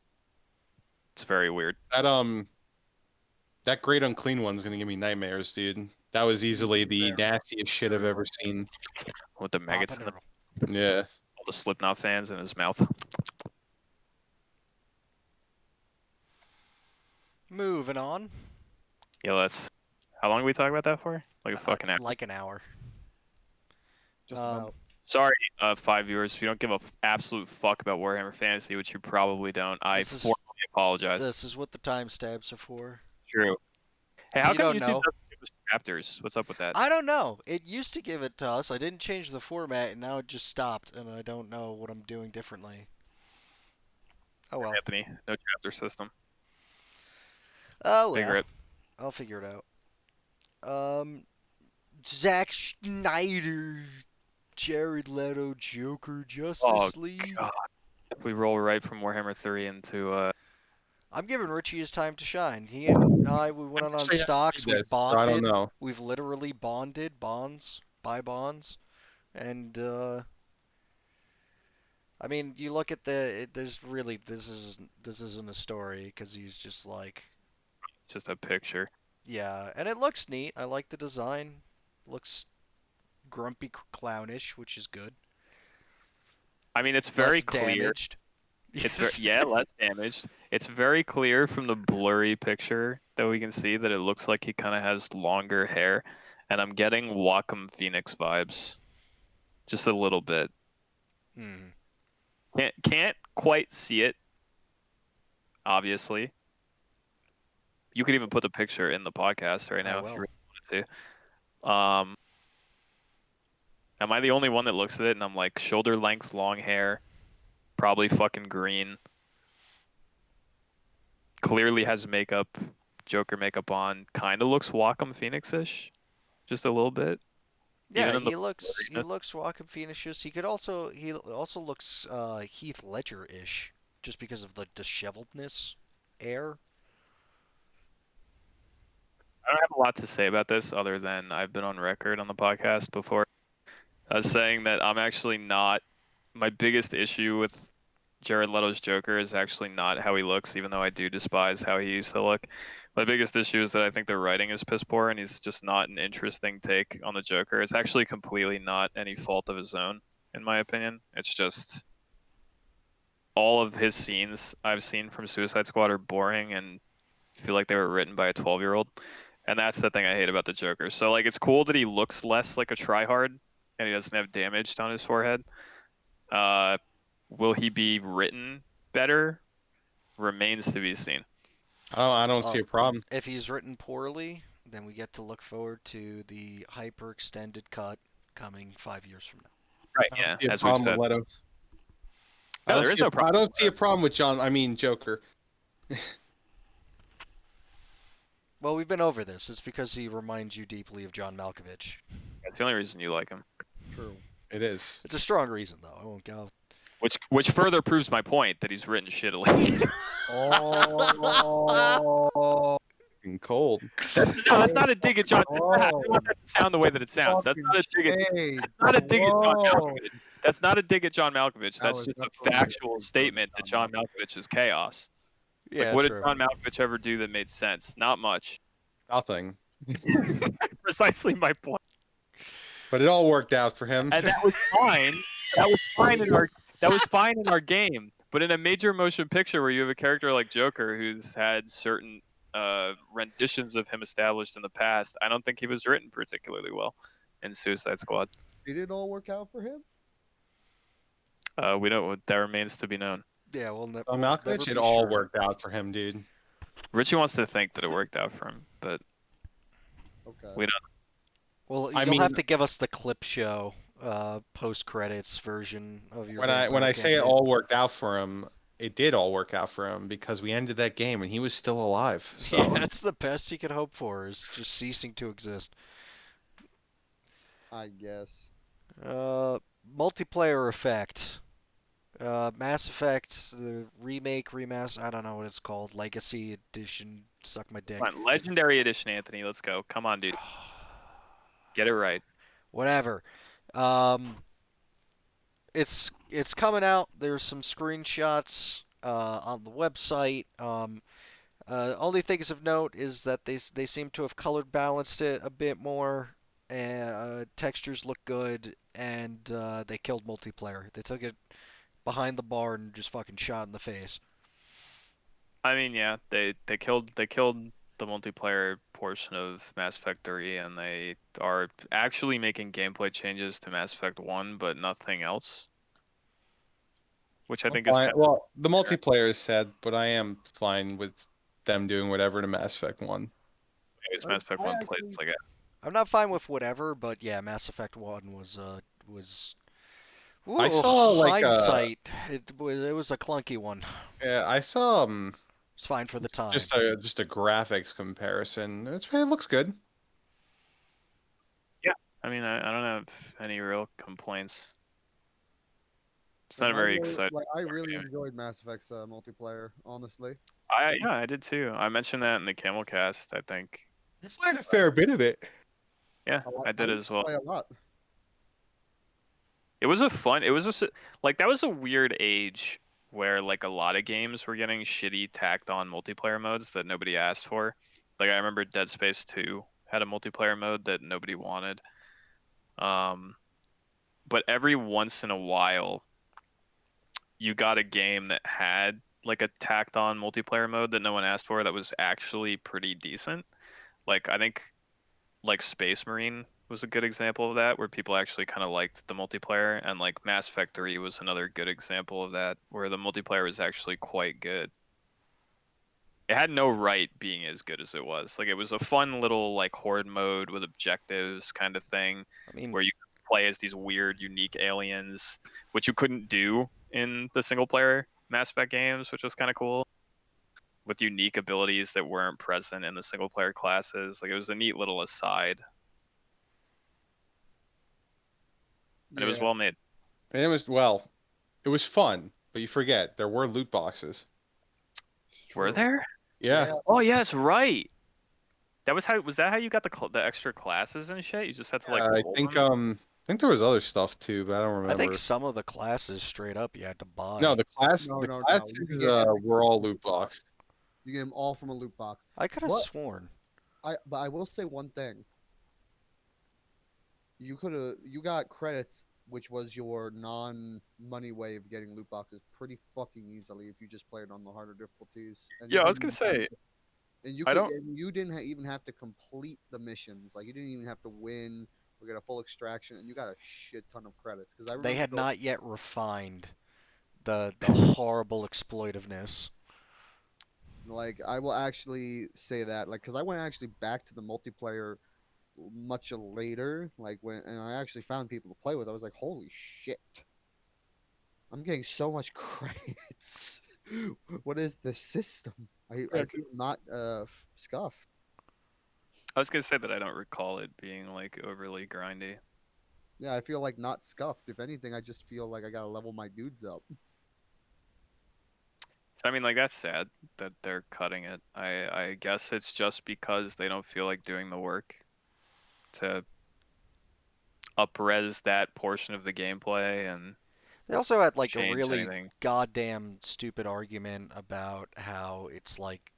It's very weird. That Great Unclean one's gonna give me nightmares, dude. That was easily the nastiest shit I've ever seen. With the maggots and Yeah. all the Slipknot fans in his mouth. Moving on. Yeah, let's. How long did we talk about that for? Like a fucking hour. Like an hour. Just Um, about. Sorry, 5 viewers. If you don't give a absolute fuck about Warhammer Fantasy, which you probably don't, I This is- formally apologize. This is what the timestamps are for. True. Hey, how You come don't YouTube know. doesn't give us chapters? What's up with that? I don't know. It used to give it to us. I didn't change the format, and now it just stopped, and I don't know what I'm doing differently. Oh well. Anthony, no chapter system. Oh well. Figure it. I'll figure it out. Zack Snyder, Jared Leto, Joker, Justice League. God. We roll right from Warhammer 3 into I'm giving Richie his time to shine. He and I, we went on Actually, I stocks. read We've this, so I don't bonded. know. We've literally bonded bonds, buy bonds, and I mean, you look at there's really this isn't a story because he's just like, just a picture. yeah, and it looks neat. I like the design. Looks grumpy clownish, which is good. I mean, it's very Less clear. damaged. It's Yes. yeah, less damaged. It's very clear from the blurry picture that we can see that it looks like he kind of has longer hair, and I'm getting Wacom Phoenix vibes, just a little bit. Hmm. Can't quite see it. Obviously, you could even put the picture in the podcast right now if you really wanted to. Am I the only one that looks at it and I'm like shoulder length, long hair, probably fucking green? Clearly has makeup, Joker makeup on. Kind of looks Wacom Phoenix-ish, just a little bit. Yeah, Even in the he looks blurriness. Joaquin Phoenix-ish. He also looks Heath Ledger-ish, just because of the disheveledness air. I don't have a lot to say about this other than I've been on record on the podcast before saying that I'm actually not. My biggest issue with Jared Leto's Joker is actually not how he looks, even though I do despise how he used to look. My biggest issue is that I think the writing is piss poor and he's just not an interesting take on the Joker. It's actually completely not any fault of his own, in my opinion. It's just all of his scenes I've seen from Suicide Squad are boring and feel like they were written by a 12-year-old. And that's the thing I hate about the Joker. So like it's cool that he looks less like a tryhard and he doesn't have damage on his forehead. Will he be written better? Remains to be seen. I don't see a problem. If he's written poorly, then we get to look forward to the hyper extended cut coming 5 years from now. Right. I Yeah. don't see a As we've problem with said. Leto. No, there is no I problem. don't see a problem with Joker. Well, we've been over this. It's because he reminds you deeply of John Malkovich. That's the only reason you like him. True. It is. It's a strong reason, though. I won't go. Which further proves my point that he's written shittily. Oh. Fucking cold. That's not a dig at John. I don't want that to sound the way that it sounds. That's not a dig at. Shade. That's not a dig at John Whoa. Malkovich. That's not a dig at John Malkovich. That That's was just a definitely a factual dig at statement that John John Malkovich is chaos. Yeah, What true. did John Malkovich ever do that made sense? Not much. Nothing. Precisely my point. But it all worked out for him. And that was fine. That was fine in our. That was fine in our game. But in a major motion picture where you have a character like Joker who's had certain renditions of him established in the past, I don't think he was written particularly well in Suicide Squad. Did it all work out for him? We don't. That remains to be known. Yeah, well, John Malkovich, it all worked out for him, dude. Richie wants to think that it worked out for him, but Okay. we don't. Well, I you'll mean- have to give us the clip show post credits version of your. When I vampire say it campaign. all worked out for him, it did all work out for him because we ended that game and he was still alive. So Yeah, that's the best you could hope for, is just ceasing to exist. I guess. Multiplayer effect. Mass Effect, the remake, remaster, I don't know what it's called. Legacy Edition, suck my dick. Come on, Legendary Edition, Anthony. Let's go. Come on, dude. Get it right. Whatever. It's coming out. There's some screenshots on the website. Only things of note is that they seem to have colored balanced it a bit more. Textures look good, and they killed multiplayer. They took it behind the bar and just fucking shot in the face. I mean, yeah, they killed the multiplayer portion of Mass Effect 3, and they are actually making gameplay changes to Mass Effect 1, but nothing else. Which I think is fine. Well, the multiplayer is sad, but I am fine with them doing whatever to Mass Effect 1. it's Mass Effect 1 plays, I guess. I'm not fine with whatever, but yeah, Mass Effect 1 was Ooh, I saw, like, hindsight. It was a clunky one. Yeah, I saw It's fine for the time. just a graphics comparison. It looks good. I mean, I don't have any real complaints. It's not very exciting. Like, I really enjoyed Mass Effect's multiplayer, honestly. I did too. I mentioned that in the Camel cast, I think. You played a fair bit of it. Yeah, I did as well. Play a lot. It was that was a weird age where like a lot of games were getting shitty tacked on multiplayer modes that nobody asked for. Like I remember Dead Space 2 had a multiplayer mode that nobody wanted. But every once in a while you got a game that had like a tacked on multiplayer mode that no one asked for that was actually pretty decent. Like I think like Space Marine was a good example of that, where people actually kind of liked the multiplayer, and like Mass Effect 3 was another good example of that, where the multiplayer was actually quite good. It had no right being as good as it was. Like it was a fun little like horde mode with objectives kind of thing, I mean, where you could play as these weird, unique aliens, which you couldn't do in the single player Mass Effect games, which was kind of cool, with unique abilities that weren't present in the single player classes. Like it was a neat little aside. And it was well made. And it was fun, but you forget there were loot boxes. Were there? Yeah. Oh yes, right. Was that how you got the extra classes and shit? You just had to like. I roll think them? I think there was other stuff too, but I don't remember. I think some of the classes straight up you had to buy. No, the classes No. You get were all loot box. You get them all from a loot box. I could have What? sworn. But I will say one thing. You got credits, which was your non-money way of getting loot boxes, pretty fucking easily if you just played on the harder difficulties. And you Yeah, I was didn't gonna have say. to- And you didn't even have to complete the missions. Like you didn't even have to win or get a full extraction, and you got a shit ton of credits. Because They had not yet refined the horrible exploitiveness. Like I will actually say that, like, because I went actually back to the multiplayer much later, like when and I actually found people to play with. I was like, holy shit, I'm getting so much credits. What is this system? I feel not scuffed. I was gonna say that I don't recall it being like overly grindy. Yeah, I feel like not scuffed. If anything, I just feel like I gotta level my dudes up. So I mean, like that's sad that they're cutting it. I guess it's just because they don't feel like doing the work to up-res that portion of the gameplay and They also had like a change really anything. goddamn stupid argument about how it's like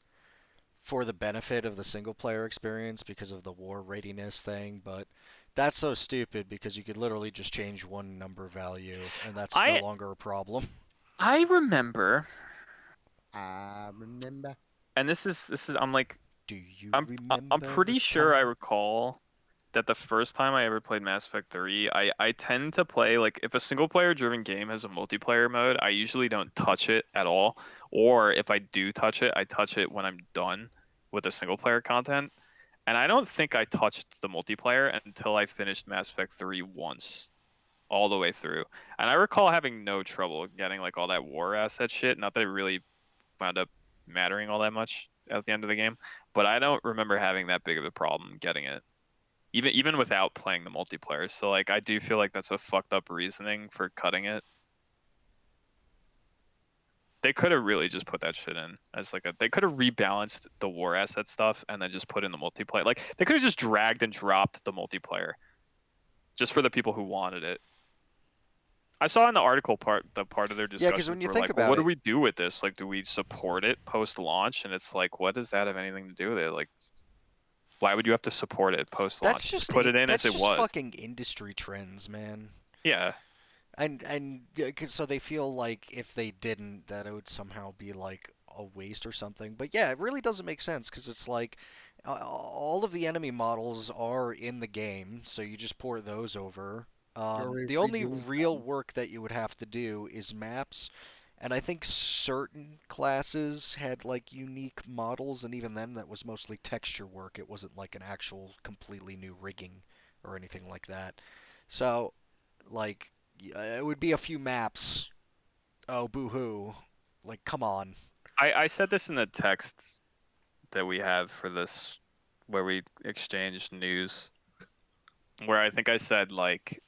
for the benefit of the single player experience because of the war readiness thing, but that's so stupid because you could literally just change one number value and that's no I longer a problem. I remember, I remember. and this is I'm like Do you I'm remember a pretty sure I time? recall that the first time I ever played Mass Effect 3, I tend to play like if a single player driven game has a multiplayer mode, I usually don't touch it at all. Or if I do touch it, I touch it when I'm done with the single player content. And I don't think I touched the multiplayer until I finished Mass Effect 3 once, all the way through. And I recall having no trouble getting like all that war asset shit. Not that it really wound up mattering all that much at the end of the game, but I don't remember having that big of a problem getting it even without playing the multiplayer. So like I do feel like that's a fucked up reasoning for cutting it. They could have really just put that shit in as like a they could have rebalanced the war asset stuff and then just put in the multiplayer. Like they could have just dragged and dropped the multiplayer just for the people who wanted it. I saw in the article the part of their Yeah, because discussions when you were think like, well, about what do it, we do with this? Like, do we support it post launch? And it's like, what does that have anything to do with it? Like, why would you have to support it post that's launch? Just just put it in as that's it just was. fucking industry trends, man. Yeah. And so they feel like if they didn't, that it would somehow be like a waste or something. But yeah, it really doesn't make sense because it's like all of the enemy models are in the game, so you just port those over. You're The only redoing real work that you would have to do is maps, and I think certain classes had like unique models, and even then, that was mostly texture work. It wasn't like an actual completely new rigging or anything like that. So, like, it would be a few maps. Oh, boo-hoo. Like, come on. I said this in the text that we have for this where we exchange news where I think I said like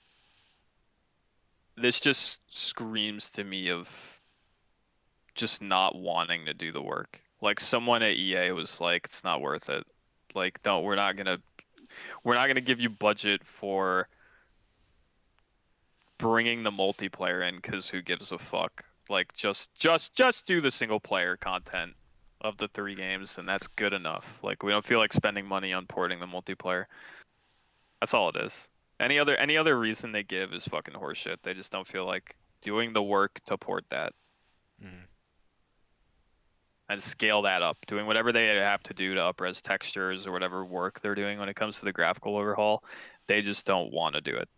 this just screams to me of just not wanting to do the work. Like someone at EA was like it's not worth it. Like don't we're not going to give you budget for bringing the multiplayer in cuz who gives a fuck. Like just do the single player content of the 3 games and that's good enough. Like we don't feel like spending money on porting the multiplayer. That's all it is. Any other reason they give is fucking horseshit. They just don't feel like doing the work to port that Mm. and scale that up, doing whatever they have to do to upres textures or whatever work they're doing when it comes to the graphical overhaul. They just don't want to do it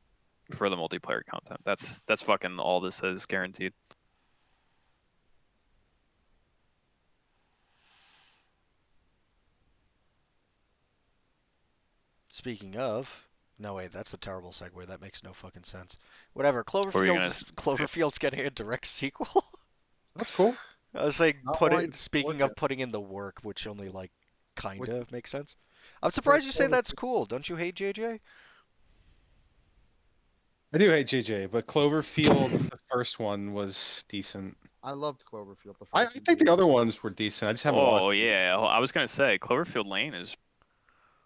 for the multiplayer content. That's fucking all this is guaranteed. Speaking of... No, wait, that's a terrible segue. That makes no fucking sense. Whatever. What were you gonna Cloverfield's getting a direct sequel. That's cool. I was saying, Not wanting to speaking support of it. putting in the work, which only, like, kind Which- of makes sense. I'm For surprised you say Cloverfield- that's cool. Don't you hate JJ? I do hate JJ, but Cloverfield, the first one was decent. I loved Cloverfield. The I first think one. the other ones were decent. I just haven't watched Oh them. yeah, I was gonna say Cloverfield Lane is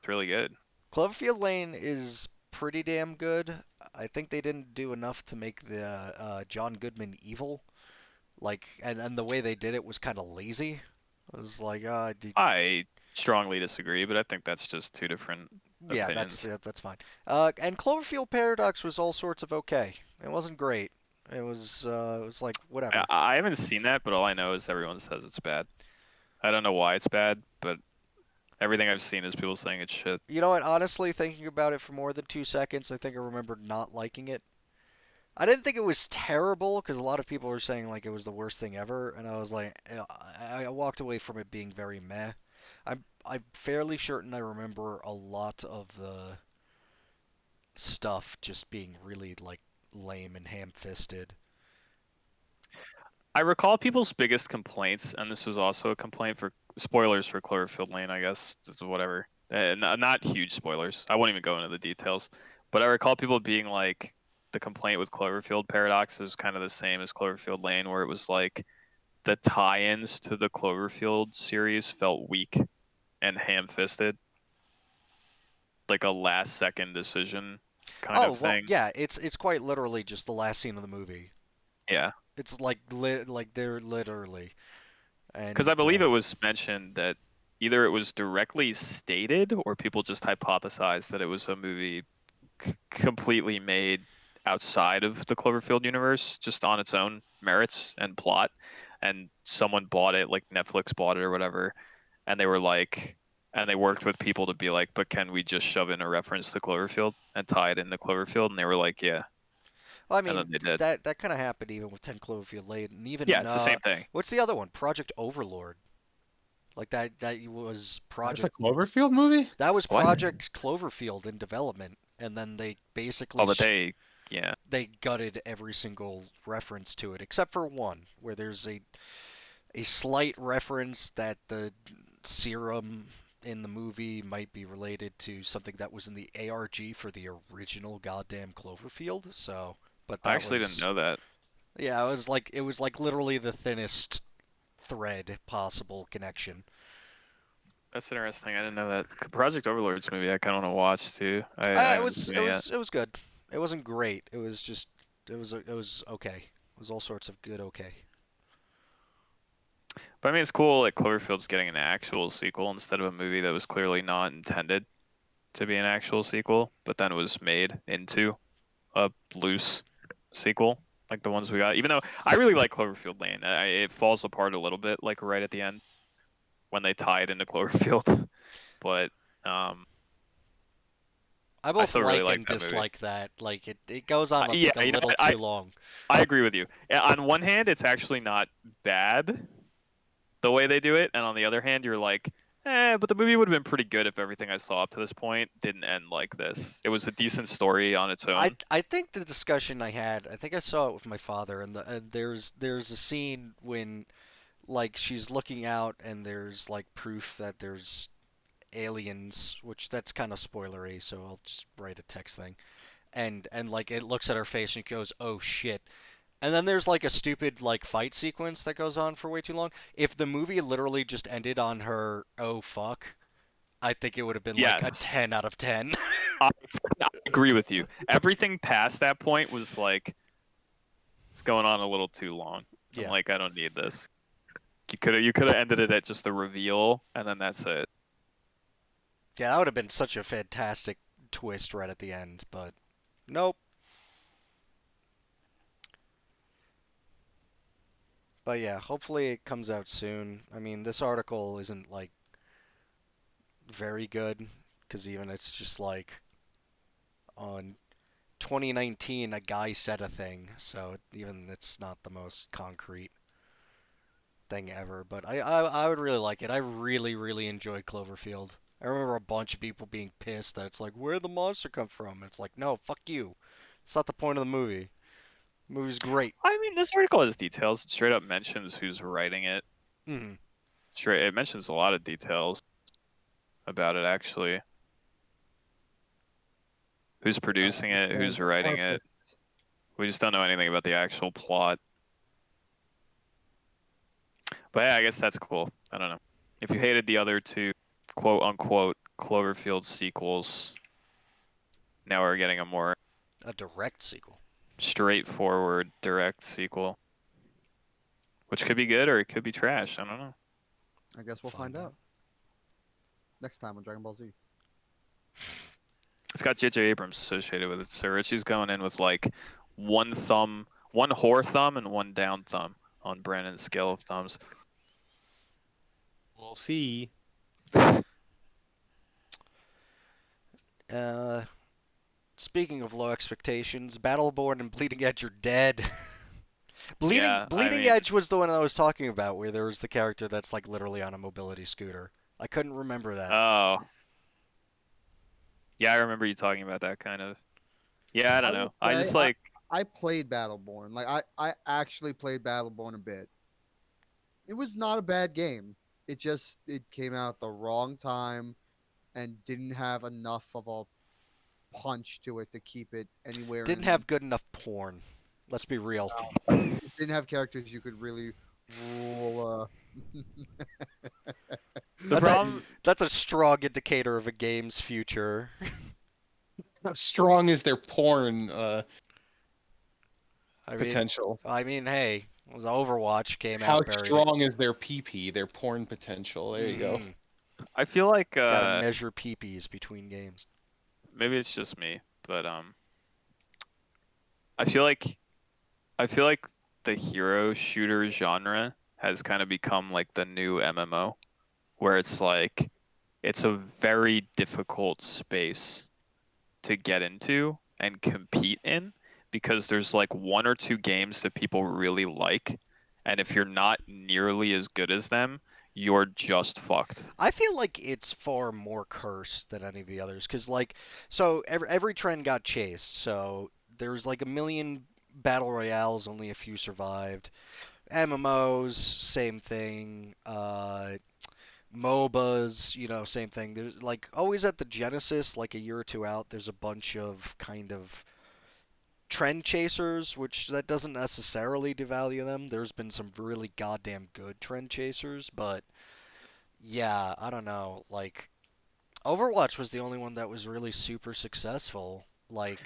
really good. Cloverfield Lane is pretty damn good. I think they didn't do enough to make the John Goodman evil. Like, and the way they did it was kind of lazy. I was like, I strongly disagree, but I think that's just two different yeah, opinions. that's fine. And Cloverfield Paradox was all sorts of okay. It wasn't great. It was like whatever. I haven't seen that, but all I know is everyone says it's bad. I don't know why it's bad, but everything I've seen is people saying it's shit. You know what? Honestly, thinking about it for more than 2 seconds, I think I remember not liking it. I didn't think it was terrible because a lot of people were saying like it was the worst thing ever, and I was like, I walked away from it being very meh. I'm fairly certain I remember a lot of the stuff just being really like lame and ham-fisted. I recall people's biggest complaints, and this was also a complaint for spoilers for Cloverfield Lane, I guess, just whatever. Not huge spoilers. I won't even go into the details. But I recall people being like, the complaint with Cloverfield Paradox is kind of the same as Cloverfield Lane, where it was like the tie-ins to the Cloverfield series felt weak and ham-fisted, like a last-second decision kind Oh of well, thing. yeah, it's quite literally just the last scene of the movie. Yeah, It's like they're literally because I and believe it was mentioned that either it was directly stated or people just hypothesized that it was a movie completely made outside of the Cloverfield universe, just on its own merits and plot. And someone bought it, like Netflix bought it or whatever, and they were like, and they worked with people to be like, but can we just shove in a reference to Cloverfield and tie it into Cloverfield? And they were like, yeah, well, I and then mean they did. that kind of happened even with 10 Cloverfield Lane, and Yeah, even it's the same thing. what's the other one? Project Overlord. Like that was That's a Project Cloverfield movie? that was What? Project Cloverfield in development, and then they basically Oh, but yeah. they gutted every single reference to it except for one where there's a slight reference that the serum in the movie might be related to something that was in the ARG for the original goddamn Cloverfield. So, but I that actually didn't was know that. yeah, it was like literally the thinnest thread possible connection. That's interesting. I didn't know that. Project Overlord's movie I kind of want to watch too. I haven't seen it yet. It was good. It wasn't great. It was just it was okay. It was all sorts of good okay. But I mean, it's cool that Cloverfield's getting an actual sequel instead of a movie that was clearly not intended to be an actual sequel, but then was made into a loose sequel, like the ones we got. Even though I really like Cloverfield Lane, it falls apart a little bit, like right at the end when they tie it into Cloverfield. But I I both still really like like and that movie. dislike that. Like it goes on I Yeah, think a you know, little too long. I agree with you. On one hand, it's actually not bad the way they do it, and on the other hand, you're like, but the movie would have been pretty good if everything I saw up to this point didn't end like this. It was a decent story on its own. I think the discussion I had, I think I saw it with my father, and there's a scene when like she's looking out and there's like proof that there's aliens, which that's kind of spoilery, so I'll just write a text thing. And like it looks at her face and she goes, "Oh shit." And then there's like a stupid like fight sequence that goes on for way too long. If the movie literally just ended on her, "Oh fuck," I think it would have been like a Yes, 10 out of 10. I, I agree with you. Everything past that point was like, it's going on a little too long. I'm Yeah. like, I don't need this. You could have ended it at just the reveal, and then that's it. Yeah, that would have been such a fantastic twist right at the end, but nope. But yeah, hopefully it comes out soon. I mean, this article isn't like very good because even it's just like on 2019 a guy said a thing, so even it's not the most concrete thing ever. But I would really like it. I really enjoyed Cloverfield. I remember a bunch of people being pissed that it's like, where'd the monster come from? It's like, no, fuck you. It's not the point of the movie. The movie's great. I mean, this article has details. It straight up mentions who's writing it. Hmm. It mentions a lot of details about it actually. Who's producing it? Who's writing it? We just don't know anything about the actual plot. But yeah, I guess that's cool. I don't know. If you hated the other two quote unquote Cloverfield sequels, now we're getting a more A direct sequel. straightforward, direct sequel. Which could be good or it could be trash. I don't know. I guess we'll find out next time on Dragon Ball Z. It's got J.J. Abrams associated with it. So Richie's going in with like one thumb, one whore thumb, and one down thumb on Brandon's scale of thumbs. We'll see. Uh, speaking of low expectations, Battleborn and Bleeding Edge are dead. Bleeding Yeah, I Bleeding mean, Edge was the one I was talking about, where there was the character that's like literally on a mobility scooter. I couldn't remember that. oh, yeah, I remember you talking about that kind of. Yeah, I I don't will know. I say just like, I played Battleborn. Like I actually played Battleborn a bit. It was not a bad game. It came out at the wrong time and didn't have enough of a punch to it to keep it anywhere Didn't in. have good enough porn. Let's be real. It didn't have characters you could really rule. the That's a problem. that's a strong indicator of a game's future. How strong is their porn I mean, potential? hey, Overwatch came How out, buried it. strong is their PP, their porn potential? There you go. Mm-hmm. I feel like Got to measure peepees between games. maybe it's just me, but I feel like I feel like the hero shooter genre has kind of become like the new MMO, where it's like it's a very difficult space to get into and compete in because there's like one or two games that people really like, and if you're not nearly as good as them, you're just fucked. I feel like it's far more cursed than any of the others, because like, so every trend got chased. So there's like a million battle royales, only a few survived. MMOs, same thing. MOBAs, same thing. There's like always at the genesis, like a year or two out, there's a bunch of kind of trend chasers, which that doesn't necessarily devalue them. There's been some really goddamn good trend chasers, but yeah, I don't know. Like Overwatch was the only one that was really super successful. Like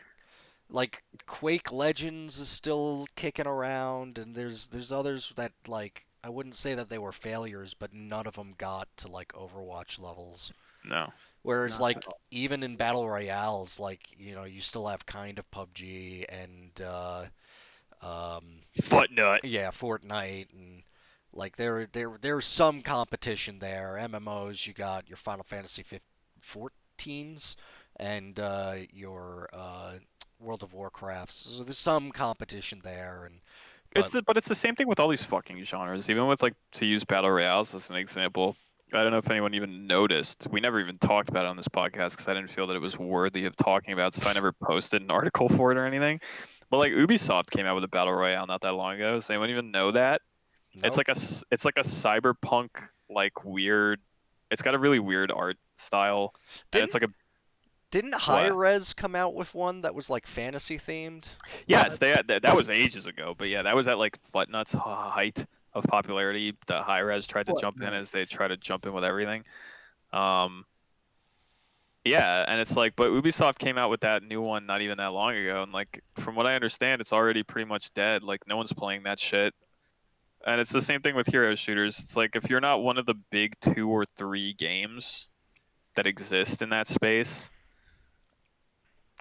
Quake Legends is still kicking around, and there's others that like I wouldn't say that they were failures, but none of them got to like Overwatch levels. No. Whereas Not like even in battle royales, like you still have kind of PUBG and Foot nut. yeah, Fortnite, and like there's some competition there. MMOs, you got your Final Fantasy 14s and your World of Warcrafts. So there's some competition there, and but But it's the same thing with all these fucking genres. Even with like to use battle royales as an example. I don't know if anyone even noticed. We never even talked about it on this podcast because I didn't feel that it was worthy of talking about, so I never posted an article for it or anything. But like Ubisoft came out with a battle royale not that long ago. Does anyone even know that? It's nope. it's like a cyberpunk like weird. It's got a really weird art style, and it's Didn't like a didn't High what? Res come out with one that was like fantasy themed? Yes, that was ages ago, but yeah, that was at like Flutnut's height of popularity. The high res tried to jump in Fortnite. as they try to jump in with everything. Um, yeah, and it's like, but Ubisoft came out with that new one not even that long ago, and like from what I understand, it's already pretty much dead. Like no one's playing that shit. And it's the same thing with hero shooters. It's like if you're not one of the big two or three games that exist in that space,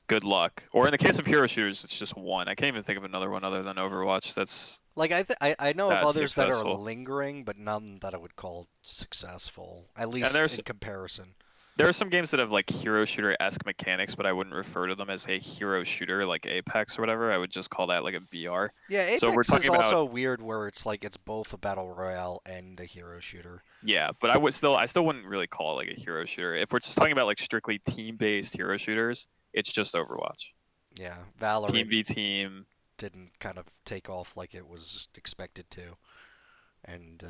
good luck. Or in the case of hero shooters, it's just one. I can't even think of another one other than Overwatch that's Like I know of that others that are successful. lingering, but none that I would call successful, at And least in comparison. there are some games that have like hero shooter-esque mechanics, but I wouldn't refer to them as a hero shooter like Apex or whatever. I would just call that like a BR. Yeah, So if we're Apex is talking about also weird where it's like it's both a battle royale and a hero shooter. yeah, but I still wouldn't really call it like a hero shooter. If we're just talking about like strictly team-based hero shooters, it's just Overwatch. Yeah, Team Valorant v team. didn't kind of take off like it was expected to, and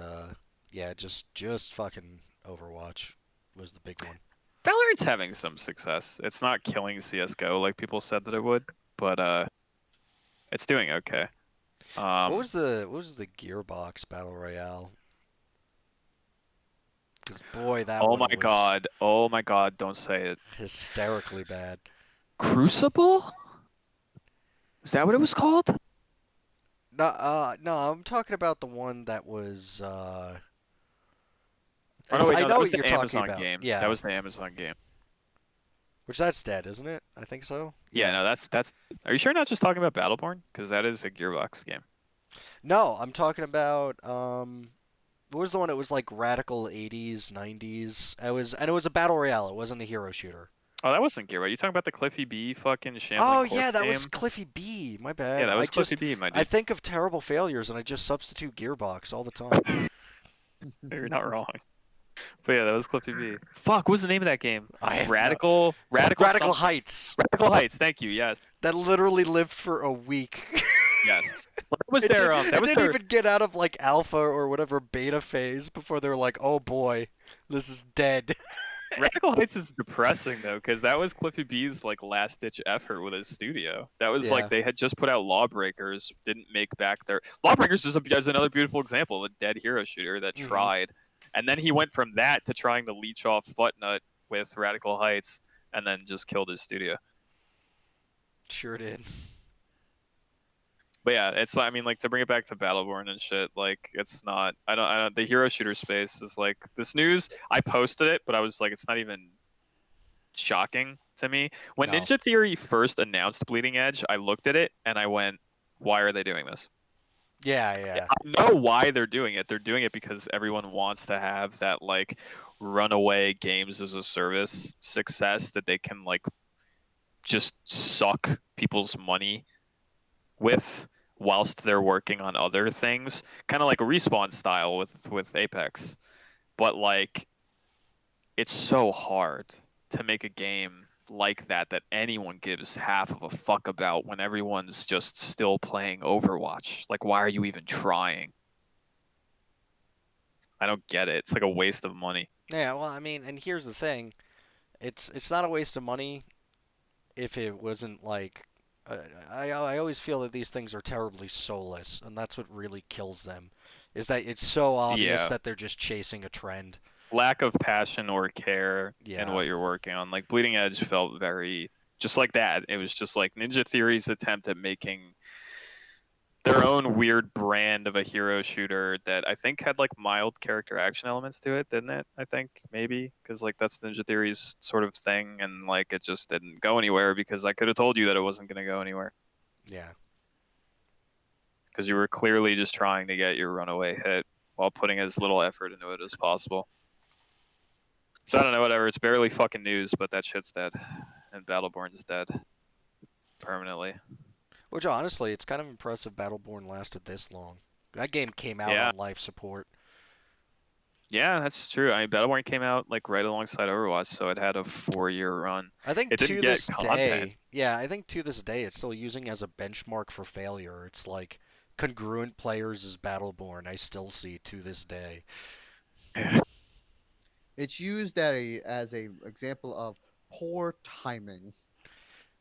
yeah, just fucking Overwatch was the big one. Valorant's having some success. It's not killing CS:GO like people said that it would, but it's doing okay. Um, What was the Gearbox battle royale? Because boy, that oh one my was god, oh my god, don't say it. hysterically bad. Crucible? Is that what it was called? No, no, I'm talking about the one that was. Oh no, wait, I no, that know was what you're the talking Amazon about. game. That Yeah, was the Amazon game. which that's dead, isn't it? I think so. Yeah, Yeah. no, that's. Are you sure you're not just talking about Battleborn? Because that is a Gearbox game. No, I'm talking about what was the one? It was like radical 80s, 90s. It was a battle royale. It wasn't a hero shooter. Oh, that wasn't Gearbox. You talking about the Cliffy B fucking shambling Oh corpse yeah, that game? was Cliffy B. My bad. Yeah, that was Cliffy B, my I dude. think of terrible failures and I just substitute Gearbox all the time. You're not wrong. But yeah, that was Cliffy B. Fuck, what was the name of that game? I have Radical Radical something. Heights. Radical Heights. Thank you. Yes. That literally lived for a week. Yes. Well, that was It, their did, that it was didn't their even get out of like alpha or whatever beta phase before they were like, oh boy, this is dead. Radical Heights is depressing though, because that was Cliffy B's like last ditch effort with his studio. That was Yeah. like they had just put out Lawbreakers, didn't make back their Lawbreakers is another beautiful example of a dead hero shooter that Mhm. tried, and then he went from that to trying to leech off Footnut with Radical Heights, and then just killed his studio. Sure did. But yeah, it's I mean like to bring it back to Battleborn and shit, like it's not I don't the hero shooter space is like this news I posted it, but I was like it's not even shocking to me. When No. Ninja Theory first announced Bleeding Edge, I looked at it and I went, why are they doing this? Yeah. I know why they're doing it. They're doing it because everyone wants to have that like runaway games as a service success that they can like just suck people's money with whilst they're working on other things, kind of like a Respawn style with Apex. But like it's so hard to make a game like that anyone gives half of a fuck about when everyone's just still playing Overwatch. Like why are you even trying? I don't get it. It's like a waste of money. Yeah, well, I mean, and here's the thing. It's not a waste of money if it wasn't like I always feel that these things are terribly soulless, and that's what really kills them. Is that it's so obvious Yeah. that they're just chasing a trend. Lack of passion or care in Yeah. what you're working on. Like Bleeding Edge felt very just like that. It was just like Ninja Theory's attempt at making their own weird brand of a hero shooter that I think had like mild character action elements to it, didn't it? I think maybe because like that's Ninja Theory's sort of thing, and like it just didn't go anywhere because I could have told you that it wasn't going to go anywhere Yeah. because you were clearly just trying to get your runaway hit while putting as little effort into it as possible. So I don't know, whatever. It's barely fucking news, but that shit's dead, and Battleborn's dead permanently. Which honestly, it's kind of impressive Battleborn lasted this long. That game came out Yeah. on life support. Yeah, that's true. I mean, Battleborn came out like right alongside Overwatch, so it had a 4-year run. I think It didn't to get this content. day, yeah, I think to this day it's still using as a benchmark for failure. It's like congruent players as Battleborn. I still see to this day. It's used as a example of poor timing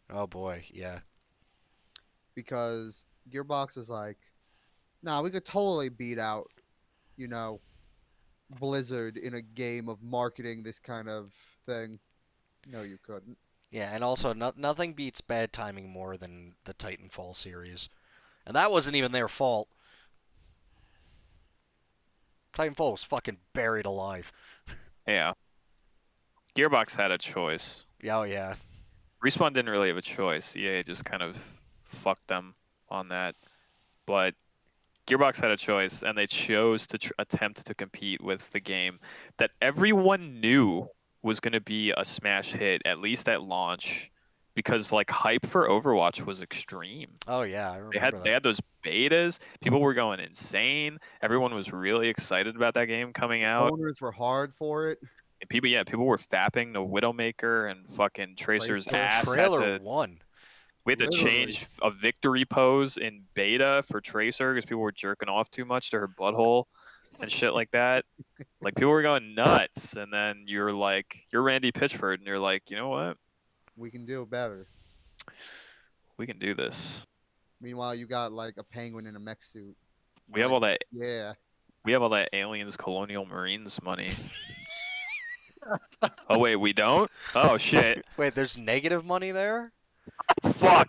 Oh boy, yeah. because Gearbox is like, nah, we could totally beat out, you know, Blizzard in a game of marketing this kind of thing. No, you couldn't. Yeah, and also nothing beats bad timing more than the Titanfall series. And that wasn't even their fault. Titanfall was fucking buried alive. Yeah. Gearbox had a choice. Yeah, oh yeah. Respawn didn't really have a choice. EA just kind of fucked them on that. But Gearbox had a choice, and they chose to attempt to compete with the game that everyone knew was going to be a smash hit, at least at launch, because like hype for Overwatch was extreme. Oh yeah, I They remember had that. those betas. People were going insane. Everyone was really excited about that game coming out. Owners were hard for it. And people were fapping the Widowmaker and fucking Tracer's Tracer. ass. Trailer one. We had to Literally. change a victory pose in beta for Tracer because people were jerking off too much to her butthole and shit like that. Like people were going nuts, and then you're like, you're Randy Pitchford, and you're like, you know what? We can do better. We can do this. Meanwhile, you got like a penguin in a mech suit. We have all that. Yeah. We have all that aliens, colonial marines money. Oh wait, we don't? Oh shit! Wait, there's negative money there? Fuck!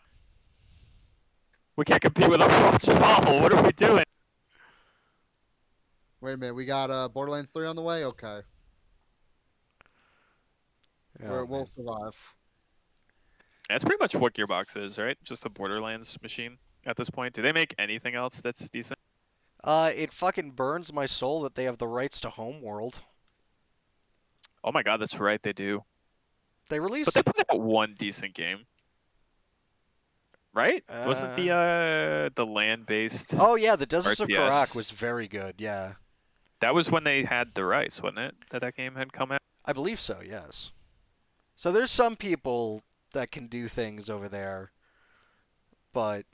We can't compete with Overwatch at all. What are we doing? Wait a minute. We got Borderlands 3 on the way. Okay. Oh, We'll man. survive. That's pretty much what Gearbox is, right? Just a Borderlands machine at this point. Do they make anything else that's decent? It fucking burns my soul that they have the rights to Homeworld. Oh my god, that's right, they do. They But released. they put out one decent game, right? Wasn't the land-based Oh yeah, the Deserts of Karak RTS? was very good. Yeah, That was when they had the rights, wasn't it? That game had come out. I believe so. Yes. So there's some people that can do things over there, but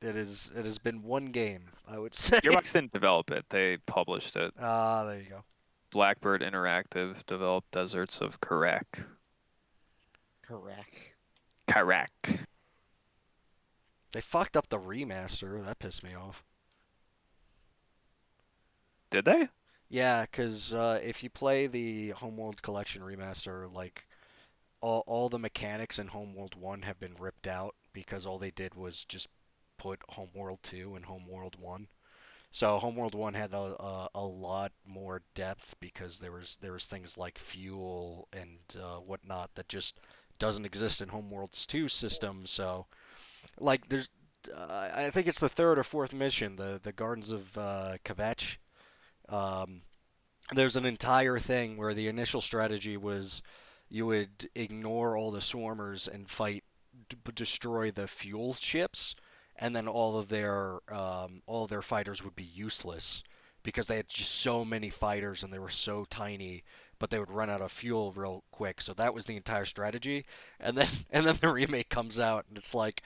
it has been one game, I would say. Gearbox didn't develop it; they published it. Ah, there you go. Blackbird Interactive developed Deserts of Karak. Correct. Karak. They fucked up the remaster. That pissed me off. Did they? Yeah, because if you play the Homeworld Collection remaster, like all the mechanics in Homeworld 1 have been ripped out because all they did was just put Homeworld 2 and Homeworld 1. So Homeworld 1 had a lot more depth because there was things like fuel and whatnot that just doesn't exist in Homeworld's 2 system. So like there's I think it's the third or fourth mission, the Gardens of Kvetch. Um, there's an entire thing where the initial strategy was you would ignore all the swarmers and fight, destroy the fuel ships, and then all of their fighters would be useless because they had just so many fighters and they were so tiny, but they would run out of fuel real quick. So that was the entire strategy, and then and then the remake comes out and it's like,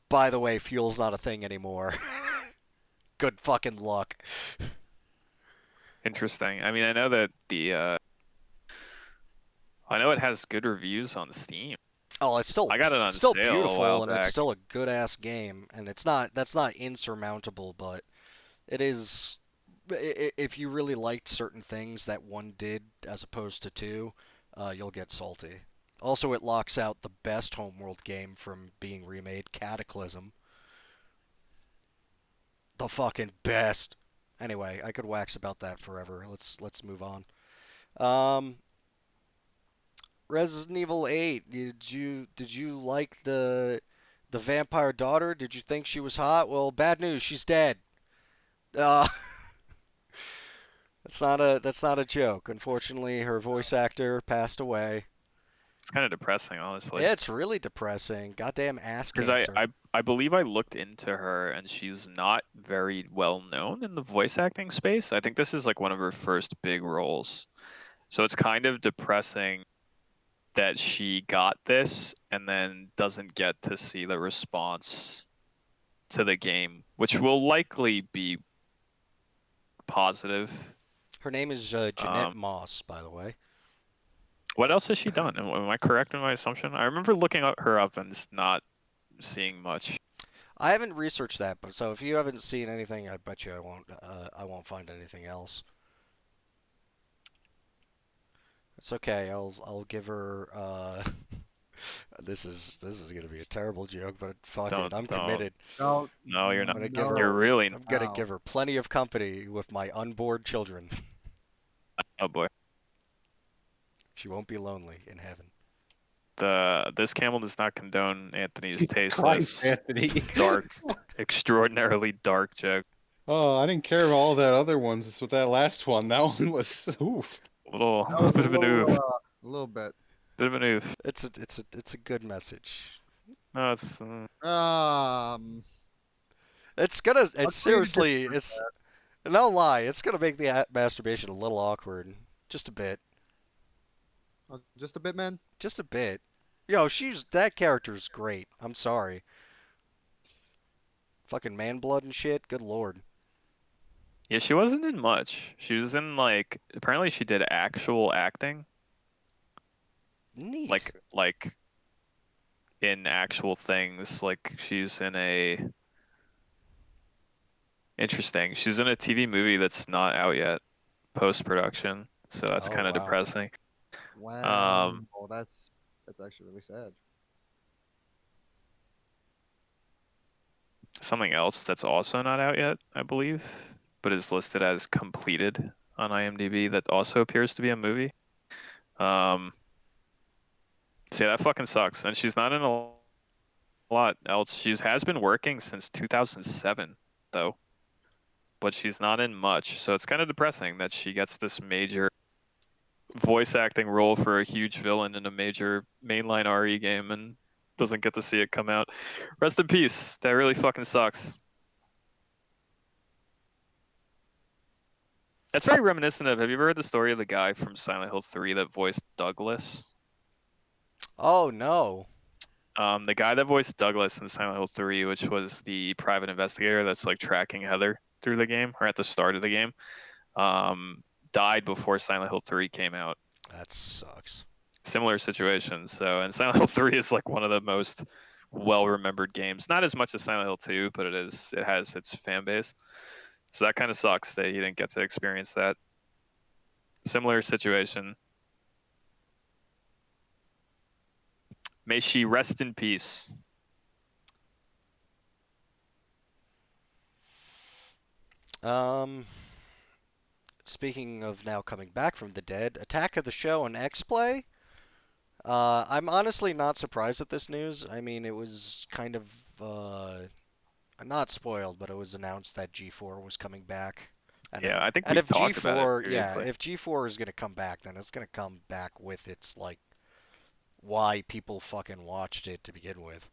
by the way, fuel's not a thing anymore. Good fucking luck. Interesting. I mean, I know that I know it has good reviews on Steam. Oh, it's still I got it on it's still sale a beautiful while and it's back. still a good ass game and it's not that's not insurmountable, but it is if you really liked certain things that one did as opposed to two, you'll get salty. Also, it locks out the best Homeworld game from being remade, Cataclysm. The fucking best. Anyway, I could wax about that forever. Let's move on. Um, Resident Evil 8. Did you like the vampire daughter? Did you think she was hot? Well, bad news. She's dead. Uh, that's not a joke. Unfortunately, her voice actor passed away. It's kind of depressing, honestly. It's really depressing. Goddamn ass Because cancer. I believe I looked into her and she's not very well known in the voice acting space. I think this is like one of her first big roles. So it's kind of depressing that she got this and then doesn't get to see the response to the game, which will likely be positive. Her name is Jeanette Maus, by the way. What else has she done? Am I correct in my assumption? I remember looking her up and just not seeing much. I haven't researched that, but so if you haven't seen anything, I bet you I won't find anything else. It's okay. I'll give her. This is gonna be a terrible joke, but fuck it. I'm Don't. committed. No, No, you're I'm not. gonna give her. You're really. I'm gonna Wow. give her plenty of company with my unborn children. Oh boy. She won't be lonely in heaven. This camel does not condone Anthony's Jesus Christ, tasteless, Anthony. dark, extraordinarily dark joke. Oh, I didn't care about all that other ones with that last one. That one was oof. Little that was bit of an oof. a little bit. Bit of an oof. It's a good message. No, it's It's seriously it's no lie. It's gonna make the masturbation a little awkward, just a bit. just a bit, man. Just a bit. Yo, that character's great. I'm sorry. Fucking man blood and shit. Good lord. yeah. She wasn't in much. She was in like apparently she did actual acting, Neat. like in actual things. Like she's in a interesting. She's in a TV movie that's not out yet, post production. So that's Oh, kind of wow. depressing. Wow. That's actually really sad. Something else that's also not out yet, I believe, but is listed as completed on IMDb that also appears to be a movie. See, that fucking sucks. And she's not in a lot else. She has been working since 2007, though, but she's not in much. So it's kind of depressing that she gets this major voice acting role for a huge villain in a major mainline RE game and doesn't get to see it come out. Rest in peace. That really fucking sucks. That's very reminiscent of. Have you ever heard the story of the guy from Silent Hill 3 that voiced Douglas? Oh no. The guy that voiced Douglas in Silent Hill 3, which was the private investigator that's like tracking Heather through the game or at the start of the game, died before Silent Hill 3 came out. That sucks. Similar situation. So, and Silent Hill 3 is like one of the most well-remembered games. Not as much as Silent Hill 2, but it has its fan base. So that kind of sucks that you didn't get to experience that. Similar situation. May she rest in peace. Speaking of now coming back from the dead, Attack of the Show on X-Play. I'm honestly not surprised at this news. I mean, it was kind of not spoiled, but it was announced that G4 was coming back. And Yeah, I think and we if talked about it G4, previously. if G4 is gonna come back, then it's gonna come back with its like why people fucking watched it to begin with,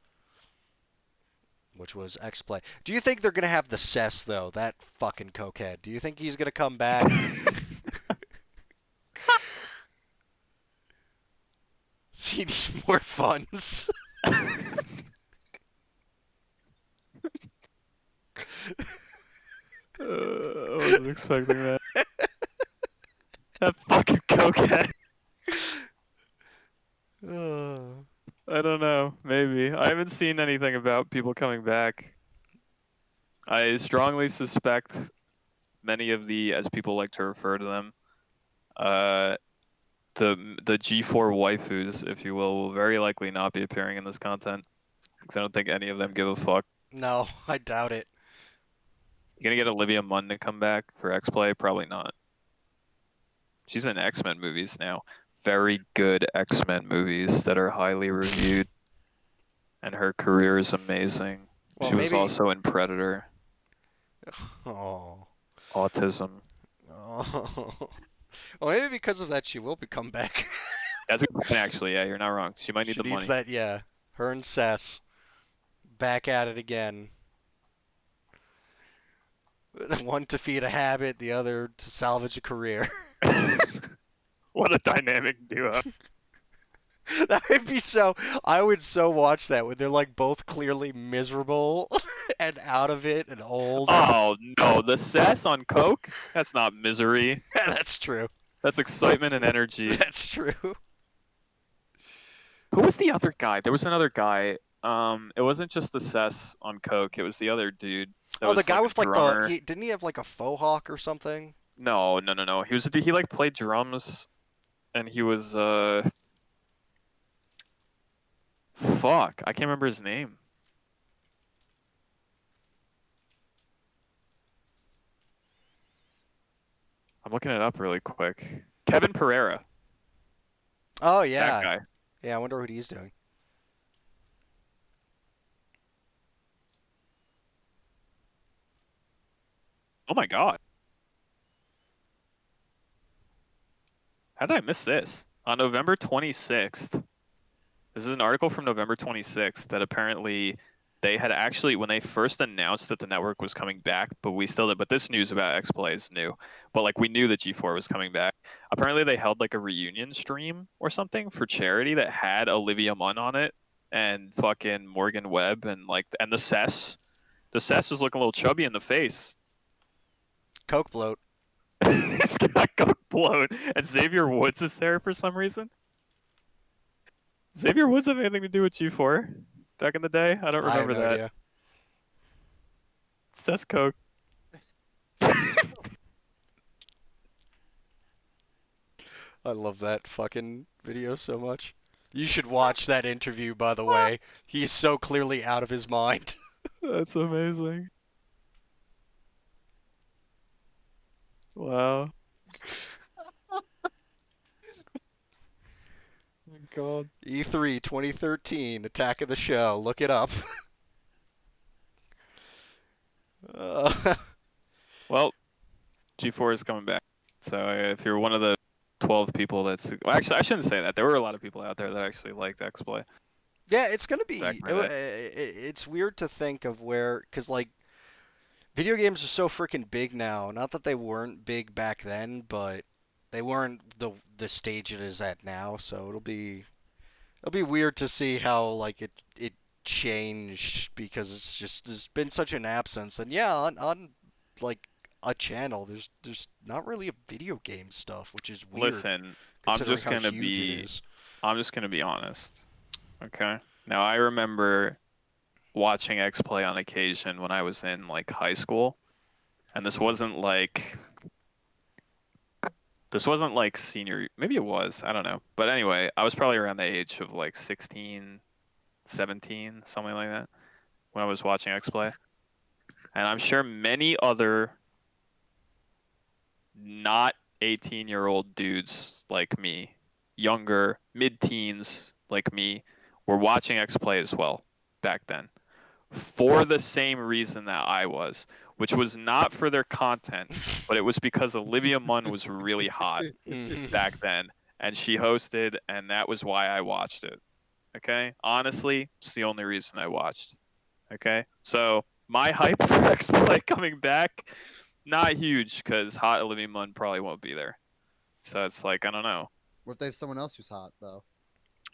which was X-Play. Do you think they're gonna have the cess though? That fucking cokehead. Do you think he's gonna come back? He needs more funds. I wasn't expecting that. That fucking cokehead. I don't know. Maybe. I haven't seen anything about people coming back. I strongly suspect many of the, as people like to refer to them, the G4 waifus, if you will very likely not be appearing in this content. Because I don't think any of them give a fuck. No, I doubt it. You gonna get Olivia Munn to come back for X-Play? Probably not. She's in X-Men movies now. Very good X-Men movies that are highly reviewed. And her career is amazing. Well, She was maybe- also in Predator. Oh. Autism. Oh. Well, maybe because of that, she will come back. That's a good point, actually. Yeah, you're not wrong. She might need She the needs money. that, yeah. Her and Sess back at it again. One to feed a habit, the other to salvage a career. What a dynamic duo. That would be so. I would so watch that when they're like both clearly miserable and out of it and old. Oh, no. The sass on Coke? That's not misery. That's true. That's excitement and energy. That's true. Who was the other guy? There was another guy. It wasn't just the Cess on Coke. It was the other dude. Oh, the guy a with like drummer. didn't he have like a faux hawk or something? No. He like played drums, and he was fuck. I can't remember his name. I'm looking it up really quick. Kevin Pereira. Oh That yeah. guy. Yeah, I wonder what he's doing. Oh my god. How did I miss this? On November 26th. This is an article from November 26th that apparently they had actually, when they first announced that the network was coming back, but this news about X-Play is new. But like we knew that G4 was coming back. Apparently they held like a reunion stream or something for charity that had Olivia Munn on it and fucking Morgan Webb and the Cess. The Cess is looking a little chubby in the face. Coke bloat. He's got coke bloat, and Xavier Woods is there for some reason. Xavier Woods have anything to do with G4 back in the day? I don't remember I have no that. idea. Says coke. I love that fucking video so much. You should watch that interview, by the way. He's so clearly out of his mind. That's amazing. Wow. Oh my god. E3 2013, Attack of the Show. Look it up. Well, G4 is coming back. So if you're one of the 12 people well, actually, I shouldn't say that. There were a lot of people out there that actually liked X-Play Yeah, it's gonna back be. in the day. It's weird to think of where, cause like video games are so freaking big now. Not that they weren't big back then, but they weren't the stage it is at now. So it'll be weird to see how like it changed because it's just there's been such an absence. And yeah, on like a channel, there's not really a video game stuff, which is weird Listen, I'm considering just how gonna huge it be is. I'm just gonna be honest. Okay. Now I remember watching X-Play on occasion when I was in like high school, and this wasn't like senior, maybe it was, I don't know. But anyway, I was probably around the age of like 16, 17, something like that, when I was watching X-Play. And I'm sure many other not 18-year-old dudes like me, younger, mid-teens like me, were watching X-Play as well back then. For the same reason that I was, which was not for their content, but it was because Olivia Munn was really hot back then, and she hosted, and that was why I watched it. Okay? Honestly, it's the only reason I watched. Okay? So, my hype for X-Play coming back, not huge, because hot Olivia Munn probably won't be there. So it's like, I don't know. What if they have someone else who's hot though?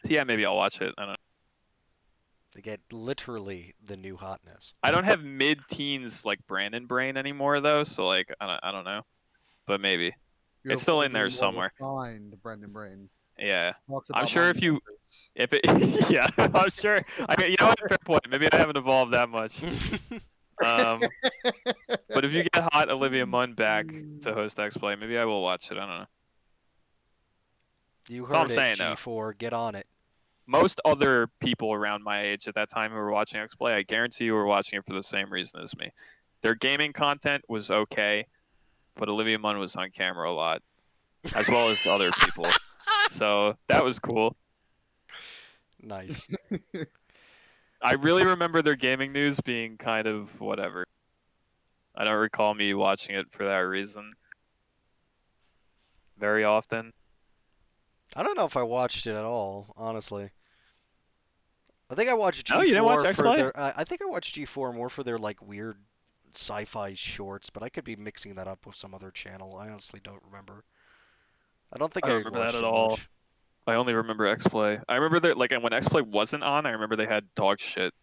Yeah, maybe I'll watch it. I don't know. They get literally the new hotness. I don't have mid-teens like Brandon brain anymore though, so like I don't know, but maybe You it's have still to in be there more somewhere. refined, Brendan Brain. Yeah, Talks I'm about sure if you numbers. if it yeah, I'm sure. You know what? Fair point. Maybe I haven't evolved that much. But if you get hot Olivia Munn back to host X-Play, maybe I will watch it. I don't know. You That's all I'm heard it, saying though. G4. Get on it. Most other people around my age at that time who were watching X-Play, I guarantee you were watching it for the same reason as me. Their gaming content was okay, but Olivia Munn was on camera a lot, as well as other people. So that was cool. Nice. I really remember their gaming news being kind of whatever. I don't recall me watching it for that reason very often. I don't know if I watched it at all, honestly. I think I watched No, you didn't watch G4 for X-Play? their. I think I watched G4 more for their like weird sci-fi shorts, but I could be mixing that up with some other channel. I honestly don't remember. I don't think I I don't remember that watched at it all. much. I only remember X-Play. I remember that like when X-Play wasn't on, I remember they had dog shit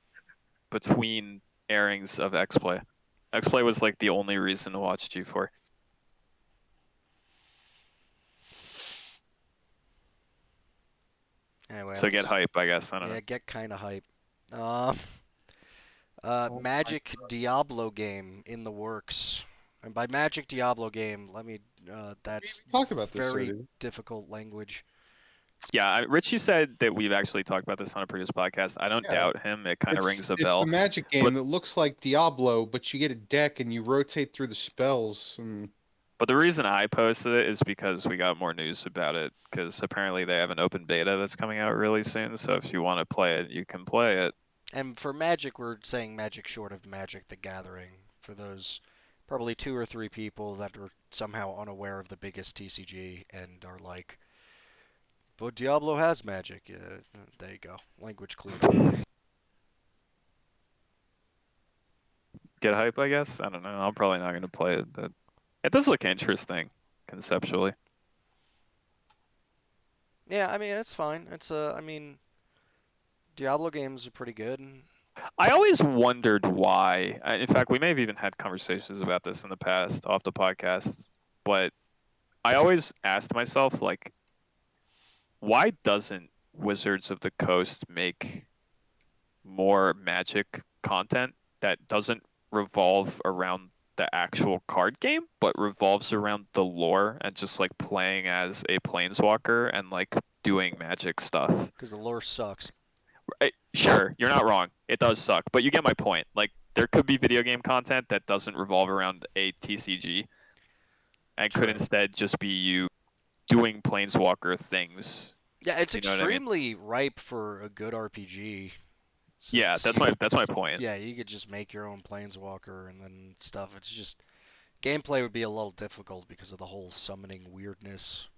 between airings of X-Play. X-Play was like the only reason to watch G4. Anyway, So get let's hype, I guess. I don't know. yeah get kind of hype. Oh my Magic Diablo game in the works. And by Magic Diablo game, let me. That's We talked about this very already. difficult language. Yeah, Richie said that we've actually talked about this on a previous podcast. I don't Yeah. doubt him. It kind of rings a It's bell. the magic game But- that looks like Diablo, but you get a deck and you rotate through the spells. And But the reason I posted it is because we got more news about it. Because apparently they have an open beta that's coming out really soon. So if you want to play it, you can play it. And for Magic, we're saying Magic short of Magic the Gathering. For those probably 2 or 3 people that are somehow unaware of the biggest TCG and are like, but Diablo has Magic. There you go. Language cleared up. Get hype, I guess. I don't know. I'm probably not going to play it, but it does look interesting conceptually. Yeah, I mean, it's fine. I mean, Diablo games are pretty good. I always wondered why. In fact, we may have even had conversations about this in the past off the podcast. But I always asked myself, like, why doesn't Wizards of the Coast make more Magic content that doesn't revolve around the actual card game, but revolves around the lore and just like playing as a planeswalker and like doing Magic stuff? Because the lore sucks. Sure, you're not wrong. It does suck, but you get my point. Like, there could be video game content that doesn't revolve around a TCG and could True. instead just be you doing planeswalker things. Yeah, it's You know what I mean? extremely ripe for a good RPG. Yeah, since that's my point. Yeah, you could just make your own planeswalker and then stuff. It's just gameplay would be a little difficult because of the whole summoning weirdness.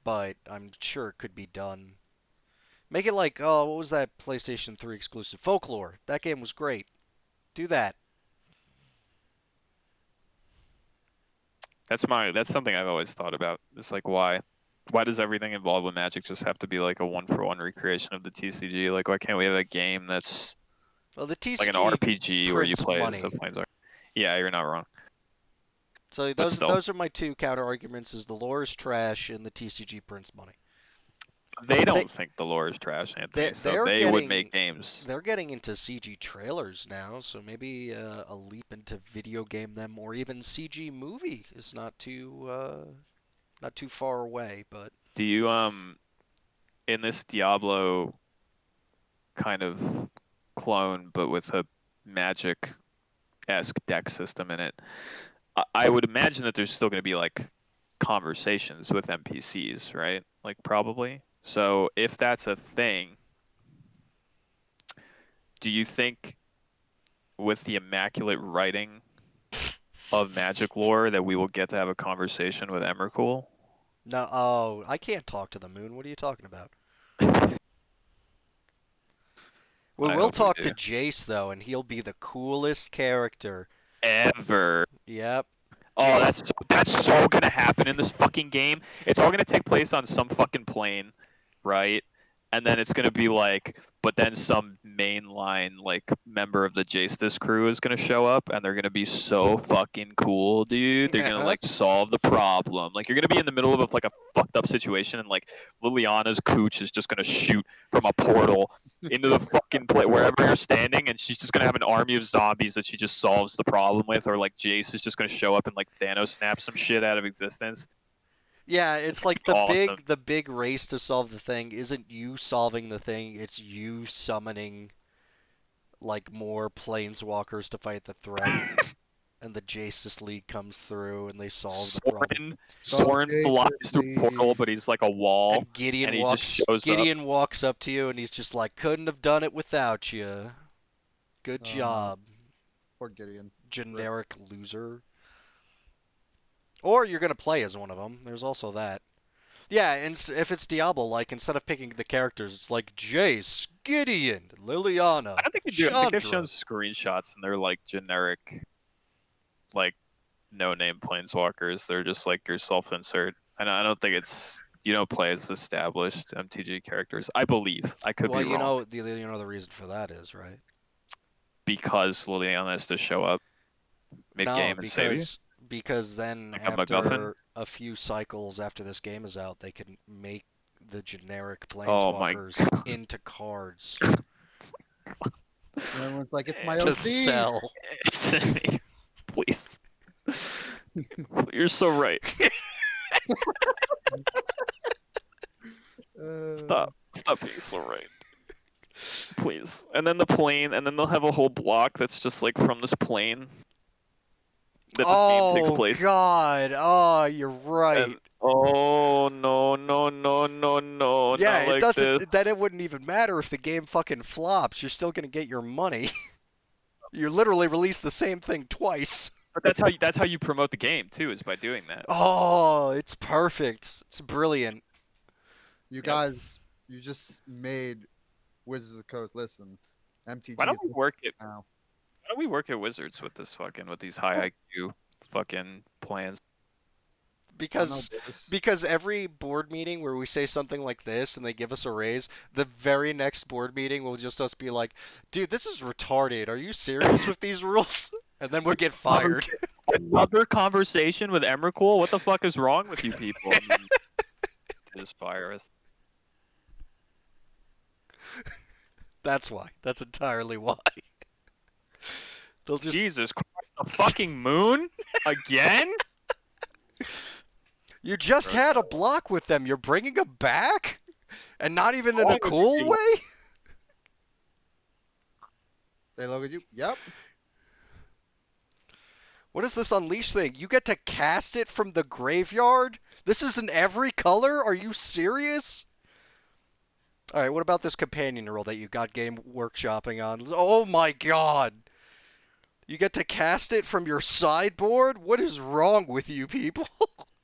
but I'm sure it could be done. Make it like, oh, what was that PlayStation 3 exclusive? Folklore. That game was great. Do that. That's something I've always thought about. It's like why does everything involved with Magic just have to be like a one-for-one recreation of the TCG? Like why can't we have a game that's Well, the TCG like an RPG where you prints play money. as a planeswalker? Yeah, you're not wrong. So those are my two counter arguments: is the lore is trash and the TCG prints money. They don't think the lore is trash, Anthony. So they would make games. They're getting into CG trailers now, so maybe a leap into video game them, or even CG movie is not too far away. But Do you in this Diablo kind of clone, but with a Magic-esque deck system in it, I would imagine that there's still going to be like conversations with NPCs, right? Like probably. So if that's a thing, do you think with the immaculate writing of Magic lore that we will get to have a conversation with Emrakul? no, oh, I can't talk to the moon. What are you talking about? We I will hope we talk do. to Jace though, and he'll be the coolest character. Ever. Yep. Oh, Jace. that's so gonna happen in this fucking game. It's all gonna take place on some fucking plane, right? And then it's gonna be like, but then some mainline like member of the Jastus crew is gonna show up, and they're gonna be so fucking cool, dude. They're gonna like solve the problem. Like you're gonna be in the middle of like a fucked up situation, and like Liliana's cooch is just gonna shoot from a portal into the fucking wherever you're standing, and she's just gonna have an army of zombies that she just solves the problem with, or like Jace is just gonna show up and like Thanos snap some shit out of existence. Yeah, it's like Awesome. the big race to solve the thing isn't you solving the thing, it's you summoning like more planeswalkers to fight the threat. And the Jace's League comes through and they solve the problem. Soren Jace flies is through a portal, but he's like a wall, And Gideon and he walks just shows up. Gideon walks up to you and he's just like, couldn't have done it without you. Good job, Poor Gideon. generic loser. Or you're gonna play as one of them. There's also that. Yeah, and if it's Diablo, like instead of picking the characters, it's like Jace, Gideon, Liliana. I don't think they do. I think they've Chandra. shown screenshots, and they're like generic, like no-name planeswalkers. They're just like your self-insert. And I don't think it's you don't play as established MTG characters. I believe. I could Well, be wrong. you know the reason for that is, right? Because Liliana has to show up mid-game No, and save you. because then Like a after MacGuffin? a few cycles after this game is out, they can make the generic Oh my planeswalkers into cards And everyone's like, it's my to OC. sell. Please. You're so right. Stop being so right. Please. And then the plane, and then they'll have a whole block that's just like from this plane that this game takes place. God! Oh, you're right. And, oh no no no no no! Yeah, not it like doesn't. This. Then it wouldn't even matter if the game fucking flops. You're still gonna get your money. You literally released the same thing twice. But that's how you promote the game too, is by doing that. Oh, it's perfect. It's brilliant. You guys, you just made Wizards of the Coast listen. MTG. Why don't we work it? now? Why don't we work at Wizards with these high IQ fucking plans? Because every board meeting where we say something like this and they give us a raise, the very next board meeting will just us be like, dude, this is retarded. Are you serious with these rules? And then we'll get fired. Another conversation with Emrakul? What the fuck is wrong with you people? I mean, just fire us. That's why. That's entirely why. They'll just Jesus Christ, the fucking moon? Again? You just had a block with them. You're bringing them back? And not even in a cool way? They look at you. Yep. What is this Unleash thing? You get to cast it from the graveyard? This is in every color? Are you serious? Alright, what about this companion role that you got game workshopping on? Oh my god! You get to cast it from your sideboard? What is wrong with you people?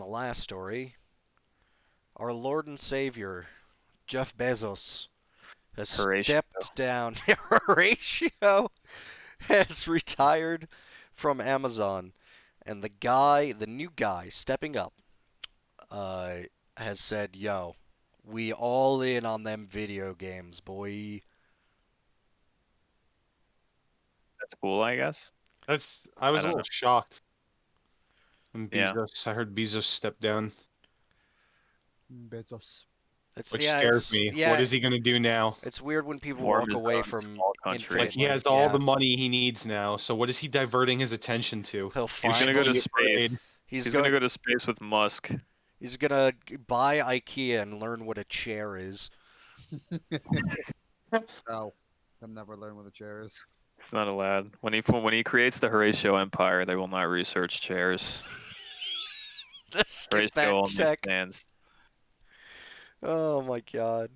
the last story, our Lord and Savior, Jeff Bezos, has Horatio. stepped down. Horatio has retired from Amazon, and the new guy stepping up, uh, has said, "Yo, we all in on them video games, boy." That's cool, I guess. I was I a don't little know. shocked when Yeah. I heard Bezos step down, Bezos. which scares me. What is he gonna do now? It's weird when people Form walk his away own from small country. infinite Like he has money. all Yeah. the money he needs now. So what is he diverting his attention to? He'll He's gonna go to finally. space. He's He's gonna going. go to space with Musk. He's gonna buy IKEA and learn what a chair is. Oh, I'll never learn what a chair is. It's not allowed. When he creates the Horatio Empire, they will not research chairs. Skip Horatio that only check. stands. Oh my god.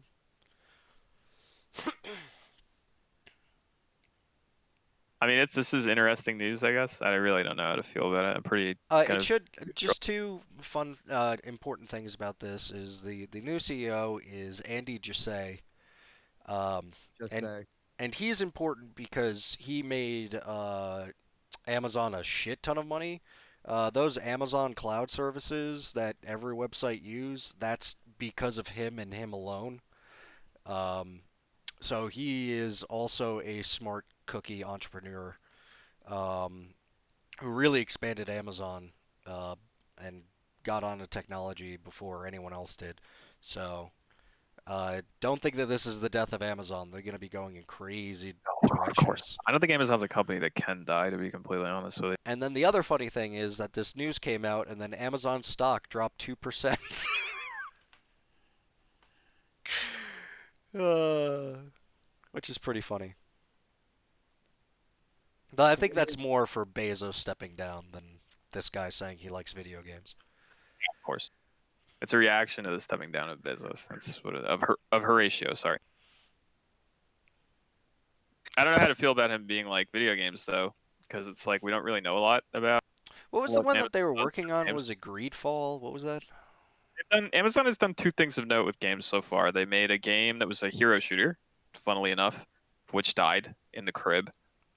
I mean, this is interesting news, I guess. I really don't know how to feel about it. I'm pretty kind It of should just two fun, important things about this is the new CEO is Andy Jassy, Just and say. and he's important because he made Amazon a shit ton of money. Those Amazon cloud services that every website use, that's because of him and him alone. Um, so he is also a smart cookie entrepreneur, um, who really expanded Amazon, uh, and got onto technology before anyone else did. So don't think that this is the death of Amazon. They're going to be going in crazy Of course. directions. I don't think Amazon's a company that can die, to be completely honest with you. And then the other funny thing is that this news came out, and then Amazon stock dropped 2%. Which is pretty funny. Though I think that's more for Bezos stepping down than this guy saying he likes video games. Of course. It's a reaction to the stepping down of Bezzos. That's what of Horatio, sorry. I don't know how to feel about him being like video games though, because it's like we don't really know a lot about. What was the one Amazon that they were does working with on? games. Was it Greedfall? What was that? Amazon has done two things of note with games so far. They made a game that was a hero shooter, funnily enough, which died in the crib.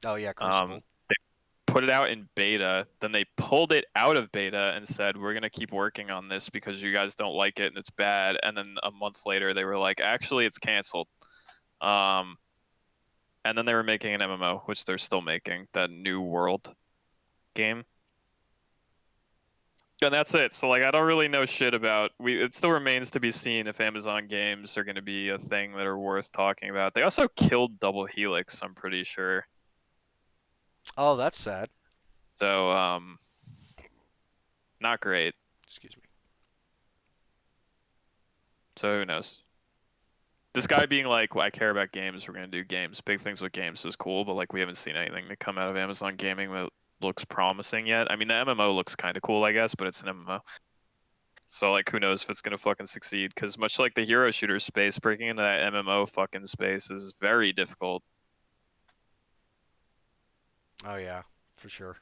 Oh yeah, Crucible. They put it out in beta, then they pulled it out of beta and said, we're going to keep working on this because you guys don't like it and it's bad. And then a month later, they were like, actually, it's canceled. And then they were making an MMO, which they're still making, that New World game. And that's it. So like I don't really know shit about it still remains to be seen if Amazon games are going to be a thing that are worth talking about. They also killed Double Helix, I'm pretty sure. Oh, that's sad. So not great. Excuse me. So who knows? This guy being like, well, I care about games, we're going to do games. Big things with games is cool, but like we haven't seen anything to come out of Amazon gaming that looks promising yet. I mean, the MMO looks kind of cool, I guess, but it's an MMO. So like who knows if it's going to fucking succeed, cuz much like the hero shooter space, breaking into that MMO fucking space is very difficult. Oh yeah, for sure.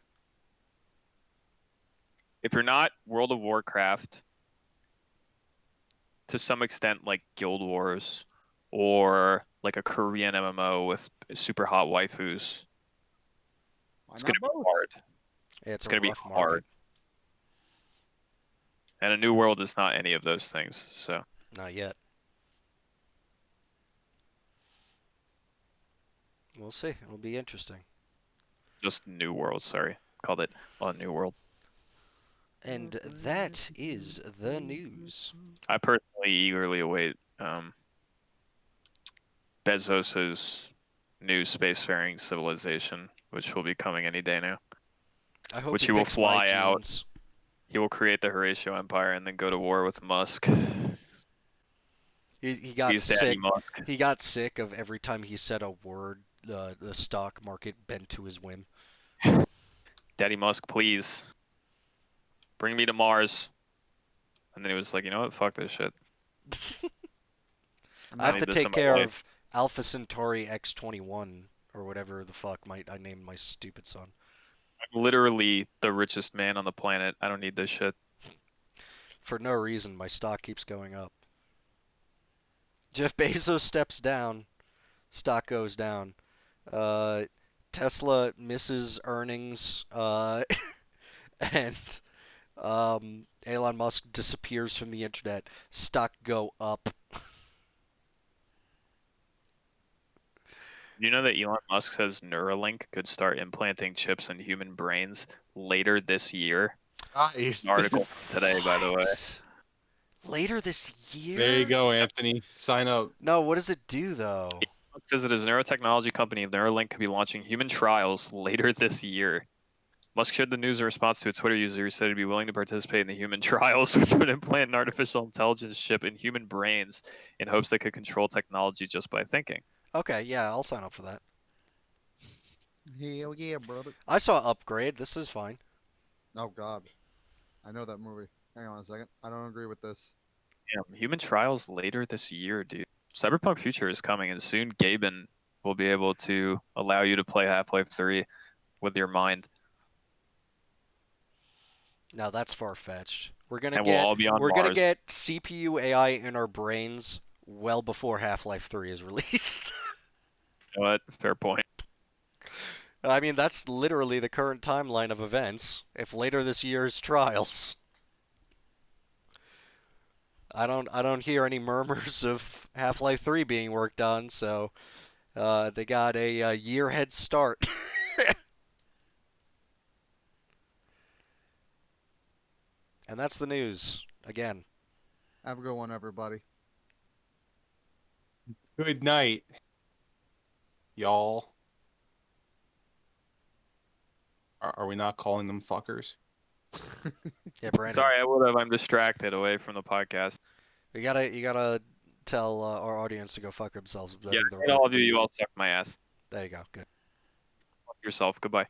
If you're not World of Warcraft, to some extent like Guild Wars or like a Korean MMO with super hot waifus, it's going to be hard. Yeah, It's going to be rough hard. market. And a New World is not any of those things, so. Not yet. We'll see. It'll be interesting. Just New World, sorry. Called it a New World. And that is the news. I personally eagerly await Bezzos's new spacefaring civilization, which will be coming any day now. I hope Which he will picks my fly out. genes. He will create the Horatio Empire and then go to war with Musk. He got He's Daddy sick. Musk. He got sick of every time he said a word, the stock market bent to his whim. Daddy Musk, please. Bring me to Mars. And then he was like, you know what? Fuck this shit. I have need to this take in my care life. of Alpha Centauri X-21 or whatever the fuck I named my stupid son. I'm literally the richest man on the planet. I don't need this shit. For no reason, my stock keeps going up. Jeff Bezos steps down, stock goes down. Tesla misses earnings, and Elon Musk disappears from the internet. Stock go up. You know that Elon Musk says Neuralink could start implanting chips in human brains later this year? Nice. An article from today, by the way. What? Later this year? There you go, Anthony. Sign up. No, what does it do though? Musk says that his neurotechnology company Neuralink could be launching human trials later this year. Musk shared the news in response to a Twitter user who said he'd be willing to participate in the human trials, which would implant an artificial intelligence chip in human brains in hopes they could control technology just by thinking. Okay, yeah, I'll sign up for that. Hell yeah, brother. I saw Upgrade. This is fine. Oh God, I know that movie. Hang on a second. I don't agree with this. Yeah, human trials later this year, dude. Cyberpunk Future is coming, and soon Gaben will be able to allow you to play Half-Life 3 with your mind. Now that's far-fetched. We're gonna And get we'll all be on we're gonna Mars. get CPU AI in our brains well before Half-Life 3 is released. You know what? Fair point. I mean, that's literally the current timeline of events. If later this year's trials. I don't hear any murmurs of Half-Life 3 being worked on, so they got a year head start. And that's the news again. Have a good one, everybody. Good night, y'all. Are we not calling them fuckers? Yeah, Brandon. Sorry, I would have. I'm distracted away from the podcast. You gotta tell our audience to go fuck themselves. Yeah, and all of you, you all suck my ass. There you go. Good. Fuck yourself. Goodbye.